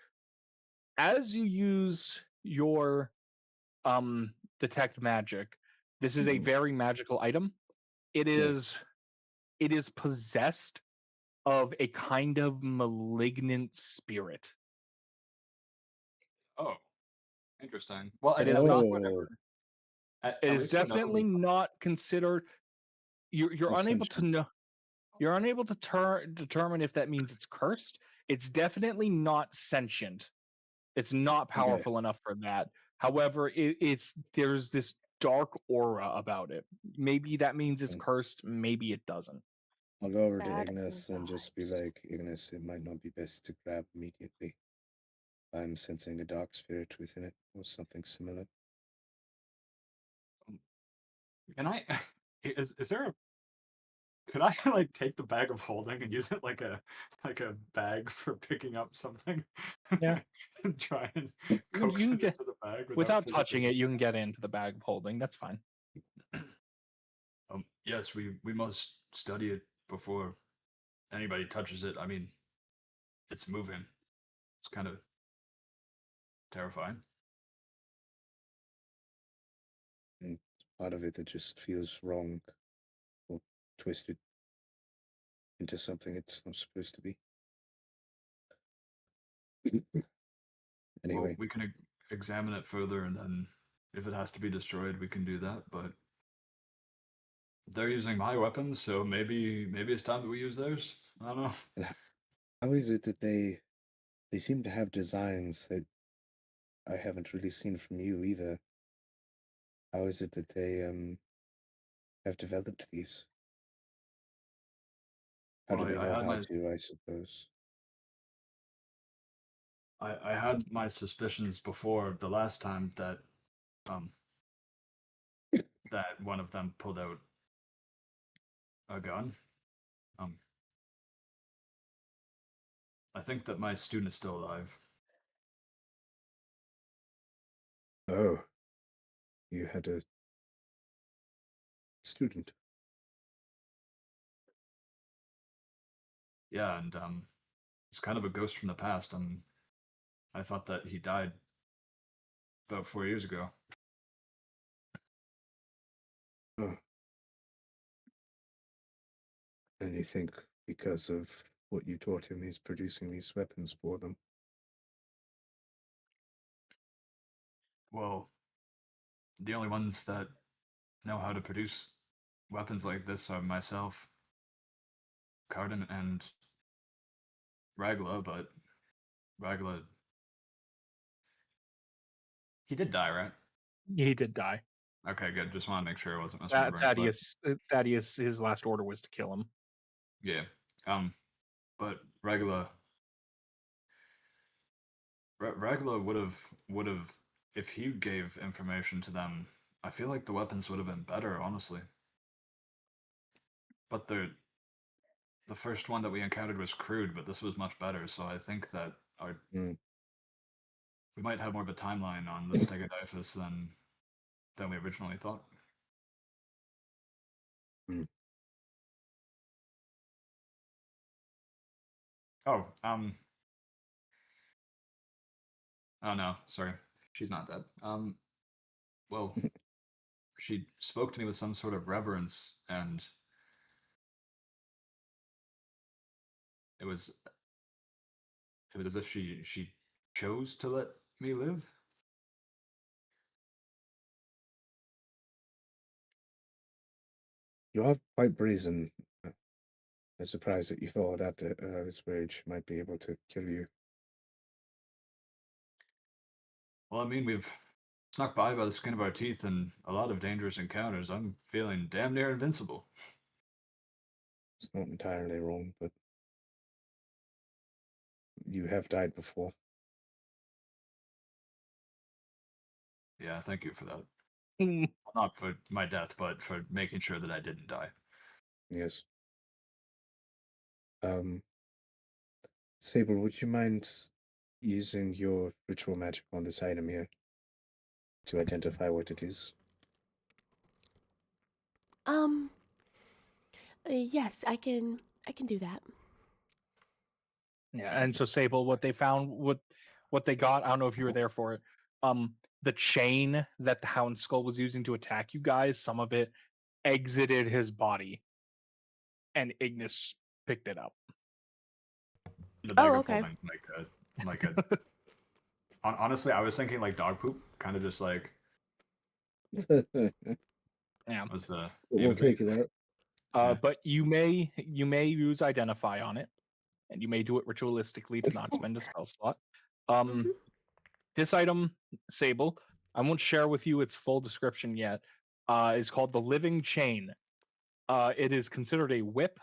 as you use your detect magic, this is a very magical item. It is possessed of a kind of malignant spirit. Oh, interesting. Well, It at is least not. whatever. It is definitely not considered. You're unable to know. You're unable to determine if that means it's cursed. It's definitely not sentient. It's not powerful enough for that. However, there's this dark aura about it. Maybe that means it's cursed. Maybe it doesn't. I'll go over to Ignis and just be like, Ignis, it might not be best to grab immediately. I'm sensing a dark spirit within it, or something similar. Can I? Is there a? Could I like take the bag of holding and use it like a bag for picking up something? Yeah. And try and You coax can it get into the bag without touching it. You can get into the bag of holding. That's fine. Yes, we must study it before anybody touches it. I mean, it's moving. It's kind of terrifying. And part of it that just feels wrong or twisted into something it's not supposed to be. Anyway, well, we can examine it further, and then if it has to be destroyed, we can do that. But they're using my weapons, so maybe it's time that we use theirs. I don't know. and how is it that they seem to have designs that I haven't really seen from you either? How is it that they have developed these? How do they know how to, I suppose? I had my suspicions before the last time that that one of them pulled out a gun. I think that my student is still alive. Oh, you had a student. Yeah, and he's kind of a ghost from the past. I thought that he died about 4 years ago. Oh. And you think because of what you taught him, he's producing these weapons for them? Well, the only ones that know how to produce weapons like this are myself, Carden, and Ragla, but Ragla... He did die, right? He did die. Okay, good. Just want to make sure I wasn't misremembering. Thaddeus, his last order was to kill him. Yeah. But Ragla would have if he gave information to them, I feel like the weapons would have been better, honestly. But the first one that we encountered was crude, but this was much better, so I think that we might have more of a timeline on the Stegodyphus than we originally thought. Oh, oh no, sorry. She's not dead. Well, she spoke to me with some sort of reverence, and it was as if she chose to let me live. You are quite brazen. I'm surprised that you thought after this rage might be able to kill you. Well, I mean, we've snuck by the skin of our teeth in a lot of dangerous encounters. I'm feeling damn near invincible. It's not entirely wrong, but you have died before. Yeah, thank you for that. Not for my death, but for making sure that I didn't die. Yes. Sable, would you mind using your ritual magic on this item here to identify what it is? Yes, I can do that. Yeah, and so Sable, what they found, what they got, I don't know if you were there for it. The chain that the Hound Skull was using to attack you guys, some of it exited his body, and Ignis picked it up. The dagger okay. folding, like a. Honestly, I was thinking like dog poop, kind of just like. Yeah, was the. We'll take it out. But you may use identify on it, and you may do it ritualistically to not spend a spell slot. This item, Sable, I won't share with you its full description yet. Is called the Living Chain. It is considered a whip.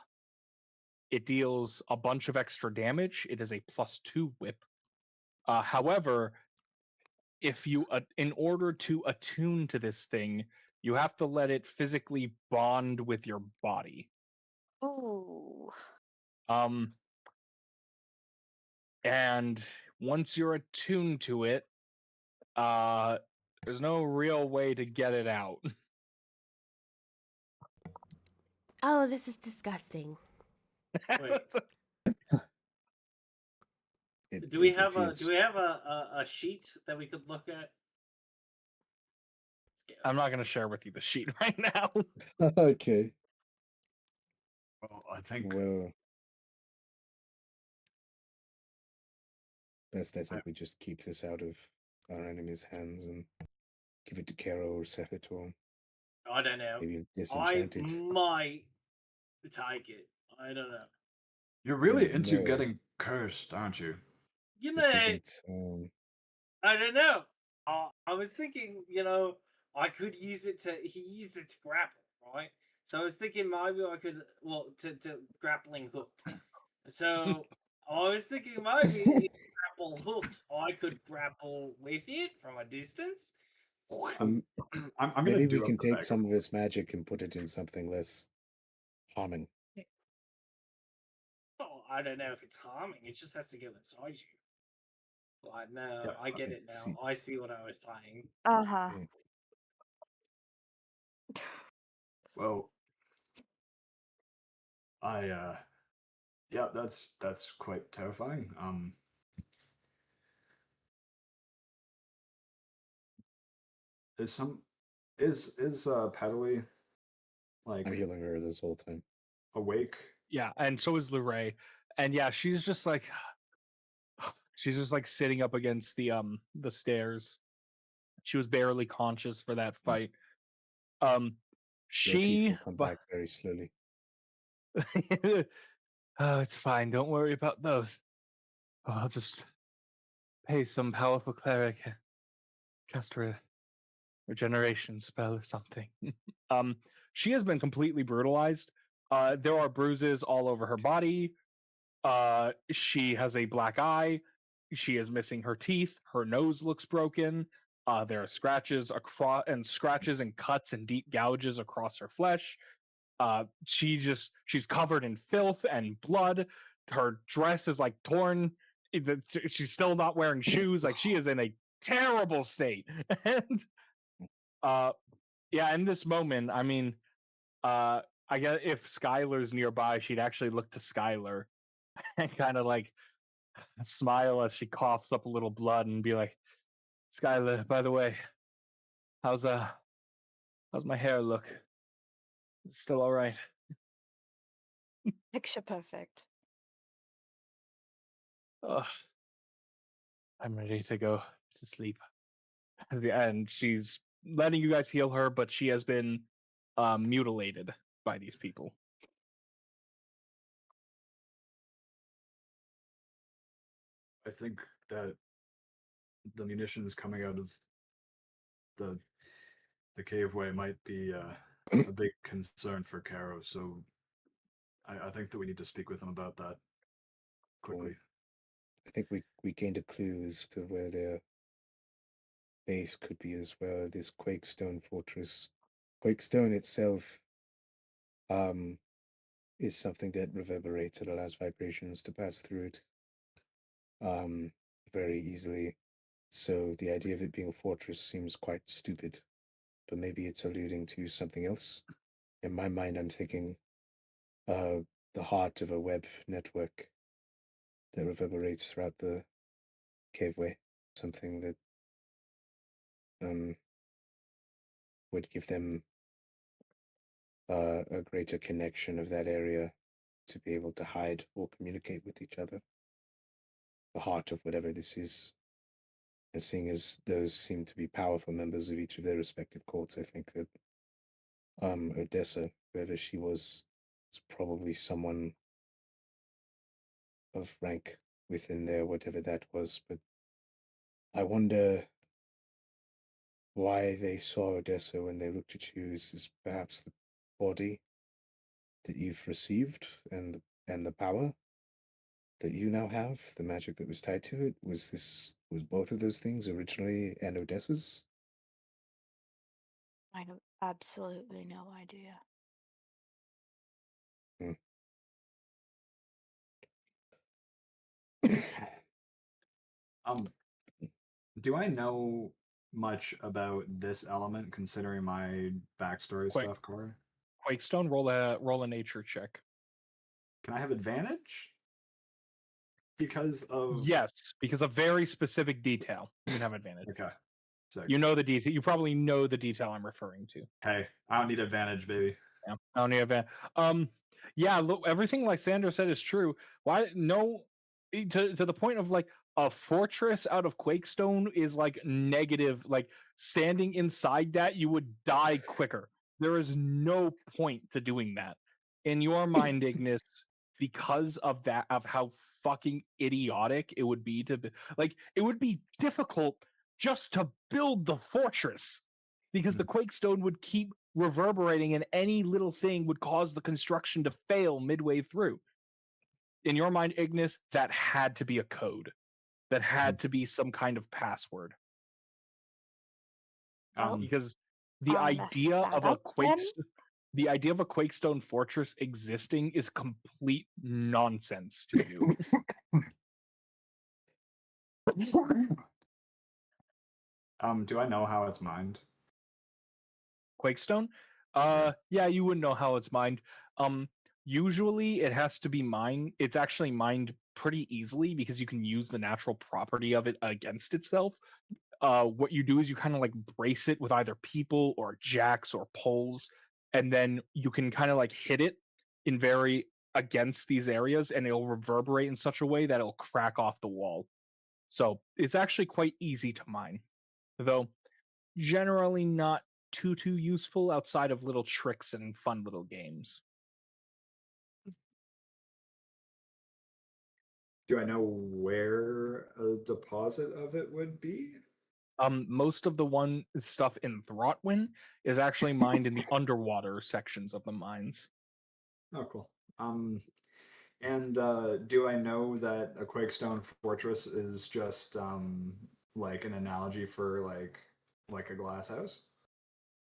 It deals a bunch of extra damage. It is a +2 whip. However, if you, in order to attune to this thing, you have to let it physically bond with your body. Oh. And once you're attuned to it, there's no real way to get it out. Oh, this is disgusting. Wait. It Do we have repeats. a sheet that we could look at? I'm not going to share with you the sheet right now. Okay. Well, I think. Well, best I think we just keep this out of our enemy's hands and give it to Carrow or set it to him. I don't know. Maybe disenchant it. I might take it. I don't know. You're really Yeah, into no. getting cursed, aren't you? You know, This isn't. I don't know. I was thinking, I could use it to. He used it to grapple, right? So I was thinking maybe I could, to grappling hook. So I was thinking maybe if grapple hooks, I could grapple with it from a distance. I'm Maybe gonna we can take some of his magic and put it in something less harming. Oh, I don't know if it's harming. It just has to go inside you. Like, no, Yeah, I get okay, it now. see. I see what I was saying. Uh-huh. Well, yeah, that's quite terrifying. Is Petaley like I'm healing her this whole time. awake? Yeah, and so is Luray. And yeah, she's just like sitting up against the stairs. She was barely conscious for that fight. Your teeth She will come back very slowly. Oh, it's fine. Don't worry about those. Oh, I'll just pay some powerful cleric, cast a regeneration spell or something. She has been completely brutalized. There are bruises all over her body. She has a black eye. She is missing her teeth. Her nose looks broken. There are scratches and cuts and deep gouges across her flesh. She's covered in filth and blood. Her dress is like torn. She's still not wearing shoes. Like, she is in a terrible state. And yeah, in this moment, I mean, I guess if Skyler's nearby, she'd actually look to Skyler and kind of like smile as she coughs up a little blood and be like, Skyler, by the way, how's my hair look? It's still all right. Picture perfect. Ugh. I'm ready to go to sleep. And she's letting you guys heal her, but she has been mutilated by these people. I think that the munitions coming out of the caveway might be a big concern for Carrow. So I think that we need to speak with him about that quickly. I think we gained a clue as to where their base could be as well. This Quakestone fortress. Quakestone itself is something that reverberates. It allows vibrations to pass through it very easily. So the idea of it being a fortress seems quite stupid, but maybe it's alluding to something else. In my mind, I'm thinking the heart of a web network that reverberates throughout the caveway, something that would give them a greater connection of that area to be able to hide or communicate with each other. The heart of whatever this is. And seeing as those seem to be powerful members of each of their respective courts, I think that Odessa, whoever she was probably someone of rank within there, whatever that was. But I wonder why they saw Odessa when they looked at you. Is this perhaps the body that you've received and the power that you now have, the magic that was tied to it? Was both of those things originally an Odessa's? I have absolutely no idea. Do I know much about this element considering my backstory stuff, Corey? Quakestone, roll a nature check. Can I have advantage? Because of Yes, because of very specific detail. You can have advantage. Okay. Sick. You know the detail. You probably know the detail I'm referring to. Hey, I don't need advantage, baby. Yeah, I don't need advantage. Yeah, look, everything Lysander said is true. Why no to the point of like a fortress out of Quakestone is like negative, like standing inside that you would die quicker. There is no point to doing that. In your mind, Ignis, because of that, of how fucking idiotic it would be to like it would be difficult just to build the fortress because the Quakestone would keep reverberating and any little thing would cause the construction to fail midway through. In your mind, Ignis, that had to be a code. That had to be some kind of password. Well, Because the I messed idea that of a up then. the idea of a Quakestone fortress existing is complete nonsense to you. Do I know how it's mined? Quakestone? Yeah, you wouldn't know how it's mined. Usually it has to be mined. It's actually mined pretty easily because you can use the natural property of it against itself. What you do is you kind of like brace it with either people or jacks or poles, and then you can kind of like hit it in very against these areas, and it'll reverberate in such a way that it'll crack off the wall. So it's actually quite easy to mine, though generally not too useful outside of little tricks and fun little games. Do I know where a deposit of it would be? Most of the one stuff in Throtwin is actually mined in the underwater sections of the mines. Oh, cool. And do I know that a Quakestone fortress is just like an analogy for like a glass house?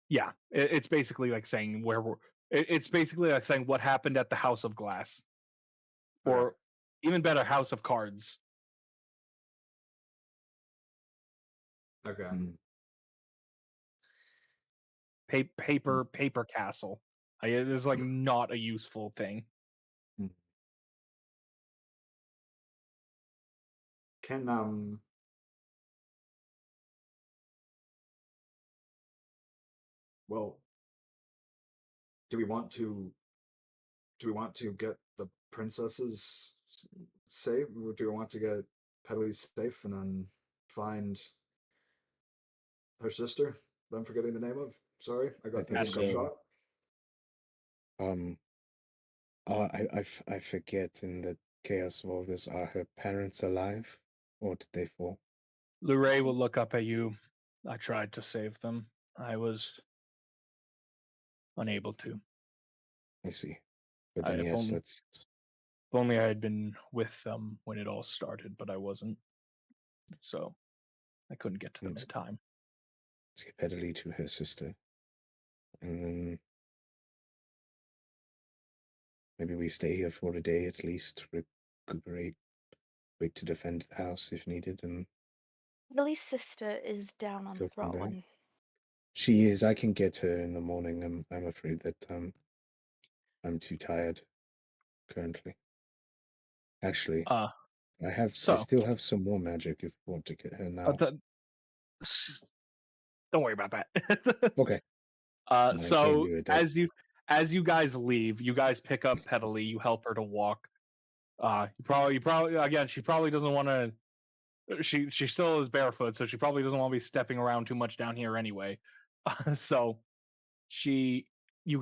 Yeah, it's basically like saying where we're. It's basically like saying what happened at the House of Glass, or Okay. even better, House of Cards. Okay. Paper castle. It is like not a useful thing. Can well, do we want to get the princesses safe, or do we want to get Petalise safe and then find her sister that I'm forgetting the name of? Sorry, I got shot. I forget in the chaos of all this. Are her parents alive, or did they fall? Lyra will look up at you. I tried to save them. I was unable to. I see. But then yes, that's. If only I had been with them when it all started, but I wasn't. So I couldn't get to them in time. Let's get Petalise to her sister. And then maybe we stay here for a day at least, recuperate, wait to defend the house if needed, and Lily's sister is down on Throtwin. She is. I can get her in the morning. I'm afraid that I'm too tired currently. Actually, I still have some more magic if you want to get her now. Don't worry about that. Okay. So as you guys leave, you guys pick up Petalise, you help her to walk. You probably again, she probably doesn't want to. She still is barefoot, so she probably doesn't want to be stepping around too much down here anyway. So you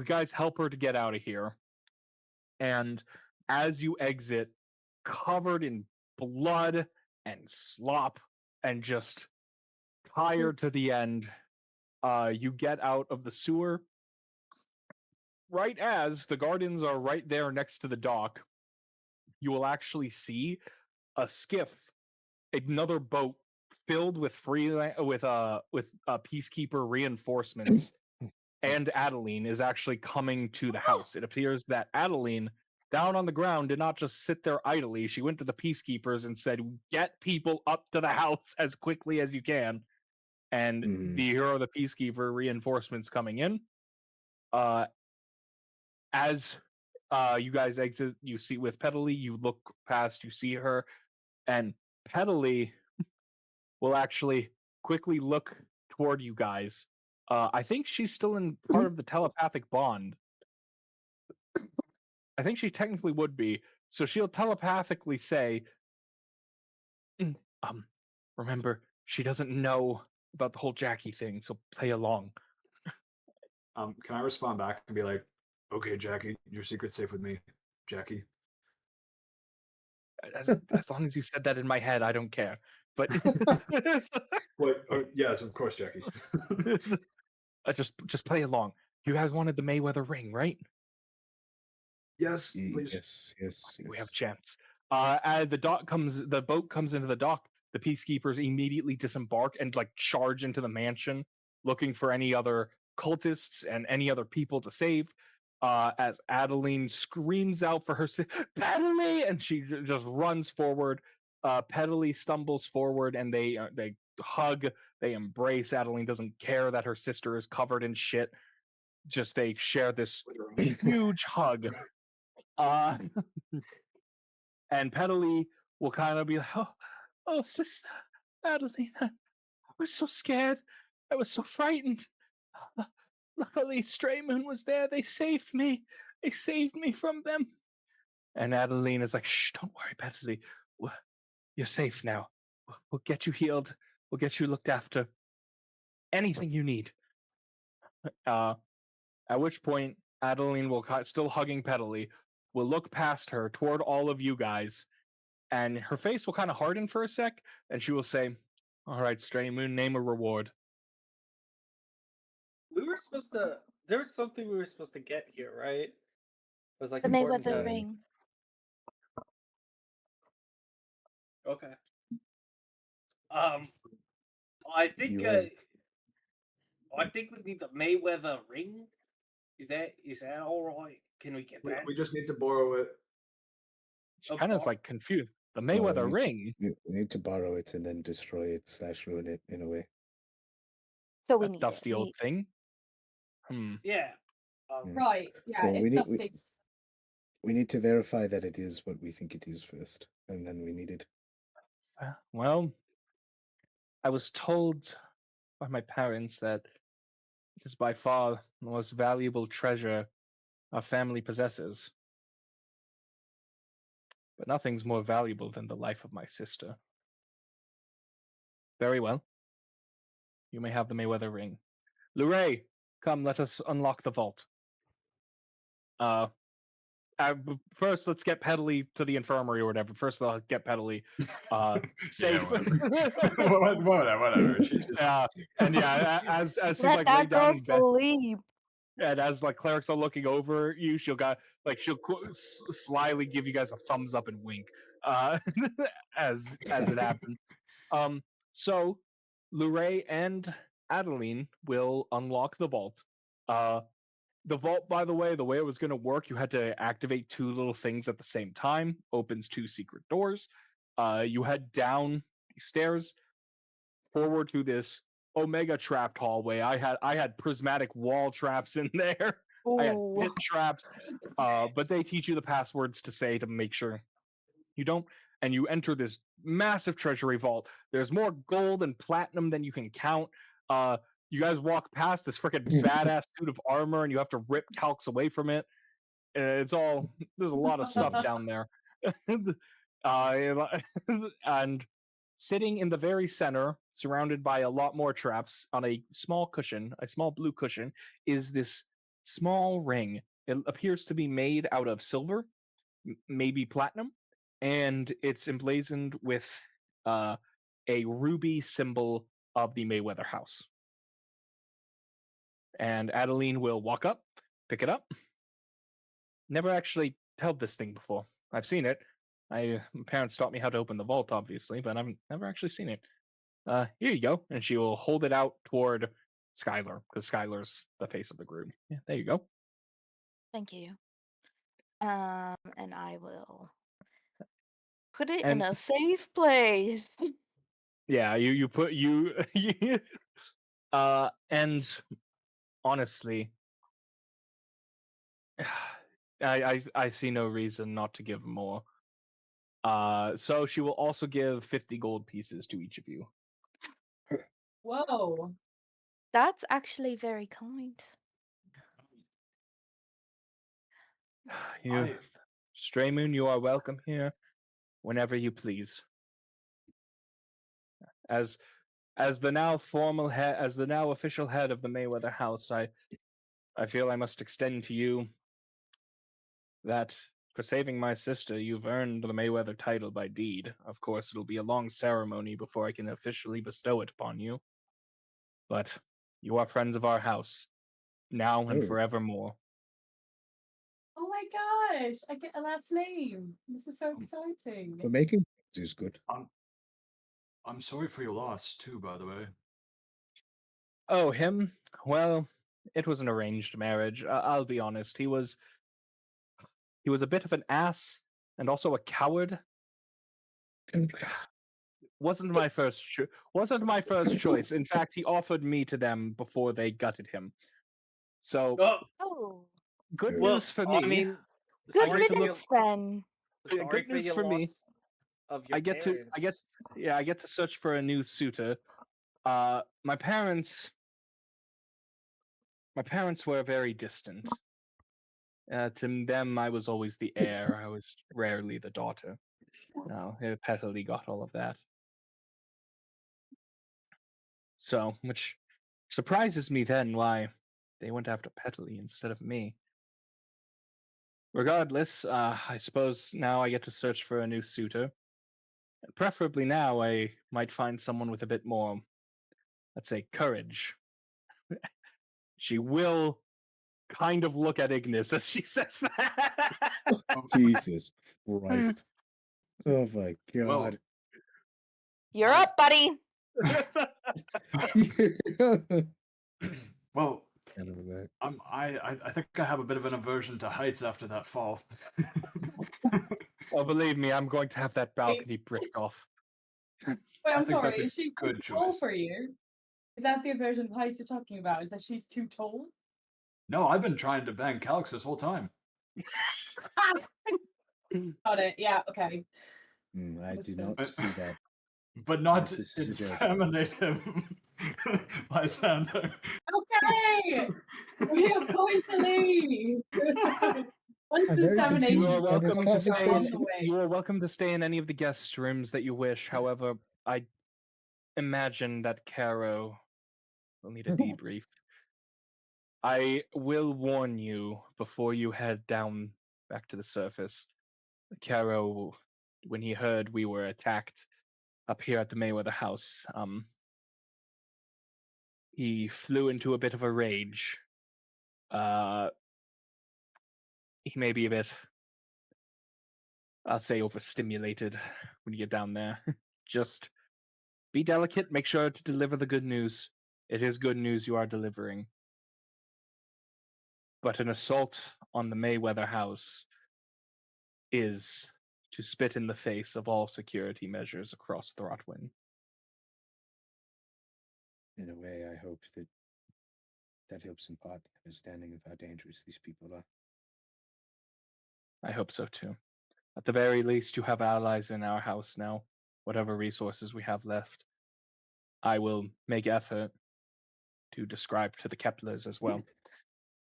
guys help her to get out of here, and as you exit, covered in blood and slop and just tired to the end, you get out of the sewer. Right as the gardens are right there next to the dock, you will actually see a skiff, another boat filled with peacekeeper reinforcements, and Adeline is actually coming to the house. It appears that Adeline, down on the ground, did not just sit there idly. She went to the peacekeepers and said, "Get people up to the house as quickly as you can." And the hero of the peacekeeper reinforcements coming in. As you guys exit, you see with Petalise, you look past, you see her, and Petalise will actually quickly look toward you guys. I think she's still in part of the telepathic bond. I think she technically would be. So she'll telepathically say, remember, she doesn't know about the whole Jackie thing, so play along. Can I respond back and be like, okay, Jackie, your secret's safe with me, Jackie? As long as you said that in my head, I don't care. But what? Oh, yes, of course, Jackie. just play along. You guys wanted the Mayweather ring, right? Yes, please. Yes. We have a chance. As the boat comes into the dock, the peacekeepers immediately disembark and like charge into the mansion, looking for any other cultists and any other people to save. as Adeline screams out for her Pedalee, and she just runs forward. Pedalee stumbles forward, and they hug, they embrace. Adeline doesn't care that her sister is covered in shit. Just they share this huge hug. And Pedalee will kind of be like, oh, sister, Adeline, I was so scared. I was so frightened. Luckily, Stray Moon was there. They saved me. They saved me from them. And Adeline is like, shh, don't worry, Pedalee. You're safe now. We'll get you healed. We'll get you looked after. Anything you need. At which point, Adeline will, still hugging Pedalee, will look past her toward all of you guys, and her face will kind of harden for a sec, and she will say, all right, Stray Moon, name a reward. We were supposed to... There was something we were supposed to get here, right? It was like The important Mayweather to- ring. Okay. I think I think we need the Mayweather ring. Is that all right? Can we get that? We just need to borrow it. She kind of is like confused. The Mayweather ring. We need to borrow it and then destroy it / ruin it in a way. So we That need dusty it. old thing. Yeah. Right. Yeah, Well, it's dusty. We need to verify that it is what we think it is first, and then we need it. Well, I was told by my parents that it is by far the most valuable treasure our family possesses. But nothing's more valuable than the life of my sister. Very well. You may have the Mayweather ring. Lyra, come, let us unlock the vault. First, let's get Pedalee to the infirmary or whatever. First, I'll get Pedalee safe. Whatever. And yeah, as she's Let like that laid down girl in bed, sleep. and as like clerics are looking over you, she'll slyly give you guys a thumbs up and wink, as it happens. So Lyra and Adeline will unlock the vault. The vault, by the way it was going to work, you had to activate 2 little things at the same time. Opens 2 secret doors. You head down the stairs, forward through this omega trapped hallway. I had prismatic wall traps in there. Ooh. I had pit traps. But they teach you the passwords to say to make sure you don't. And you enter this massive treasury vault. There's more gold and platinum than you can count. You guys walk past this freaking badass suit of armor, and you have to rip Calx away from it. There's a lot of stuff down there. And sitting in the very center, surrounded by a lot more traps, on a small cushion, a small blue cushion, is this small ring. It appears to be made out of silver, maybe platinum, and it's emblazoned with a ruby symbol of the Mayweather house. And Adeline will walk up, pick it up. Never actually held this thing before. I've seen it. My parents taught me how to open the vault, obviously, but I've never actually seen it. Here you go. And she will hold it out toward Skyler, because Skyler's the face of the group. Yeah, there you go. Thank you. And I will put it in a safe place. Yeah, you put and honestly, I see no reason not to give more. So she will also give 50 gold pieces to each of you. Whoa. That's actually very kind. Stray Moon, you are welcome here whenever you please. As the now official head of the Mayweather house, I feel I must extend to you that for saving my sister, you've earned the Mayweather title by deed. Of course, it'll be a long ceremony before I can officially bestow it upon you. But you are friends of our house, now and forevermore. Oh my gosh, I get a last name. This is so exciting. But making is good. I'm sorry for your loss too, by the way. Oh, him? Well, it was an arranged marriage. I'll be honest. He was a bit of an ass and also a coward. Wasn't my first choice. In fact, he offered me to them before they gutted him. So, good news for me. I mean, good sorry for riddance then. Sorry good for news your for me. loss of your I get to search for a new suitor. My parents were very distant. To them, I was always the heir. I was rarely the daughter. No, Petaley got all of that. So, which surprises me then why they went after Petaley instead of me. Regardless, I suppose now I get to search for a new suitor. And preferably now I might find someone with a bit more, let's say, courage. She will kind of look at Ignis as she says that. Jesus Christ. Oh my god. You're up, buddy. Well, I think I have a bit of an aversion to heights after that fall. Oh, believe me, I'm going to have that balcony bricked off. Wait, I'm think that's sorry. a Is she good too tall choice. for you? Is that the aversion of heights you're talking about? Is that she's too tall? No, I've been trying to bang Calx this whole time. Got it. Yeah. Okay. I do not see that. But not This is a joke. inseminate him, Lysander. Okay. We are going to leave. Once I'm very insemination You are confused by this welcome to stay. on the way. You are welcome to stay in any of the guest rooms that you wish. However, I imagine that Carrow will need a debrief. I will warn you before you head down back to the surface. Carrow, when he heard we were attacked up here at the Mayweather house, he flew into a bit of a rage. He may be a bit, I'll say, overstimulated when you get down there. Just be delicate, make sure to deliver the good news. It is good news you are delivering. But an assault on the Mayweather house is to spit in the face of all security measures across Throtwin. In a way, I hope that helps in part the understanding of how dangerous these people are. I hope so too. At the very least, you have allies in our house now. Whatever resources we have left, I will make effort to describe to the Keplers as well.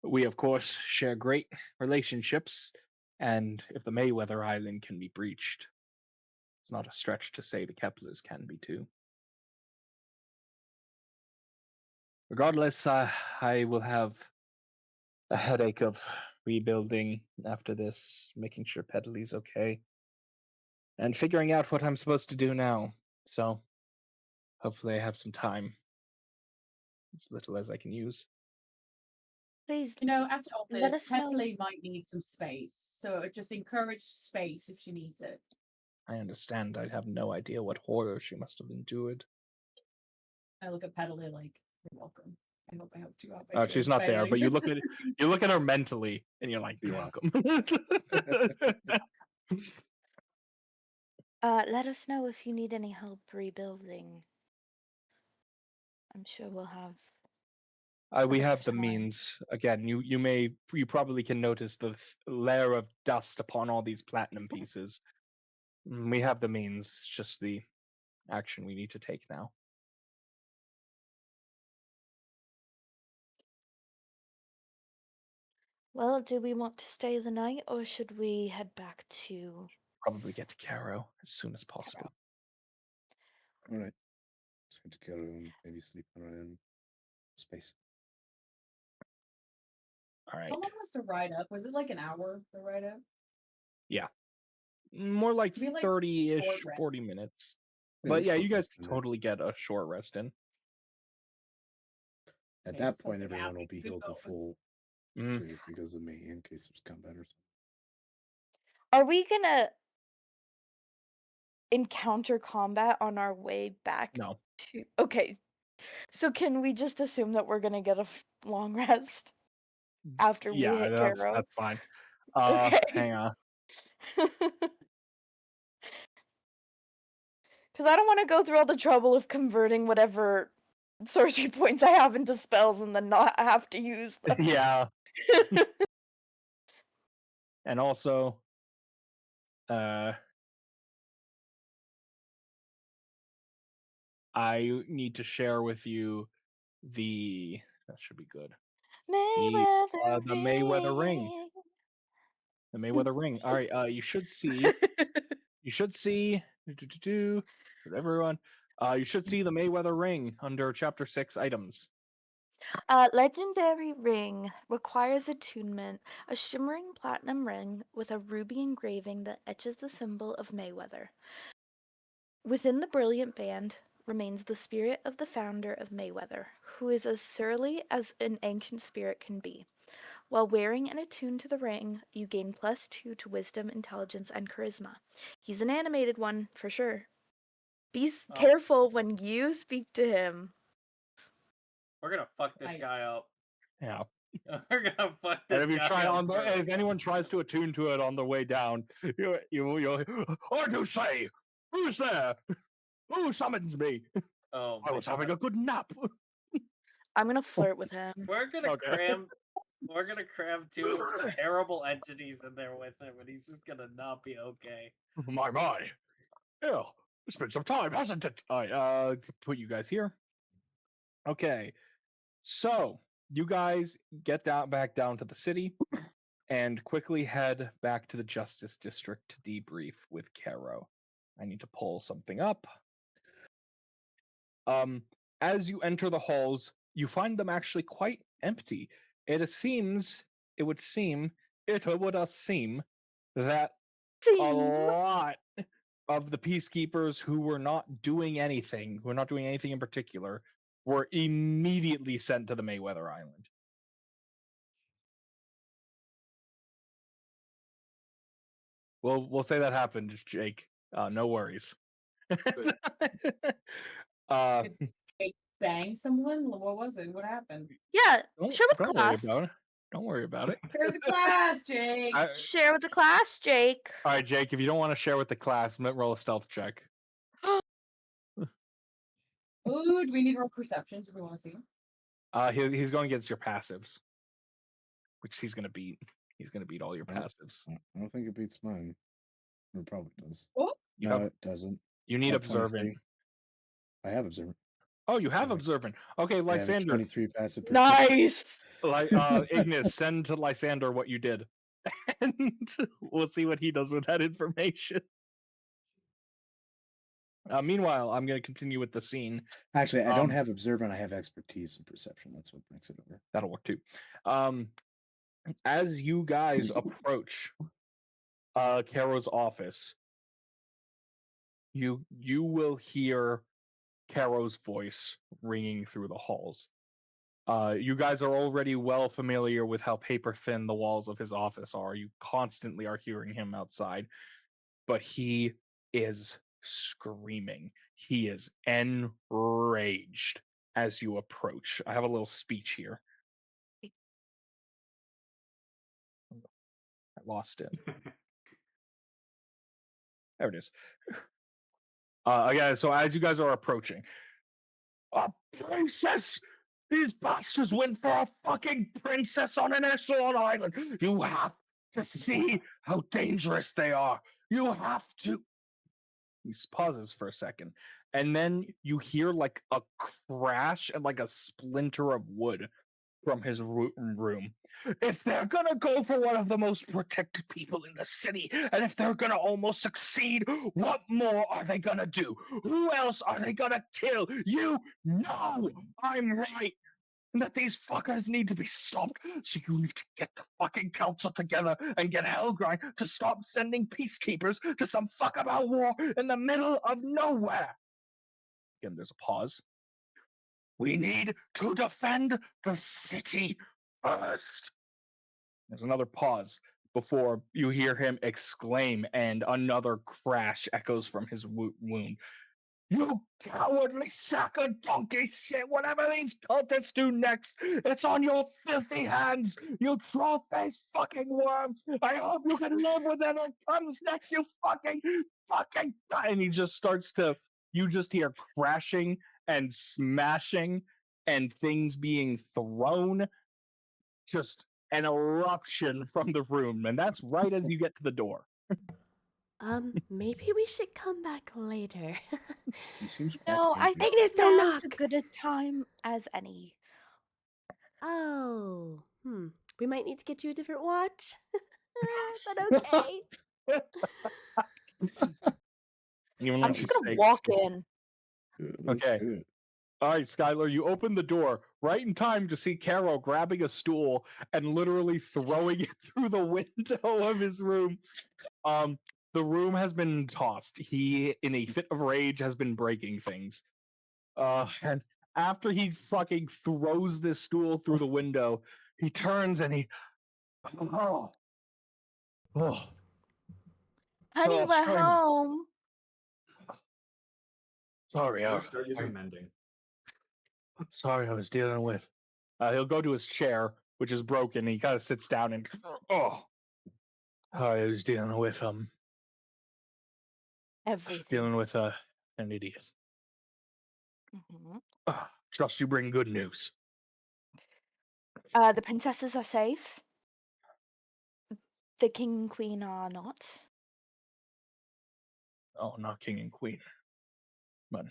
We, of course, share great relationships, and if the Mayweather Island can be breached, it's not a stretch to say the Keplers can be too. Regardless, I will have a headache of rebuilding after this, making sure Petaley's okay, and figuring out what I'm supposed to do now. So, hopefully I have some time. As little as I can use. Please, after all let this, us know. Petaley might need some space. So just encourage space if she needs it. I understand. I have no idea what horror she must have endured. I look at Petaley like, you're welcome. I hope I helped you out. Oh, she's not there, but you look at her mentally, and you're like, you're welcome. Let us know if you need any help rebuilding. I'm sure we'll have. We a have bit the of time. means. Again, you probably can notice the layer of dust upon all these platinum pieces. We have the means. It's just the action we need to take now. Well, do we want to stay the night, or should we head back to? Probably get to Carrow as soon as possible. All right. Let's go to Carrow and maybe sleep around space. All right. How long was the ride up? Was it like an hour, the ride up? Yeah. More like Maybe, like, 30-ish, short rest. 40 minutes. Yeah, But yeah, short you guys rest can in there. totally get a short rest in. At Okay, that so point, the everyone map will be needs to healed to go. full Mm. too, because of me, in case there's combat or something. Are we gonna encounter combat on our way back? No. Okay, So can we just assume that we're gonna get a long rest after we hit Carrow? that's fine. Okay. Hang on. Because I don't want to go through all the trouble of converting whatever sorcery points I have into spells and then not have to use them. Yeah. And also, I need to share with you that should be good. The Mayweather ring. The Mayweather ring. All right. You should see. Everyone. You should see the Mayweather ring under Chapter 6 items. Legendary ring requires attunement. A shimmering platinum ring with a ruby engraving that etches the symbol of Mayweather. Within the brilliant band remains the spirit of the founder of Mayweather, who is as surly as an ancient spirit can be. While wearing and attuned to the ring, you gain +2 to wisdom, intelligence, and charisma. He's an animated one, for sure. Be careful when you speak to him. We're gonna fuck this guy up. Yeah. We're gonna fuck this And if guy up. if anyone tries to attune to it on the way down, you'll or do say, who's there? Who summons me? Oh, I was having a good nap. I'm gonna flirt with him. We're gonna cram 2 terrible entities in there with him, and he's just gonna not be okay. My. Yeah, it's been some time, hasn't it? I put you guys here. Okay, so you guys get back down to the city and quickly head back to the Justice District to debrief with Carrow. I need to pull something up. As you enter the halls, you find them actually quite empty. It would seem that a lot of the peacekeepers who were not doing anything in particular, were immediately sent to the Mayweather Island. We'll say that happened, Jake. No worries. Did Jake bang someone? What was it? What happened? Yeah, share with don't class. Don't worry about it. Share with the class, Jake. Share with the class, Jake. All right, Jake. If you don't want to share with the class, roll a stealth check. Ooh, do we need more perceptions if we want to see? He's going against your passives, which he's going to beat. He's going to beat all your passives. I don't think it beats mine. It probably does. Oh, No, it doesn't. You need observant. 23. I have observant. Oh, you have observant. Okay, Lysander. 23 passive perception. Nice. Ignis, send to Lysander what you did, and we'll see what he does with that information. Meanwhile, I'm going to continue with the scene. Actually, I don't have observant. I have expertise and perception. That's what brings it over. That'll work too. As you guys approach Carrow's office, you will hear Carrow's voice ringing through the halls. You guys are already well familiar with how paper thin the walls of his office are. You constantly are hearing him outside, but he is screaming. He is enraged as you approach. I have a little speech here. I lost it. There it is. Again, so as you guys are approaching, a princess! These bastards went for a fucking princess on an echelon island! You have to see how dangerous they are! You have to... He pauses for a second, and then you hear like a crash and like a splinter of wood from his room. If they're gonna go for one of the most protected people in the city, and if they're gonna almost succeed, what more are they gonna do? Who else are they gonna kill? You know I'm right, and that these fuckers need to be stopped. So you need to get the fucking council together and get Hellgrind to stop sending peacekeepers to some fuckabout war in the middle of nowhere. Again, there's a pause. We need to defend the city first. There's another pause before you hear him exclaim, and another crash echoes from his wound. You cowardly sack of donkey shit! Whatever these cultists do next, it's on your filthy hands! You troll-faced fucking worms! I hope you can live with whatever comes next, you fucking... And he just starts to... You just hear crashing and smashing and things being thrown. Just an eruption from the room, and that's right as you get to the door. Maybe we should come back later. No, I think Ignis, don't now's as knock. good a time as any. Oh, we might need to get you a different watch. But okay. I'm just gonna walk in. Okay. All right, Skyler, you open the door right in time to see Carrow grabbing a stool and literally throwing it through the window of his room. The room has been tossed. He, in a fit of rage, has been breaking things. And after he fucking throws this stool through the window, he turns and he... Oh. Honey, Oh, we're sorry. home. Sorry, Let's start using mending. Sorry, I was dealing with... he'll go to his chair, which is broken. He kind of sits down and... I was dealing with, Everything. Dealing with, an idiot. Trust you bring good news. The princesses are safe. The king and queen are not. Oh, not king and queen. But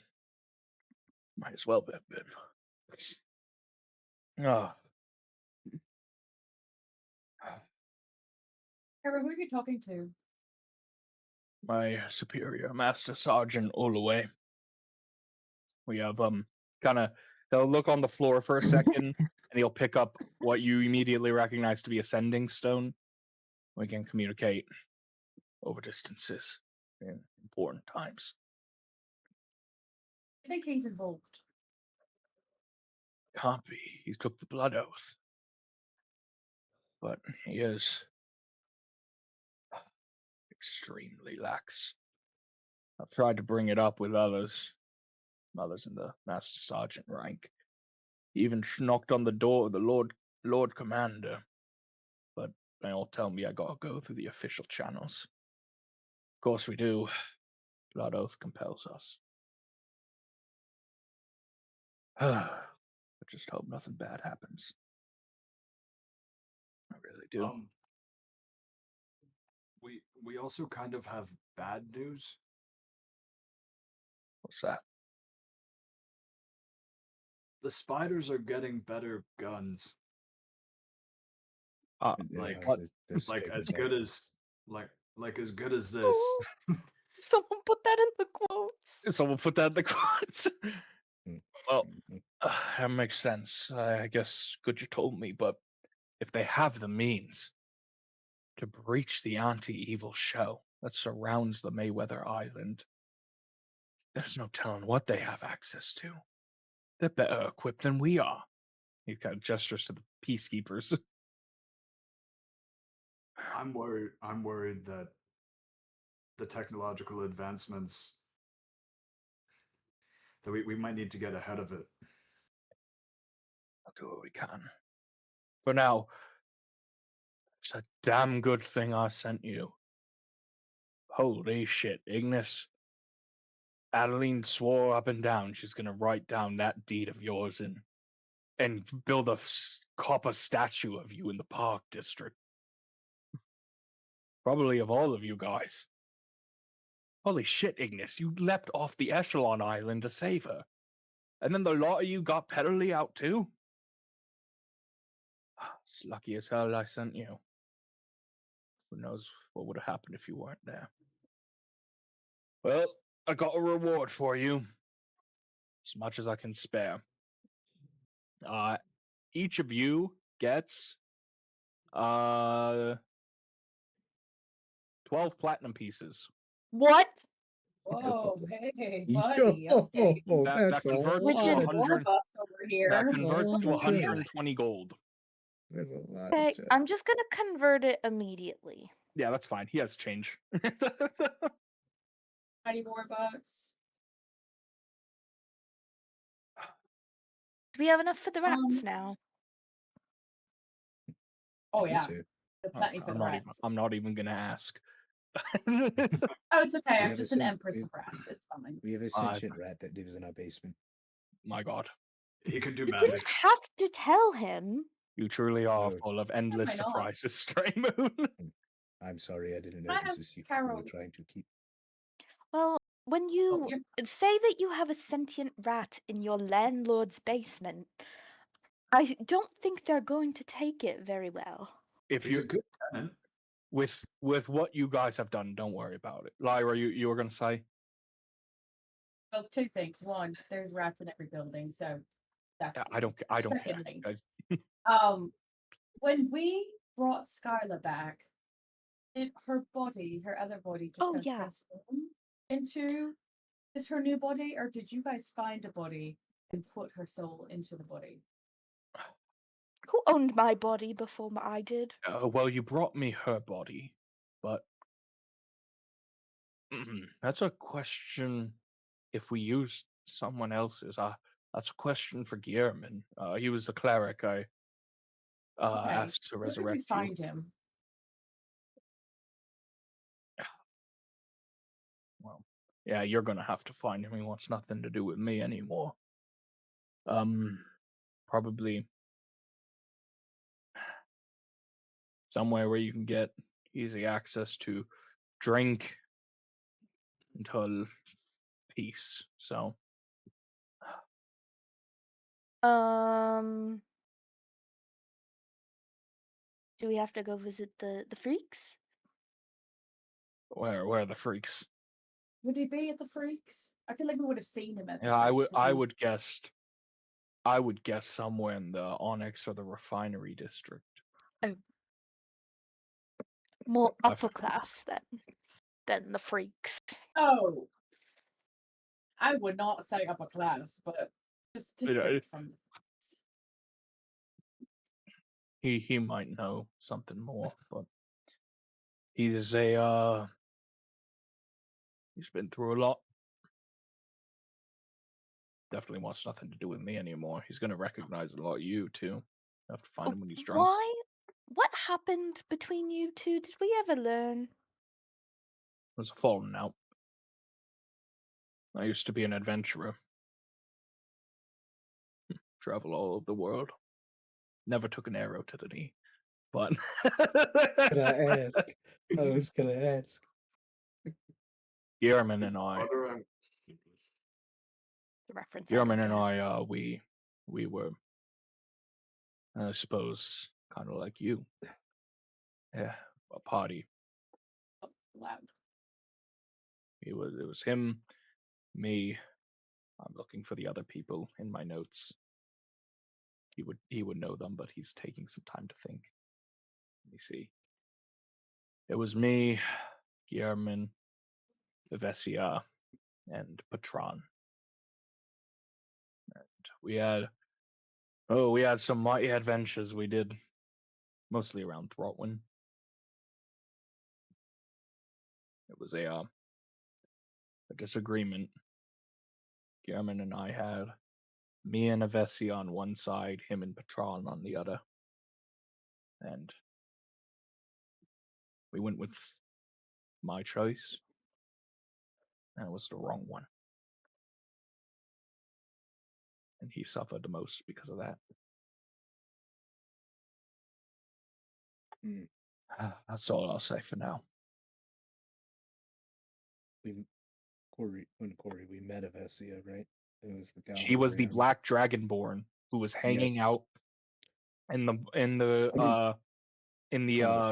might as well have been. Oh. Carrow, who are you talking to? My superior, Master Sergeant Olaway. We have, kind of... He'll look on the floor for a second, and he'll pick up what you immediately recognize to be a sending stone. We can communicate over distances in important times. I think he's involved. Can't be. He took the blood oath. But he is extremely lax. I've tried to bring it up with others in the Master Sergeant rank. He even knocked on the door of the Lord Commander. But they all tell me I gotta go through the official channels. Of course we do. Blood oath compels us. I just hope nothing bad happens. I really do. We also kind of have bad news. What's that? The spiders are getting better guns. Like as good as this. Someone put that in the quotes. Someone put that in the quotes. Well, that makes sense. I guess good you told me, but if they have the means to breach the anti-evil shell that surrounds the Mayweather Island, there's no telling what they have access to. They're better equipped than we are. He kind of gestures to the peacekeepers. I'm worried that the technological advancements that we might need to get ahead of it. I'll do what we can. For now, it's a damn good thing I sent you. Holy shit, Ignis. Adeline swore up and down she's gonna write down that deed of yours and build a copper statue of you in the Park District. Probably of all of you guys. Holy shit, Ignis, you leapt off the Echelon Island to save her. And then the lot of you got pettily out too? It's lucky as hell I sent you. Who knows what would have happened if you weren't there. Well, I got a reward for you. As much as I can spare. Each of you gets 12 platinum pieces. What? Whoa, hey, Yo, buddy. Okay. that's that converts Which to is 100. over here. That converts to Oh, 120 gold. There's a lot. Okay, I'm just gonna convert it immediately. Yeah, that's fine. He has change. 90 more bucks. Do we have enough for the rats now? Oh I think yeah, so. there's plenty for the rats. I'm not even gonna ask. Oh, it's okay. We I'm have just a an sen- empress we- of rats. It's fine. We have a sentient rat that lives in our basement. My God, He could do You magic. didn't have to tell him. you truly are Oh. full of endless Why not? surprises, Stray Moon. I'm sorry, I didn't know Can I it was a ask secret we Carrow? were trying to keep. Well, when you you're- say that you have a sentient rat in your landlord's basement, I don't think they're going to take it very well. If He's you a good tenant. with what you guys have done, don't worry about it. Lyra, you were gonna say? Well, two things. One, there's rats in every building, so that's. Yeah, I don't care. Secondly, guys. when we brought Skyler back, did her other body, just Oh, kind of yeah. transform into her new body, or did you guys find a body and put her soul into the body? Who owned my body before I did? Well, you brought me her body, but that's a question. If we use someone else's, that's a question for Gearman. He was the cleric I Okay, asked to where did we resurrect you. find him? Well, yeah, you're gonna have to find him. He wants nothing to do with me anymore. Probably somewhere where you can get easy access to drink until peace. So, Do we have to go visit the freaks? where are the freaks? Would he be at the freaks? I feel like we would have seen him at the Yeah, I would. freaks if I he- would guess. I would guess somewhere in the Onyx or the Refinery district. More I upper class than the freaks. Oh, I would not say upper class, but just different from the freaks. He might know something more, but he's been through a lot. Definitely wants nothing to do with me anymore. He's gonna recognize a lot of you too. I have to find him when he's drunk. Why? What happened between you two? Did we ever learn? It was a falling out. I used to be an adventurer. Travel all over the world. Never took an arrow to the knee. But Could I ask? I was gonna ask. Gearman and I The reference. Gearman and I we were I suppose kinda like you. Yeah, a party. Oh, loud. It was him, me. I'm looking for the other people in my notes. He would know them, but he's taking some time to think. Let me see. It was me, Gearman, Vesia, and Patron. And we had some mighty adventures we did, mostly around Throtwin. It was a disagreement Gearman and I had. Me and Avesia on one side, him and Patron on the other. And we went with my choice. And it was the wrong one. And he suffered the most because of that. That's all I'll say for now. Corey, we met Avesia, right? It was the gal. She was the Black Dragonborn who was hanging out in the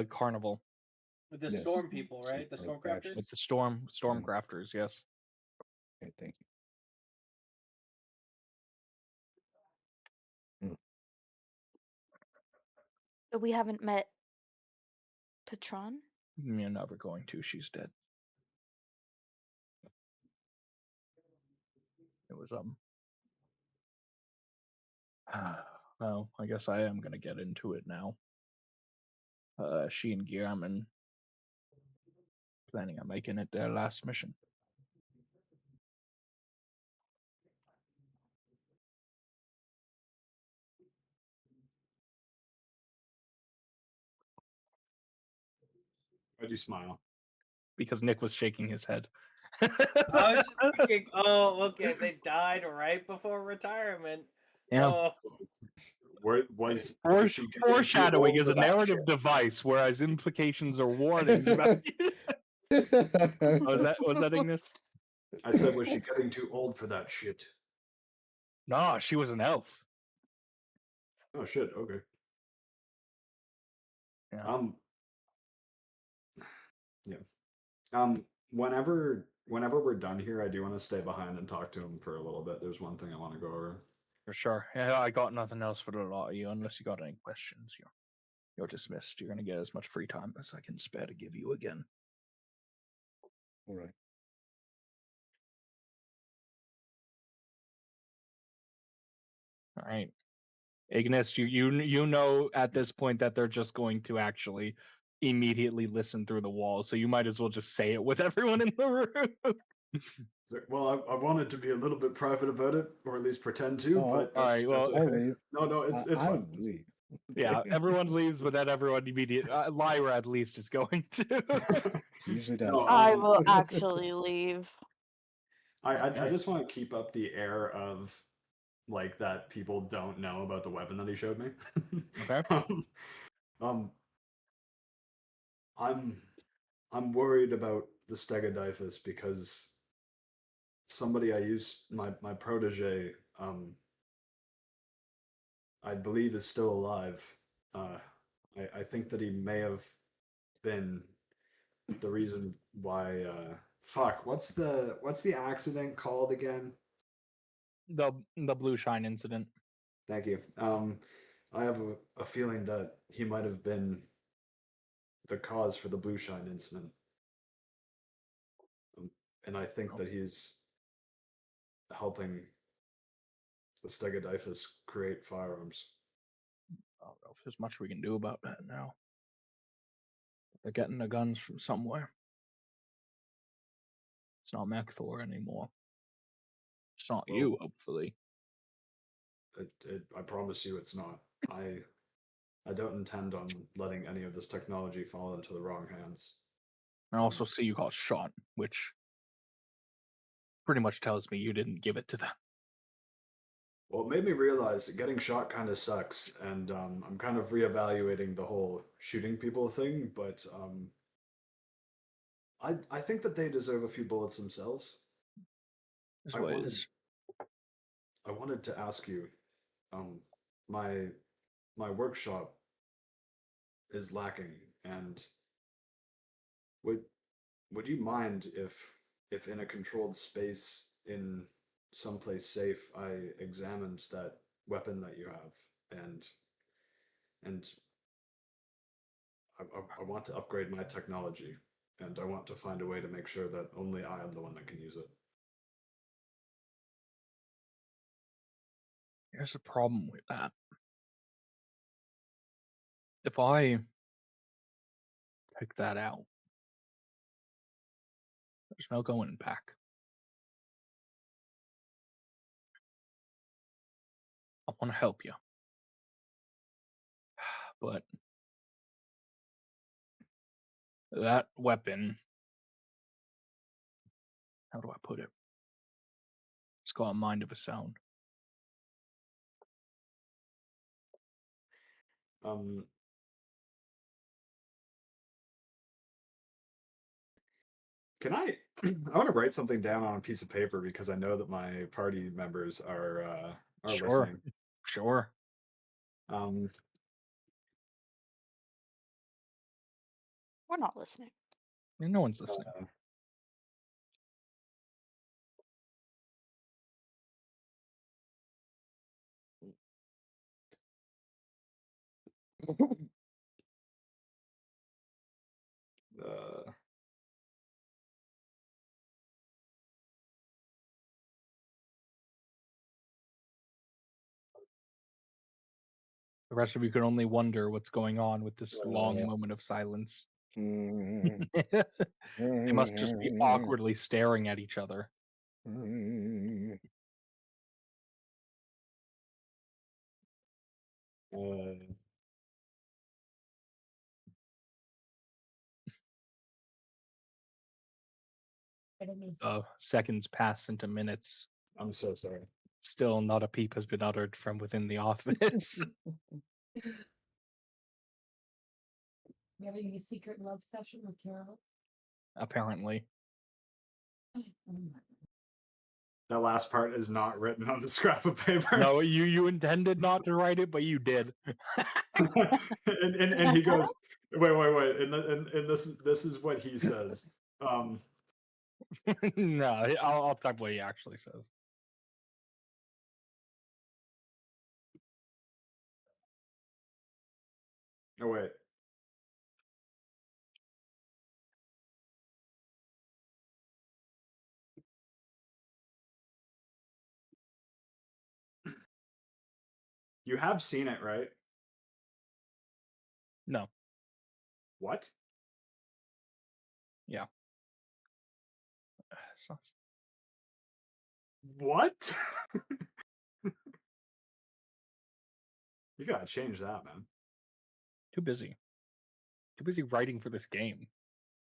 carnival. With the storm people, right? The stormcrafters? With the stormcrafters, yes. Okay, thank you. We haven't met Patron? You're never going to. She's dead. It was well, I guess I am gonna get into it now. She and Gearman planning on making it their last mission. Why'd you smile? Because Nick was shaking his head. I was just thinking, oh, okay, they died right before retirement. Yeah. Was she getting too Foreshadowing old is for a that narrative shit? device, whereas implications are warnings about. Was that Ignis? I said, was she getting too old for that shit? No, she was an elf. Oh shit. Okay. Yeah. Yeah. Whenever we're done here, I do want to stay behind and talk to him for a little bit. There's one thing I want to go over. For sure. Yeah, I got nothing else for the lot of you. Unless you got any questions, you're dismissed. You're gonna get as much free time as I can spare to give you again. All right. All right. Ignis, you know at this point that they're just going to actually immediately listen through the wall, so you might as well just say it with everyone in the room. Well, I wanted to be a little bit private about it, or at least pretend to, but all right. Well, I leave. no, it's I fine. leave. Yeah, everyone leaves, but then everyone immediately. Lyra at least is going to. She usually does. No, I will actually leave. I just want to keep up the air of like that people don't know about the weapon that he showed me. Okay. I'm worried about the Stegodyphus because somebody I used my protege I believe is still alive. I think that he may have been the reason why fuck, what's the accident called again? The blue shine incident. Thank you. I have a feeling that he might have been the cause for the blue shine incident. And I think that he's helping the Stegodyphus create firearms. I don't know if there's much we can do about that now. They're getting the guns from somewhere. It's not Mech-Thor anymore. It's not you, hopefully. I promise you it's not. I don't intend on letting any of this technology fall into the wrong hands. I also see you got shot, which pretty much tells me you didn't give it to them. Well, it made me realize that getting shot kind of sucks, and I'm kind of reevaluating the whole shooting people thing, but I think that they deserve a few bullets themselves. I wanted to ask you, my workshop is lacking, and would you mind if in a controlled space in someplace safe I examined that weapon that you have and I want to upgrade my technology, and I want to find a way to make sure that only I am the one that can use it. Here's the problem with that. If I pick that out, there's no going back. I want to help you. But that weapon, how do I put it? It's got a mind of its own. Can I want to write something down on a piece of paper because I know that my party members are listening. Sure. We're not listening. No one's listening. The rest of you can only wonder what's going on with this long moment of silence. They must just be awkwardly staring at each other. Seconds pass into minutes. I'm so sorry. Still not a peep has been uttered from within the office. You having a secret love session with Carrow? Apparently. That last part is not written on the scrap of paper. No, you intended not to write it, but you did. and he goes, wait, and this is what he says. No, I'll talk what he actually says. Oh wait. You have seen it, right? No. What? Yeah. What? You gotta change that, man. Too busy. Too busy writing for this game.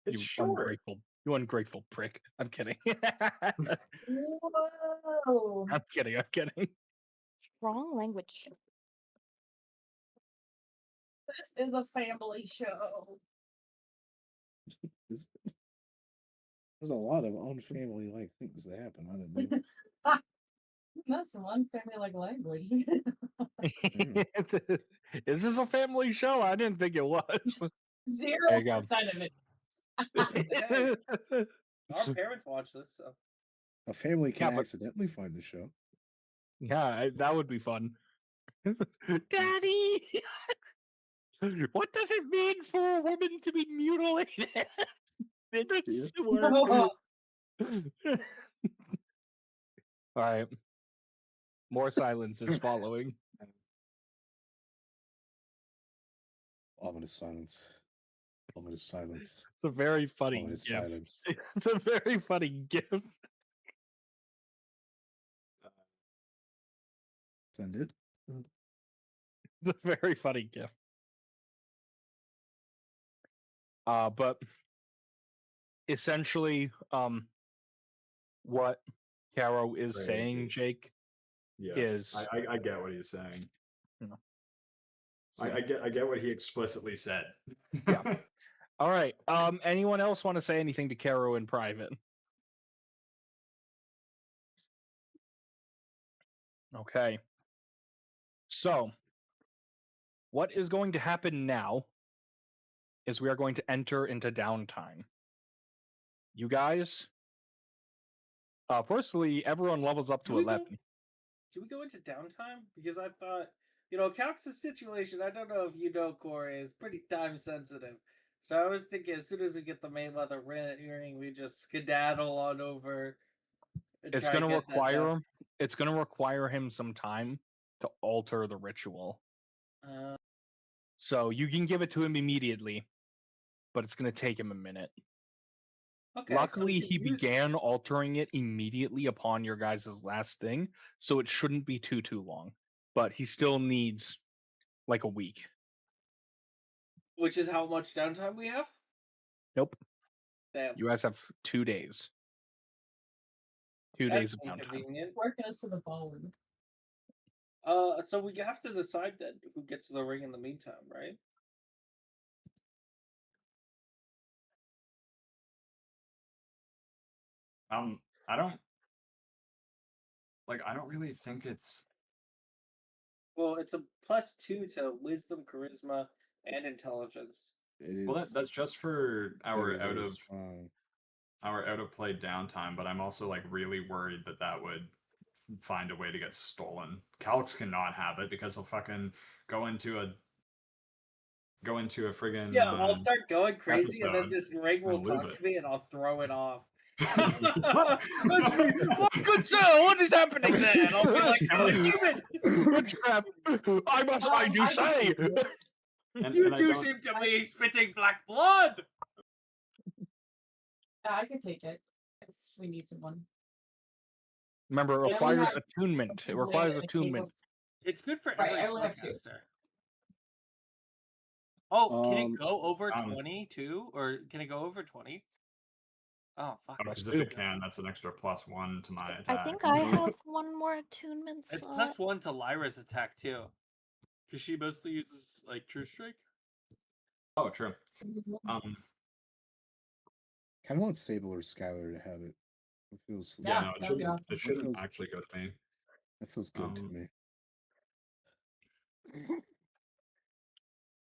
It's you short. ungrateful prick. I'm kidding. Whoa! I'm kidding. Wrong language. This is a family show. There's a lot of unfamily-like things that happen on it. That's some unfamily-like language. Is this a family show? I didn't think it was. 0% of it. Our parents watch this, so A family can but- accidentally find the show. Yeah, that would be fun. Daddy! What does it mean for a woman to be mutilated in a sewer? All right. More silence is following. Ominous silence. Ominous silence. It's a very funny Ominous gif. silence. It's a very funny gif. Send it. It's a very funny gif. But essentially, what Carrow is Crazy. saying, Jake, is I get what he's saying. No. I get what he explicitly said. Yeah. All right. Anyone else want to say anything to Carrow in private? Okay. So, what is going to happen now is we are going to enter into downtime. You guys, firstly, everyone levels up to 11. Do we go into downtime? Because I thought, Calx's situation, I don't know if you know, Corey, is pretty time sensitive. So I was thinking as soon as we get the Mayweather ring, we just skedaddle on over. It's going to require him some time to alter the ritual. So you can give it to him immediately, but it's going to take him a minute. Okay, Luckily, he began altering it immediately upon your guys' last thing, so it shouldn't be too long. But he still needs like a week. Which is how much downtime we have? Nope. Damn. You guys have 2 days. 2 days of downtime. Working us to the ballroom. So we have to decide then who gets the ring in the meantime, right? I don't really think it's. Well, it's a +2 to wisdom, charisma, and intelligence. It is. Well, that's just for our very, out very of strong. our out of play downtime. But I'm also like really worried that would find a way to get stolen. Calx cannot have it because he'll fucking go into a friggin' Yeah, I'll start going crazy, and then episode this ring will and lose talk it. to me, and I'll throw it off. Oh, good sir, what is happening there? And I'll be like, demon! Witchcraft! I do say! You do seem to be spitting black blood! Yeah, I can take it if we need someone. Remember, it requires attunement. It requires attunement. It's good for Right, every I only have 2. spellcaster. Oh, can it go over Um, 20 too? Or can it go over 20? Oh fuck! Because if it can, that's an extra +1 to my attack. I think I have one more attunement It's slot. +1 to Lyra's attack too, because she mostly uses like True Strike. Oh, true. Kind of want Sable or Skyler to have it. It feels. Yeah, no, that'd be awesome. it shouldn't feels- actually go to me. That feels good to me.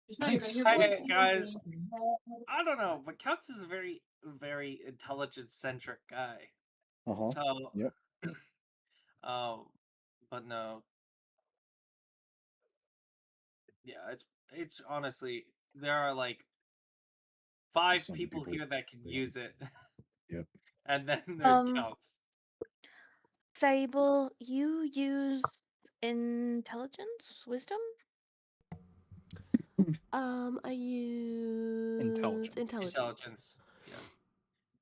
Just not even Thanks. your Hey, voice guys. even- I don't know, but Calx is a very, very intelligence-centric guy. So, Yep. but no. Yeah, it's honestly there are like 5 Some people people- here that can yeah. use it. Yep. And then there's Um, Calx. Sable, you use intelligence, wisdom? I use intelligence. Yeah.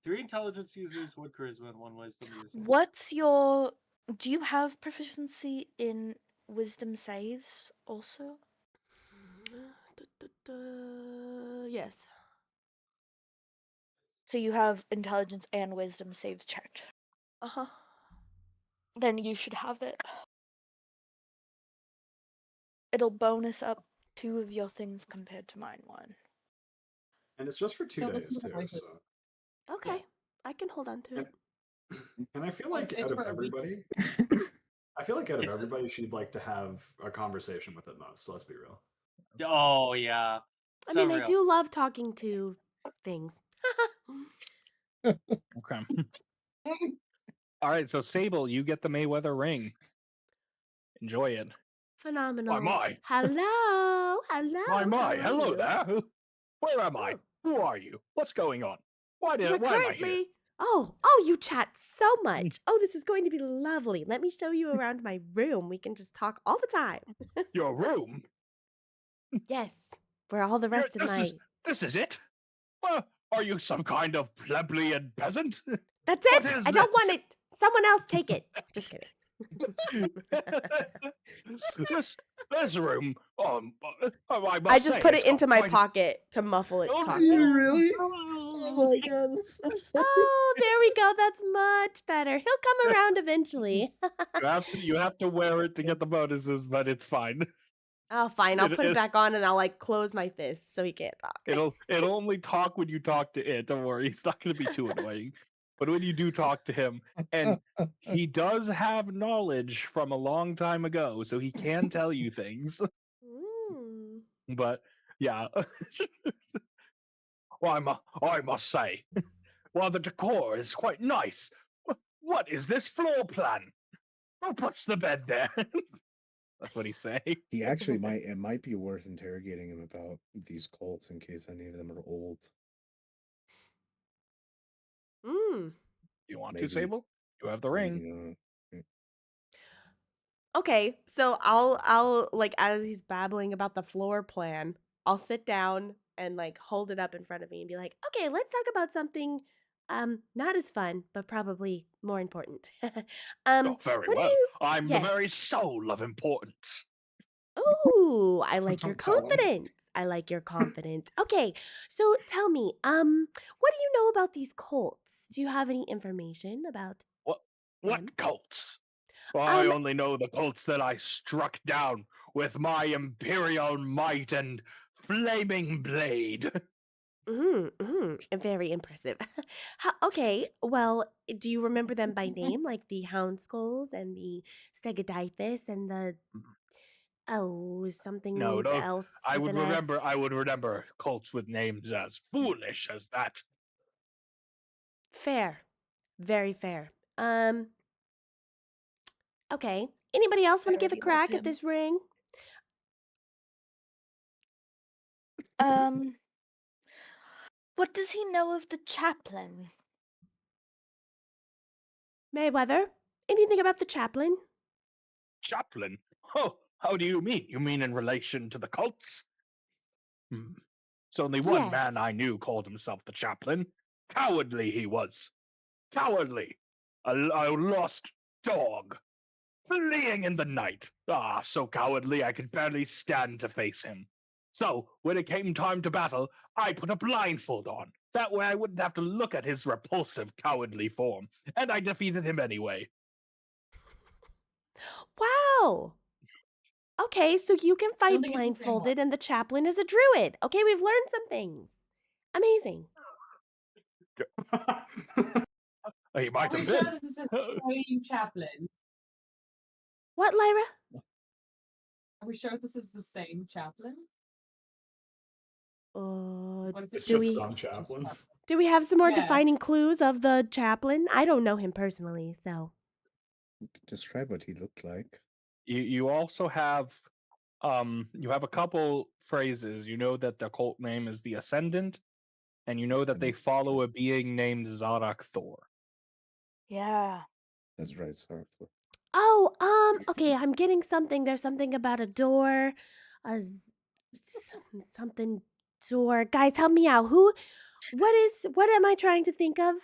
3 intelligence users, 1 charisma, and 1 wisdom user. What's your... Do you have proficiency in wisdom saves also? Yes. So you have intelligence and wisdom saves checked. Uh-huh. Then you should have it. It'll bonus up 2 of your things compared to mine 1. And it's just for 2 Don't days listen to the too. voices. So. Okay. I can hold on to it. And I feel Well, like it's out of for a week. everybody, I feel like out of It's- everybody, she'd like to have a conversation with it most. Let's be real. Oh yeah. I So mean, I real. do love talking to things. Okay. All right, so Sable, you get the Mayweather ring. Enjoy it. Phenomenal. my. Hello. Hello. My. how are Hello you? there. Where am I? Oh. Who are you? What's going on? Why You are am I here? currently. Oh, you chat so much. Oh, this is going to be lovely. Let me show you around my room. We can just talk all the time. Your room? Yes, where all the rest of my. This is it? Well, are you some kind of plebeian peasant? That's What it. is I don't want this? it. Someone else take it. Just kidding. this room. I must I just say, put it's it into got my quite- pocket to muffle its Oh, talking. You really? Oh my god, that's so funny. Oh, there we go. That's much better. He'll come around eventually. You have to wear it to get the bonuses, but it's fine. Oh, fine. I'll It- put it it- back on and I'll like close my fists so he can't talk. It'll only talk when you talk to it. Don't worry, it's not going to be too annoying. But when you do talk to him, and he does have knowledge from a long time ago, so he can tell you things. Mm. But yeah, well, I must say, while the decor is quite nice, what is this floor plan? Who puts the bed there? That's what he's saying. He actually might. It might be worth interrogating him about these cults in case any of them are old. Mm. You want Maybe. to, Sable? You have the ring. Maybe Okay, so I'll like as he's babbling about the floor plan, I'll sit down and like hold it up in front of me and be like, "Okay, let's talk about something not as fun, but probably more important." Very what do well. you- I'm the Yes. very soul of importance. Ooh, I like your Don't tell him. confidence. I like your confidence. Okay, so tell me, what do you know about these cults? Do you have any information about What them? cults? I Um, only know the cults that I struck down with my imperial might and flaming blade. Very impressive. Okay, well, do you remember them by name, like the Hound Skulls and the Stegodithus and the something No, no, else? I with would an S? remember. I would remember cults with names as foolish as that. Fair, very fair. Okay. Anybody else want to give a Already love crack at him. this ring? What does he know of the chaplain? Mayweather, anything about the chaplain? Chaplain? Oh, how do you mean? You mean in relation to the cults? It's only one man Yes. I knew called himself the chaplain. Cowardly he was. Cowardly. A lost dog. Fleeing in the night. Ah, so cowardly I could barely stand to face him. So, when it came time to battle, I put a blindfold on. That way I wouldn't have to look at his repulsive, cowardly form. And I defeated him anyway. Wow. Okay, so you can fight think it's the same one. blindfolded and the chaplain is a druid. Okay, we've learned some things. Amazing. He might Are we have sure been. this is the same chaplain? What, Lyra? Are we sure this is the same chaplain? What if It's do just we some chaplain. do we have some more Yeah. defining clues of the chaplain? I don't know him personally, so. Describe what he looked like. You also have you have a couple phrases. You know that the cult name is the Ascendant, and you know that they follow a being named Zarak Thor. Yeah. That's right, sorry. Oh, okay, I'm getting something. There's something about a door. Something door. Guys, help me out. What am I trying to think of?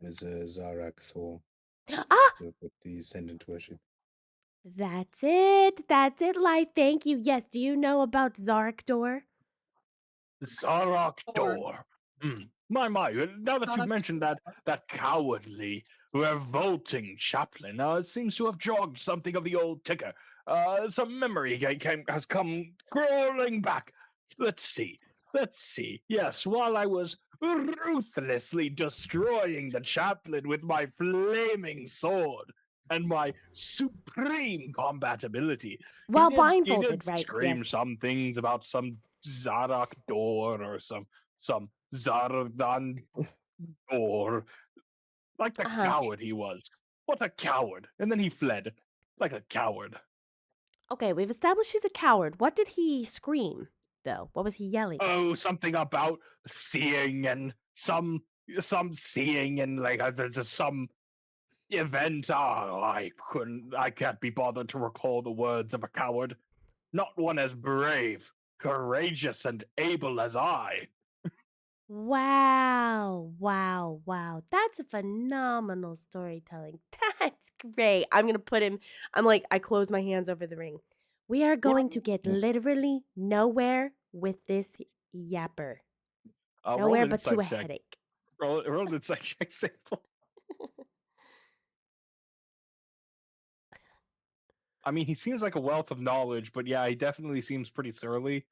Is Zarak Thor Ah, with the Ascendant worship? that's it, Light. Thank you. Yes, do you know about Zarak door? Zarak Thor. Thor. My, now that you Zarak mentioned that cowardly, revolting chaplain, it seems to have jogged something of the old ticker. Some memory has come crawling back. Let's see. Yes, while I was ruthlessly destroying the chaplain with my flaming sword and my supreme combat ability, While he blindfolded, did right? scream Yes. some things about some Zarak door or some Zardan door. Like the Uh-huh. coward he was. What a coward. And then he fled. Like a coward. Okay, we've established he's a coward. What did he scream, though? What was he yelling? Oh, something about seeing and some seeing and like there's some event. I can't be bothered to recall the words of a coward. Not one as brave, courageous, and able as I. Wow. That's a phenomenal storytelling. That's great. I'm going to put him, I close my hands over the ring. We are going to get literally nowhere with this yapper. Roll Nowhere an but to a insight check. headache. Roll an insight check, Sable. I mean, he seems like a wealth of knowledge, but yeah, he definitely seems pretty surly.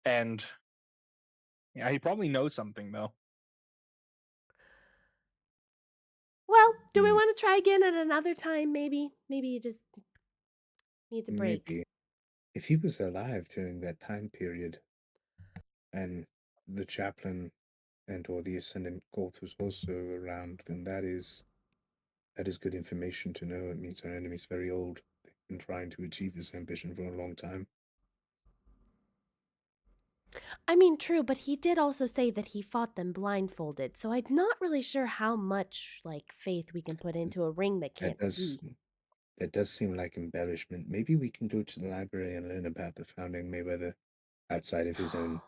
And yeah, he probably knows something, though. Well, do we want to try again at another time, maybe? Maybe he just needs a break. Maybe. If he was alive during that time period, and the chaplain and or the Ascendant cult was also around, then that is good information to know. It means our enemy's very old. They've been trying to achieve this ambition for a long time. I mean, true, but he did also say that he fought them blindfolded, so I'm not really sure how much, faith we can put into a ring that can't see. That does seem like embellishment. Maybe we can go to the library and learn about the founding Mayweather outside of his own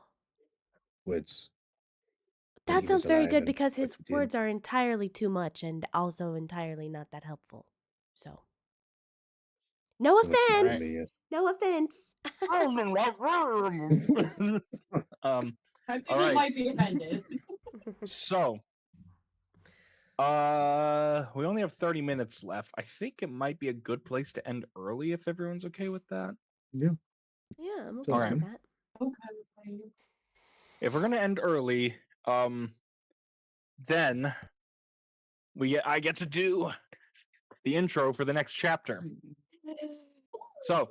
words. That sounds very good because his words are entirely too much and also entirely not that helpful. So, no offense. Yes. No offense. I think all he right. might be offended. So, we only have 30 minutes left. I think it might be a good place to end early if everyone's okay with that. Yeah. Yeah, I'm okay All with right. that. Okay. If we're gonna end early, then I get to do the intro for the next chapter. So,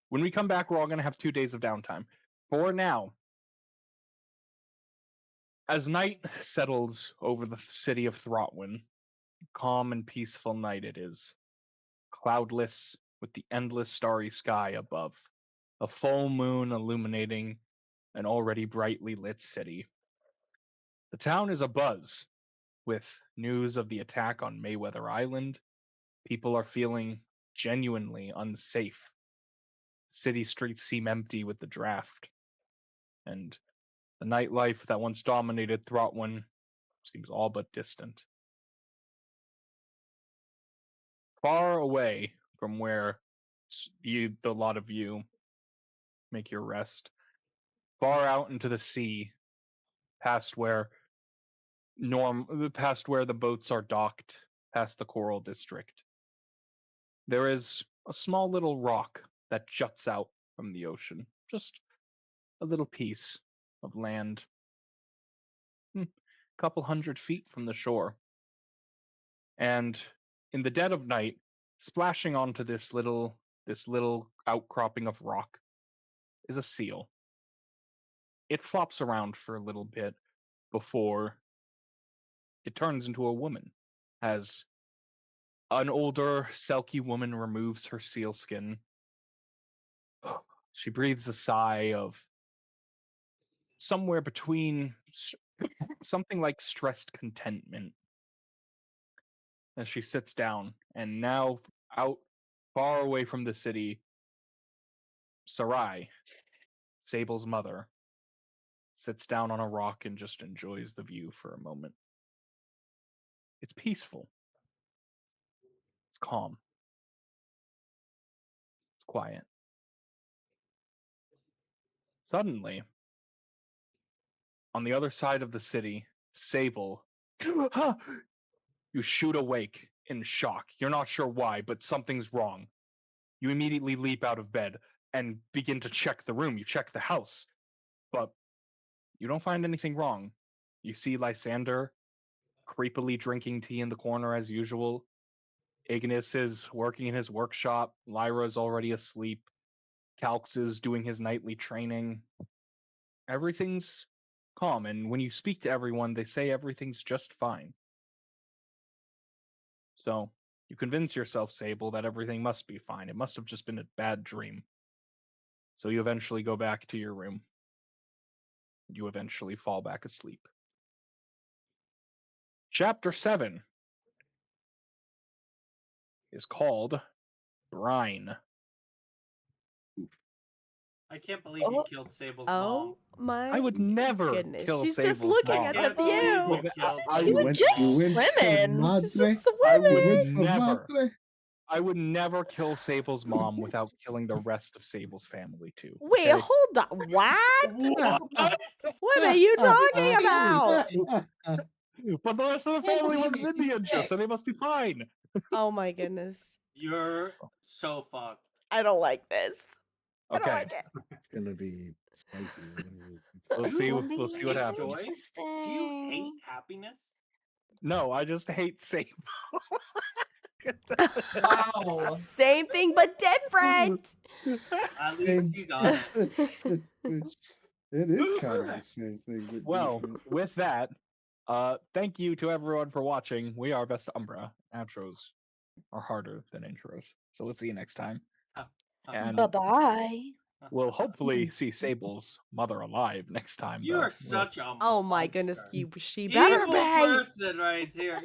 when we come back, we're all gonna have 2 days of downtime. For now, as night settles over the city of Throtwin, calm and peaceful night it is, cloudless with the endless starry sky above, a full moon illuminating an already brightly lit city. The town is abuzz with news of the attack on Mayweather Island. People are feeling genuinely unsafe. City streets seem empty with the draft, and the nightlife that once dominated Throtwin seems all but distant. Far away from where the lot of you make your rest, far out into the sea, past where the boats are docked, past the coral district. There is a small little rock that juts out from the ocean, just a little piece of land, a couple 100 feet from the shore. And in the dead of night, splashing onto this little outcropping of rock is a seal. It flops around for a little bit before it turns into a woman, as an older, selkie woman removes her seal skin. She breathes a sigh of somewhere between something like stressed contentment as she sits down, and now out far away from the city, Sarai, Sable's mother, sits down on a rock and just enjoys the view for a moment. It's peaceful. It's calm. It's quiet. Suddenly, on the other side of the city, Sable, you shoot awake in shock. You're not sure why, but something's wrong. You immediately leap out of bed and begin to check the room. You check the house, but you don't find anything wrong. You see Lysander creepily drinking tea in the corner as usual. Ignis is working in his workshop. Lyra is already asleep. Calx is doing his nightly training. Everything's calm, and when you speak to everyone, they say everything's just fine. So you convince yourself, Sable, that everything must be fine. It must have just been a bad dream. So you eventually go back to your room. You eventually fall back asleep. Chapter 7 is called Brine. I can't believe you killed Sable's mom. Oh my I would never goodness. kill She's Sable's just looking mom. at Can't the believe view. you killed I She was went- just you went for swimming. She's just madre. I would swimming. never. Madre. I would never kill Sable's mom without killing the rest of Sable's family too. Wait, okay? hold on. What? What? What are you talking about? But the rest of the Can't family was believe in she's the intro, sick. so they must be fine. Oh my goodness. You're so fucked. I don't like this. I don't Okay, like it. It's gonna be spicy. Whatever. we'll see. We'll Do see you what hate happens. joy? Do you hate happiness? No, I just hate Sable. Wow. Same thing but different. At least he's honest. It is kind of the same thing. But Well, different. with that, thank you to everyone for watching. We are Best Umbra. Outros are harder than intros, so we'll see you next time. And Bye-bye. we'll hopefully see Sable's mother alive next time. You though. are such a Oh my goodness, monster. she better Evil be. person right here.